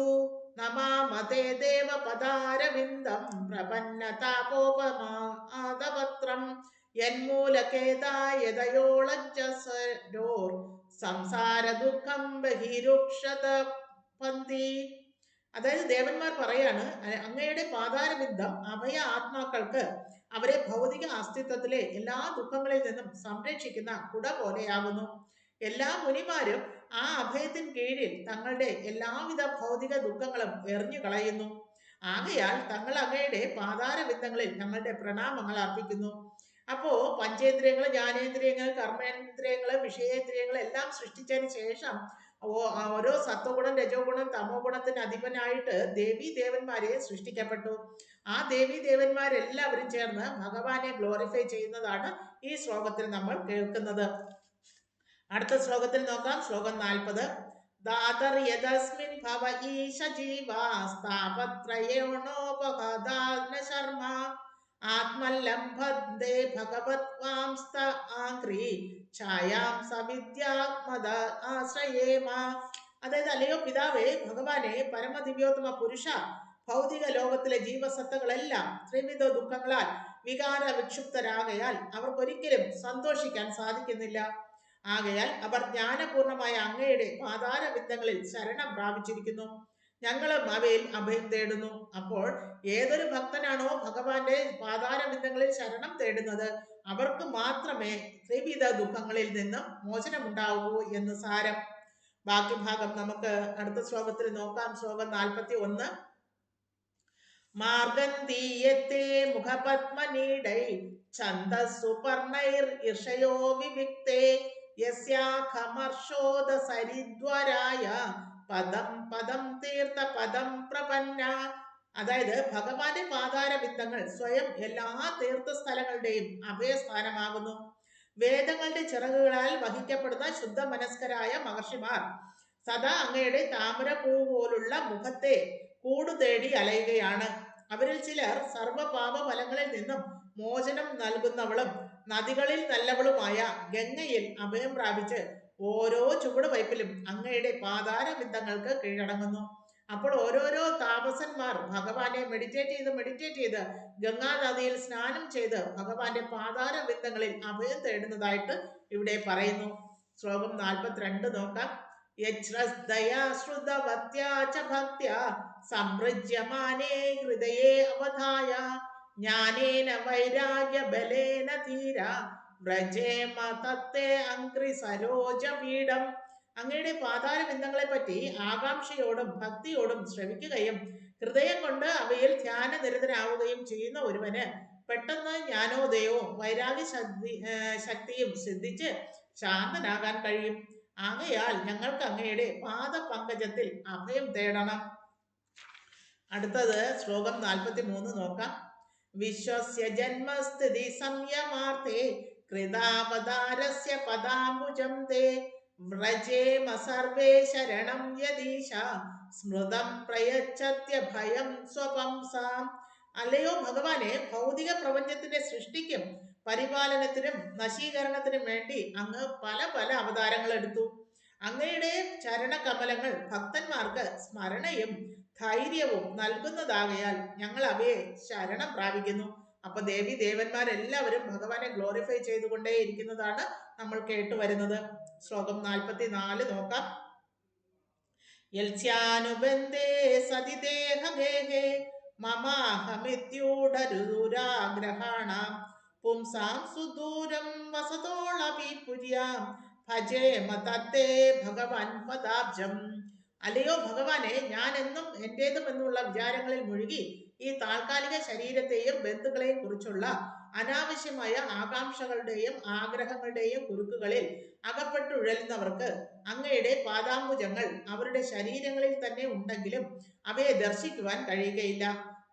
നമാമതേ ദേവപദാരവിന്ദം പ്രപന്നതാപോപമാദപത്രം യന്മൂലകേതായതയോളജ്ജസരോർ സംസാര ദുഃഖം ബഹിരുക്ഷത പന്തി. അതായത് ദേവന്മാർ പറയാണ്, അങ്ങയുടെ പാതാരബിന്ദം അഭയ ആത്മാക്കൾക്ക് അവരെ ഭൗതിക അസ്തിത്വത്തിലെ എല്ലാ ദുഃഖങ്ങളിൽ നിന്നും സംരക്ഷിക്കുന്ന കുട പോലെയാകുന്നു. എല്ലാ മുനിമാരും ആ അഭയത്തിന് കീഴിൽ തങ്ങളുടെ എല്ലാവിധ ഭൗതിക ദുഃഖങ്ങളും എറിഞ്ഞു കളയുന്നു. ആകയാൽ തങ്ങൾ അങ്ങയുടെ പാതാരബിന്ദങ്ങളിൽ ഞങ്ങളുടെ പ്രണാമങ്ങൾ അർപ്പിക്കുന്നു. അപ്പോ പഞ്ചേന്ദ്രിയങ്ങൾ, ജ്ഞാനേന്ദ്രിയങ്ങൾ, കർമ്മേന്ദ്രിയങ്ങൾ, വിഷയേന്ദ്രിയങ്ങൾ എല്ലാം സൃഷ്ടിച്ചതിന് ശേഷം ഓരോ സത്വഗുണം, രജോ ഗുണം, തമോ ഗുണത്തിന് അധിപനായിട്ട് ദേവീ ദേവന്മാരെ സൃഷ്ടിക്കപ്പെട്ടു. ആ ദേവീ ദേവന്മാരെല്ലാവരും ചേർന്ന് ഭഗവാനെ ഗ്ലോറിഫൈ ചെയ്യുന്നതാണ് ഈ ശ്ലോകത്തിൽ നമ്മൾ കേൾക്കുന്നത്. അടുത്ത ശ്ലോകത്തിൽ നോക്കാം. ശ്ലോകം 40. ദാതർ യദസ്മിൻ ഭവ ഈശ ജീവാസ്താപത്രയേണോപഹദാന ശർമ്മ ആത്മലംഭദ്ദേ ഭഗവത്വാംസ്ത ആംഗ്രി ഛായാം സവിദ്യാത്മദ ആശ്രയേമ. അതായത് അല്ലയോ പിതാവേ, ഭഗവാനെ പരമദിവ്യോത്തമ പുരുഷ, ഭൗതിക ലോകത്തിലെ ജീവസത്തകളെല്ലാം ത്രിവിധ ദുഃഖങ്ങളാൽ വികാര വിക്ഷുപ്തരാകയാൽ അവർക്കൊരിക്കലും സന്തോഷിക്കാൻ സാധിക്കുന്നില്ല. ആകയാൽ അവർ ജ്ഞാനപൂർണമായ അങ്ങയുടെ പാതാരബിന്ദങ്ങളിൽ ശരണം പ്രാപിച്ചിരിക്കുന്നു. ഞങ്ങളും അവയിൽ അഭയം തേടുന്നു. അപ്പോൾ ഏതൊരു ഭക്തനാണോ ഭഗവാന്റെ പാതാരബിന്ദങ്ങളിൽ ശരണം തേടുന്നത് അവർക്ക് മാത്രമേ ത്രിവിധ ദുഃഖങ്ങളിൽ നിന്നും മോചനമുണ്ടാവൂ എന്ന് സാരം. ബാക്കി ഭാഗം നമുക്ക് അടുത്ത ശ്ലോകത്തിൽ നോക്കാം. ശ്ലോകം 41. മാർഗന്തീയത്തെ മുഖപത്മനീടൈ ഛന്ദസുപർണൈർ ഇർഷയോ വിവിക്തേ യസ്യാഖമർഷോദ സരിദ്വരായ പദം പദം തീർത്ഥ പദം പ്രപന്ന. അതായത് ഭഗവാന്റെ പാതാരബിന്ദങ്ങൾ സ്വയം എല്ലാ തീർത്ഥസ്ഥലങ്ങളുടെയും അഭയസ്ഥാനമാകുന്നു. വേദങ്ങളുടെ ചിറകുകളാൽ വഹിക്കപ്പെടുന്ന ശുദ്ധ മനസ്കരായ മഹർഷിമാർ സദാ അങ്ങയുടെ താമരപ്പൂ പോലുള്ള മുഖത്തെ കൂടുതേടി അലയുകയാണ്. അവരിൽ ചിലർ സർവപാപ ഫലങ്ങളിൽ നിന്നും മോചനം നൽകുന്നവളും നദികളിൽ നല്ലവളുമായ ഗംഗയിൽ അഭയം പ്രാപിച്ച് ഓരോ ചുവടുവയ്പിലും അങ്ങയുടെ പാതാരബിന്ദങ്ങൾക്ക് കീഴടങ്ങുന്നു. അപ്പോൾ ഓരോരോ താപസന്മാർ ഭഗവാനെ മെഡിറ്റേറ്റ് ചെയ്ത് ഗംഗാനദിയിൽ സ്നാനം ചെയ്ത് ഭഗവാന്റെ പാതാരബിന്ദങ്ങളിൽ അഭയം തേടുന്നതായിട്ട് ഇവിടെ പറയുന്നു. ശ്ലോകം 42 നോക്കാം. യശ്രദ്ധയാശ്രുതവത്യാ ച ഭക്ത്യാ സംവൃജ്യമാനേ ഹൃദയേ അവധായ ജ്ഞാനേന വൈരാഗ്യ ബലേന ധീര വ്രജേമ തത്തേ അങ്ക്രി സരോജപീഠം. അങ്ങയുടെ പാതാരബിന്ദങ്ങളെ പറ്റി ആകാംക്ഷയോടും ഭക്തിയോടും ശ്രവിക്കുകയും ഹൃദയം കൊണ്ട് അവയിൽ ധ്യാന നിരതനാവുകയും ചെയ്യുന്ന ഒരുവന് പെട്ടെന്ന് ജ്ഞാനോദയവും വൈരാഗ്യ ശക്തിയും സിദ്ധിച്ച് ശാന്തനാകാൻ കഴിയും. ആകയാൽ ഞങ്ങൾക്ക് അങ്ങയുടെ പാദപങ്കജത്തിൽ അഭയം തേടണം. അടുത്തത് ശ്ലോകം 43 നോക്കാം. വിശ്വസ്യ ജന്മസ്ഥിതി സംയമാർത്ഥേ കൃതാവതാരസ്യ പദാംബുജം തേ വ്രജേമ സർവേ ശരണം യദീശ സ്മൃതം പ്രയച്ഛത്യ ഭയം സ്വപംസാം. അല്ലയോ ഭഗവാനെ, ഭൗതിക പ്രപഞ്ചത്തിന്റെ സൃഷ്ടിക്കും പരിപാലനത്തിനും നശീകരണത്തിനും വേണ്ടി അങ്ങ് പല പല അവതാരങ്ങൾ എടുത്തു. അങ്ങയുടെ ചരണകമലങ്ങൾ ഭക്തന്മാർക്ക് സ്മരണയും ധൈര്യവും നൽകുന്നതാകയാൽ ഞങ്ങൾ അവയെ ശരണം പ്രാപിക്കുന്നു. അപ്പൊ ദേവി ദേവന്മാരെല്ലാവരും ഭഗവാനെ ഗ്ലോറിഫൈ ചെയ്തുകൊണ്ടേ ഇരിക്കുന്നതാണ് നമ്മൾ കേട്ടുവരുന്നത്. ശ്ലോകം 44 നോക്കാം. യൽസ്യാനുബന്ധേ സതി ദേഹഗേഹേ മമാഹമിത്യൂഢരുദുരാഗ്രഹാണാം പുംസാം സുദൂരം വസതോളപി പുര്യാം ഭജേമ തത്തേ ഭഗവാൻ പദാബ്ജം. അല്ലയോ ഭഗവാനെ, ഞാൻ എന്നും എന്റേതും എന്നുള്ള വിചാരങ്ങളിൽ മുഴുകി ഈ താൽക്കാലിക ശരീരത്തെയും ബന്ധുക്കളെയും കുറിച്ചുള്ള അനാവശ്യമായ ആകാംക്ഷകളുടെയും ആഗ്രഹങ്ങളുടെയും കുരുക്കുകളിൽ അകപ്പെട്ടുഴലുന്നവർക്ക് അങ്ങയുടെ പാദാംബുജങ്ങൾ അവരുടെ ശരീരങ്ങളിൽ തന്നെ ഉണ്ടെങ്കിലും അവയെ ദർശിക്കുവാൻ കഴിയുകയില്ല.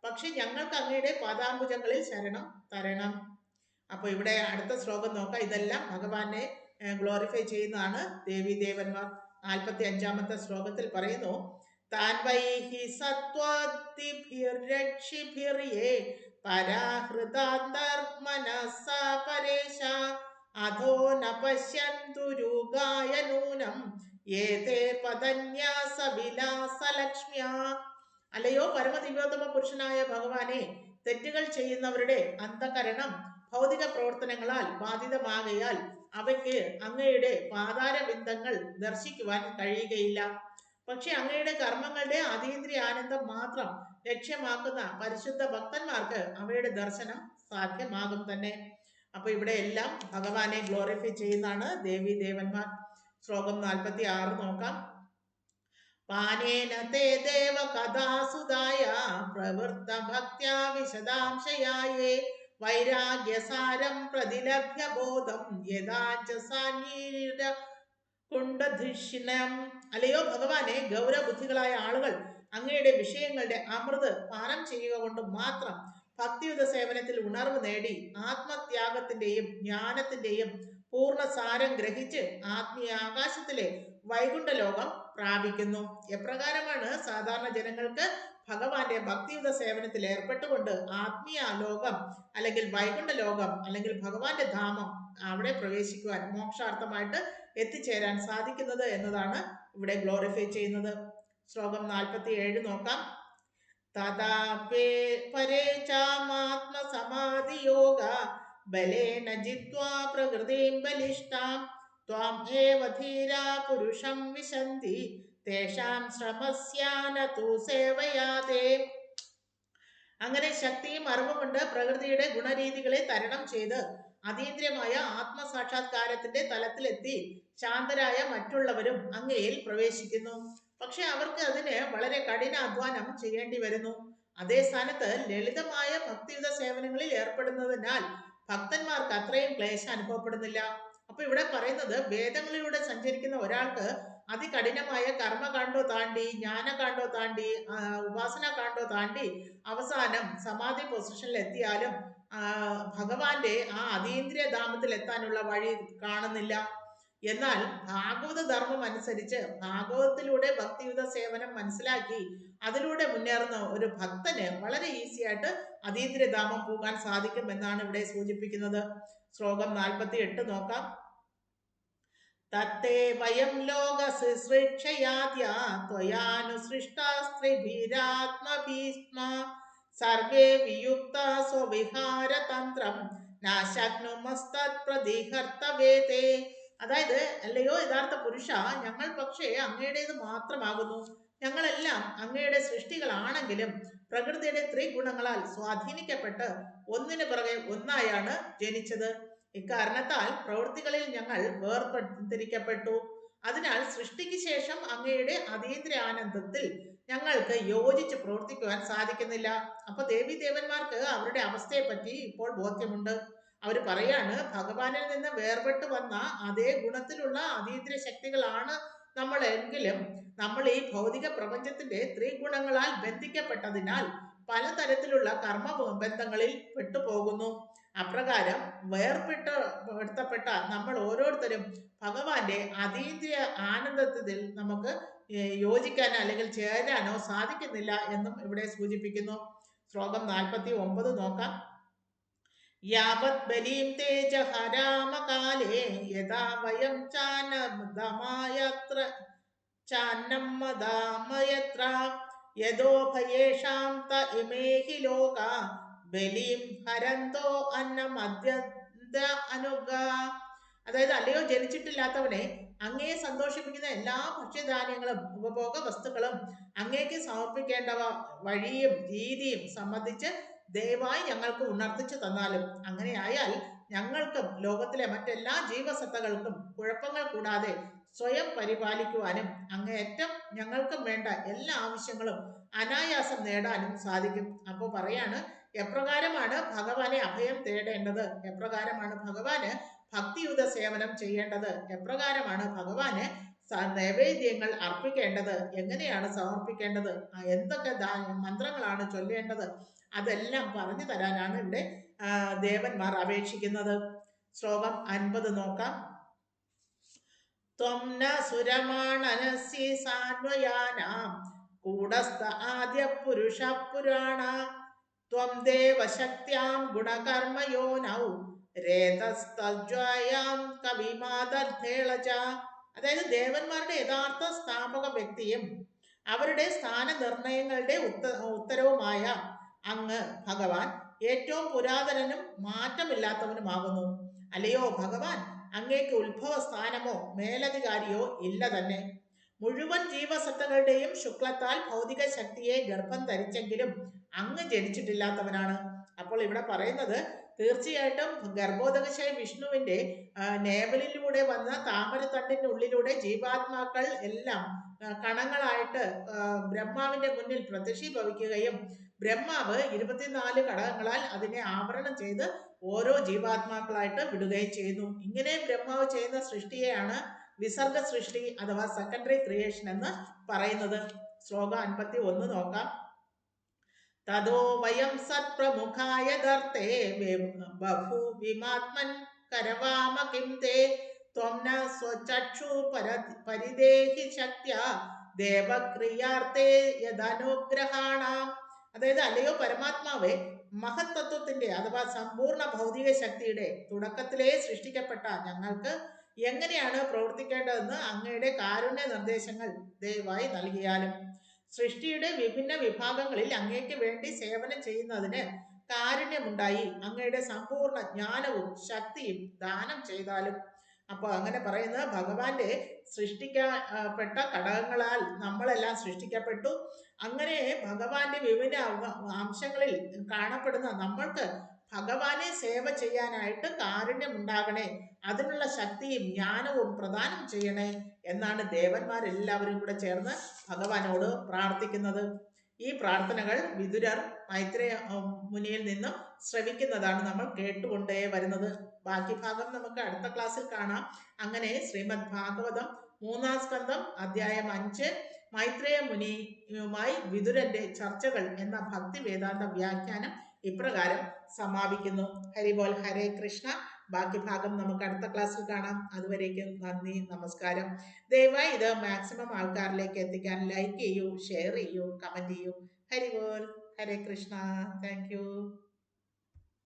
പക്ഷെ ഞങ്ങൾക്ക് അങ്ങയുടെ പാദാംബുജങ്ങളിൽ ശരണം തരണം. അപ്പൊ ഇവിടെ അടുത്ത ശ്ലോകം നോക്കാം. ഇതെല്ലാം ഭഗവാനെ ഗ്ലോറിഫൈ ചെയ്യുന്നതാണ് ദേവി ദേവന്മാർ. 45-ാമത്തെ ശ്ലോകത്തിൽ പറയുന്നു, താൻ വൈഹി സത്വാദിഭിർരക്ഷിഭിർയേ പരാഹൃതാന്തർമനസ പരേശ അധോ ന പശ്യന്തുരുഗായ നൂനം ഏതേ പദന്യാസ വിലാസലക്ഷ്മ്യ. അല്ലയോ പരമദിവ്യോത്തമ പുരുഷനായ ഭഗവാനെ, തെറ്റുകൾ ചെയ്യുന്നവരുടെ അന്ധകരണം ഭൗതിക പ്രവർത്തനങ്ങളാൽ ബാധിതമാകയാൽ അവയ്ക്ക് അങ്ങയുടെ പാതാരബിന്ദങ്ങൾ ദർശിക്കുവാൻ കഴിയുകയില്ല. പക്ഷെ അങ്ങയുടെ കർമ്മങ്ങളുടെ അതീന്ദ്രിയ ആനന്ദം മാത്രം ലക്ഷ്യമാക്കുന്ന പരിശുദ്ധ ഭക്തന്മാർക്ക് അവയുടെ ദർശനം സാധ്യമാകും തന്നെ. അപ്പൊ ഇവിടെ എല്ലാം ഭഗവാനെ ഗ്ലോറിഫൈ ചെയ്യുന്നതാണ് ദേവി ദേവന്മാർ. ശ്ലോകം 46 നോക്കാം. പാനേന തേ ദേവ കഥാസുതായ പ്രവൃത്ത ഭക്ത്യാ വിശദാംശയായേ വൈരാഗ്യസാരം പ്രതിലഭ്യ ബോധം യഥാച സാന്യീര കുണ്ടധിഷ്ണം. അല്ലയോ ഭഗവാനെ, ഗൗരവബുദ്ധികളായ ആളുകൾ അങ്ങയുടെ വിഷയങ്ങളുടെ അമൃത് പാനം ചെയ്യുക കൊണ്ട് മാത്രം ഭക്തിയുത സേവനത്തിൽ ഉണർവ് നേടി ആത്മത്യാഗത്തിന്റെയും ജ്ഞാനത്തിന്റെയും പൂർണ്ണ സാരം ഗ്രഹിച്ച് ആത്മീയ ആകാശത്തിലെ വൈകുണ്ഠ ലോകം പ്രാപിക്കുന്നു. എപ്രകാരമാണ് സാധാരണ ജനങ്ങൾക്ക് ഭഗവാന്റെ ഭക്തിയുത സേവനത്തിൽ ഏർപ്പെട്ടുകൊണ്ട് ആത്മീയ ലോകം അല്ലെങ്കിൽ വൈകുണ്ഠ ലോകം അല്ലെങ്കിൽ ഭഗവാന്റെ ധാമം അവിടെ പ്രവേശിക്കുവാൻ മോക്ഷാർത്ഥമായിട്ട് എത്തിച്ചേരാൻ സാധിക്കുന്നത് എന്നതാണ് ഇവിടെ ഗ്ലോറിഫൈ ചെയ്യുന്നത്. ശ്ലോകം 47 നോക്കാം. തഥാ പരേ ചാമാത്മസമാധിയോഗ ബലേന ജിത്വാ പ്രകൃതിം ബലിഷ്ഠാം ത്വാം ഏവ ധീരാ പുരുഷം വിശന്തി തേഷാം ശ്രമസ്യാനതു സേവയാതേ. അങ്ങനെ ശക്തിയും അറിവും കൊണ്ട് പ്രകൃതിയുടെ ഗുണരീതികളെ തരണം ചെയ്ത് അതീന്ദ്രിയമായ ആത്മസാക്ഷാത്കാരത്തിന്റെ തലത്തിലെത്തി ശാന്തരായ മറ്റുള്ളവരും അങ്ങയിൽ പ്രവേശിക്കുന്നു. പക്ഷെ അവർക്ക് അതിന് വളരെ കഠിനാധ്വാനം ചെയ്യേണ്ടി വരുന്നു. അതേ സ്ഥാനത്ത് ലളിതമായ ഭക്തിയുത സേവനങ്ങളിൽ ഏർപ്പെടുന്നതിനാൽ ഭക്തന്മാർക്ക് അത്രയും ക്ലേശം അനുഭവപ്പെടുന്നില്ല. അപ്പൊ ഇവിടെ പറയുന്നത്, വേദങ്ങളിലൂടെ സഞ്ചരിക്കുന്ന ഒരാൾക്ക് അതികഠിനമായ കർമ്മകാണ്ഡോ താണ്ടി ജ്ഞാനകാണ്ഡോ താണ്ടി ഉപാസന കാണ്ഡോ താണ്ടി അവസാനം സമാധി പൊസിഷനിൽ എത്തിയാലും ഭഗവാന്റെ ആ അതീന്ദ്രിയ ധാമത്തിൽ എത്താനുള്ള വഴി കാണുന്നില്ല. എന്നാൽ ഭാഗവത ധർമ്മം അനുസരിച്ച് ഭാഗവതത്തിലൂടെ ഭക്തിയുത സേവനം മനസ്സിലാക്കി അതിലൂടെ മുന്നേറുന്ന ഒരു ഭക്തന് വളരെ ഈസി ആയിട്ട് അതീന്ദ്രിയധാമം പോകാൻ സാധിക്കും എന്നാണ് ഇവിടെ സൂചിപ്പിക്കുന്നത്. ശ്ലോകം 48 നോക്കാം. തത്തേ വയം ലോക സൃഷ്ടിയാദ്യ ത്വയാനുസൃഷ്ടാസ്ത്രിഭിരാത്മഭീസ്മ സർവേ വിയുക്ത സ്വവിഹാരതന്ത്രം നാശക്നുമസ്തത് പ്രതിഹർത്തവേതേ. അതായത്, അല്ലയോ യഥാർത്ഥ പുരുഷ, ഞങ്ങൾ പക്ഷേ അങ്ങയുടേത് മാത്രമാകുന്നു. ഞങ്ങളെല്ലാം അങ്ങയുടെ സൃഷ്ടികളാണെങ്കിലും പ്രകൃതിയുടെ ത്രിഗുണങ്ങളാൽ സ്വാധീനിക്കപ്പെട്ട് ഒന്നിനു പിറകെ ഒന്നായാണ് ജനിച്ചത്. ഇക്കാരണത്താൽ പ്രവൃത്തികളിൽ ഞങ്ങൾ വേർതിരിക്കപ്പെട്ടു. അതിനാൽ സൃഷ്ടിക്ക് ശേഷം അങ്ങയുടെ അതീന്ദ്രിയ ആനന്ദത്തിൽ ഞങ്ങൾക്ക് യോജിച്ച് പ്രവർത്തിക്കുവാൻ സാധിക്കുന്നില്ല. അപ്പൊ ദേവി ദേവന്മാർക്ക് അവരുടെ അവസ്ഥയെ പറ്റി ഇപ്പോൾ ബോധ്യമുണ്ട്. അവർ പറയാണ്, ഭഗവാനിൽ നിന്ന് വേർപെട്ട് വന്ന അതേ ഗുണത്തിലുള്ള അതീന്ദ്രിയ ശക്തികളാണ് നമ്മളെങ്കിലും നമ്മൾ ഈ ഭൗതിക പ്രപഞ്ചത്തിന്റെ ത്രിഗുണങ്ങളാൽ ബന്ധിക്കപ്പെട്ടതിനാൽ പലതരത്തിലുള്ള കർമ്മ ബന്ധങ്ങളിൽ പെട്ടുപോകുന്നു. അപ്രകാരം വേർപെടുത്തപ്പെട്ട നമ്മൾ ഓരോരുത്തരും ഭഗവാന്റെ അതീന്ദ്രിയ ആനന്ദത്തിൽ നമുക്ക് യോജിക്കാനോ അല്ലെങ്കിൽ ചേരാനോ സാധിക്കുന്നില്ല എന്നും ഇവിടെ സൂചിപ്പിക്കുന്നു. ശ്ലോകം 49 നോക്കാം. യാവത് ബലീം തേജഹരാമകാലേ യഥാ വയം ചാനമദാമയത്ര ചാന്നമദാമയത്ര യദോഭയേഷാം ത ഇമേ ഹി ലോക ബലീം ഹരന്തോ അന്നമദ്യ അനുഗ. അതായത്, അല്ലയോ ജനിച്ചിട്ടില്ലാത്തവനെ, അങ്ങയെ സന്തോഷിപ്പിക്കുന്ന എല്ലാ ഭക്ഷ്യധാന്യങ്ങളും ഉപഭോഗ വസ്തുക്കളും അങ്ങേക്ക് സമർപ്പിക്കേണ്ടവ വഴിയും രീതിയും സംബന്ധിച്ച് ദയവായി ഞങ്ങൾക്ക് ഉണർത്തിച്ചു തന്നാലും. അങ്ങനെയായാൽ ഞങ്ങൾക്കും ലോകത്തിലെ മറ്റെല്ലാ ജീവസത്തകൾക്കും കുഴപ്പങ്ങൾ കൂടാതെ സ്വയം പരിപാലിക്കുവാനും അങ്ങേയറ്റം ഞങ്ങൾക്കും വേണ്ട എല്ലാ ആവശ്യങ്ങളും അനായാസം നേടാനും സാധിക്കും. അപ്പോൾ പറയാണ്, എപ്രകാരമാണ് ഭഗവാനെ അഭയം തേടേണ്ടത്, എപ്രകാരമാണ് ഭഗവാന് ഭക്തിയുത സേവനം ചെയ്യേണ്ടത്, എപ്രകാരമാണ് ഭഗവാന് നൈവേദ്യങ്ങൾ അർപ്പിക്കേണ്ടത്, എങ്ങനെയാണ് സമർപ്പിക്കേണ്ടത്, എന്തൊക്കെ മന്ത്രങ്ങളാണ് ചൊല്ലേണ്ടത്, അതെല്ലാം പറഞ്ഞു തരാനാണ് ഇവിടെ ദേവന്മാർ അപേക്ഷിക്കുന്നത്. ശ്ലോകം 50 നോക്കാം. ത്വം ന സുരമാണനസി സാന്വയാനാം കൂടസ്ഥ ആദ്യ പുരുഷ പുരാണ ത്വം ദേവശക്ത്യാം ഗുണകർമ്മയോനൗ രേതസ്തജ്വായാം കവിമാതർഥേളച. അതായത് ദേവന്മാരുടെ യഥാർത്ഥ സ്ഥാപക വ്യക്തിയും അവരുടെ സ്ഥാനനിർണയങ്ങളുടെ ഉത്തരവുമായ അങ്ങ് ഭഗവാൻ ഏറ്റവും പുരാതനനും മാറ്റമില്ലാത്തവനുമാകുന്നു. അല്ലയോ ഭഗവാൻ, അങ്ങേക്ക് ഉത്ഭവ സ്ഥാനമോ മേലധികാരിയോ ഇല്ല തന്നെ. മുഴുവൻ ജീവസത്തകളുടെയും ശുക്ലത്താൽ ഭൗതിക ശക്തിയെ ഗർഭം ധരിച്ചെങ്കിലും അങ്ങ് ജനിച്ചിട്ടില്ലാത്തവനാണ്. അപ്പോൾ ഇവിടെ പറയുന്നത് തീർച്ചയായിട്ടും ഗർഭോദകശായ വിഷ്ണുവിന്റെ നേവലിലൂടെ വന്ന താമരത്തണ്ടിനുള്ളിലൂടെ ജീവാത്മാക്കൾ എല്ലാം കണങ്ങളായിട്ട് ബ്രഹ്മാവിന്റെ മുന്നിൽ പ്രത്യക്ഷീഭവിക്കുകയും ബ്രഹ്മാവ് 24 ഘടകങ്ങളാൽ അതിനെ ആവരണം ചെയ്ത് ഓരോ ജീവാത്മാക്കളായിട്ട് വിടുകയും ചെയ്യുന്നു. ഇങ്ങനെ ബ്രഹ്മാവ് ചെയ്യുന്ന സൃഷ്ടിയെയാണ് വിസർഗ സൃഷ്ടി അഥവാ സെക്കൻഡറി ക്രിയേഷൻ എന്ന് പറയുന്നത്. ശ്ലോകം 51 നോക്കാം. തതോ വയം സത്പ്രമുഖായ ദർത്തേ ബഹുവിമാത്മൻ കരവാമ കിം തേ ത്വം ന സ്വചക്ഷു പരിദേഹി ശക്ത്യ ദേവക്രിയാർത്തേ യദനുഗ്രഹാണാം. അതായത് അല്ലയോ പരമാത്മാവേ, മഹത്തത്വത്തിന്റെ അഥവാ സമ്പൂർണ്ണ ഭൗതിക ശക്തിയുടെ തുടക്കത്തിലേ സൃഷ്ടിക്കപ്പെട്ട ഞങ്ങൾക്ക് എങ്ങനെയാണ് പ്രവർത്തിക്കേണ്ടതെന്ന് അങ്ങയുടെ കാരുണ്യ നിർദ്ദേശങ്ങൾ ദയവായി നൽകിയാലും. സൃഷ്ടിയുടെ വിഭിന്ന വിഭാഗങ്ങളിൽ അങ്ങേക്ക് വേണ്ടി സേവനം ചെയ്യുന്നതിന് കാരുണ്യമുണ്ടായി അങ്ങയുടെ സമ്പൂർണ്ണ ജ്ഞാനവും ശക്തിയും ദാനം ചെയ്താലും. അപ്പോൾ അങ്ങനെ പറയുന്നത് ഭഗവാന്റെ സൃഷ്ടിക്കപ്പെട്ട ഘടകങ്ങളാൽ നമ്മളെല്ലാം സൃഷ്ടിക്കപ്പെട്ടു. അങ്ങനെ ഭഗവാന്റെ വിഭിന്ന അംശങ്ങളിൽ കാണപ്പെടുന്ന നമ്മൾക്ക് ഭഗവാനെ സേവ ചെയ്യാനായിട്ട് കാരുണ്യമുണ്ടാകണേ, അതിനുള്ള ശക്തിയും ജ്ഞാനവും പ്രദാനം ചെയ്യണേ എന്നാണ് ദേവന്മാരെല്ലാവരും കൂടെ ചേർന്ന് ഭഗവാനോട് പ്രാർത്ഥിക്കുന്നത്. ഈ പ്രാർത്ഥനകൾ വിതുരർ മൈത്രേയ മുനിയിൽ നിന്നും ശ്രവിക്കുന്നതാണ് നമ്മൾ കേട്ടുകൊണ്ടേ വരുന്നത്. ബാക്കി ഭാഗം നമുക്ക് അടുത്ത ക്ലാസ്സിൽ കാണാം. അങ്ങനെ ശ്രീമദ് ഭാഗവതം 3-ാം സ്കന്ധം അധ്യായം 5 മൈത്രേയ മുനിയുമായി വിതുരന്റെ ചർച്ചകൾ എന്ന ഭക്തി വേദാന്ത വ്യാഖ്യാനം ഇപ്രകാരം സമാപിക്കുന്നു. ഹരിബോൽ, ഹരേ കൃഷ്ണ. ബാക്കി ഭാഗം നമുക്ക് അടുത്ത ക്ലാസ്സിൽ കാണാം. അതുവരേക്കും നന്ദി, നമസ്കാരം. ദയവായി ഇത് മാക്സിമം ആൾക്കാരിലേക്ക് എത്തിക്കാൻ ലൈക്ക് ചെയ്യൂ, ഷെയർ ചെയ്യൂ, കമന്റ് ചെയ്യൂ. ഹരിബോൽ, ഹരേ കൃഷ്ണ. Thank U.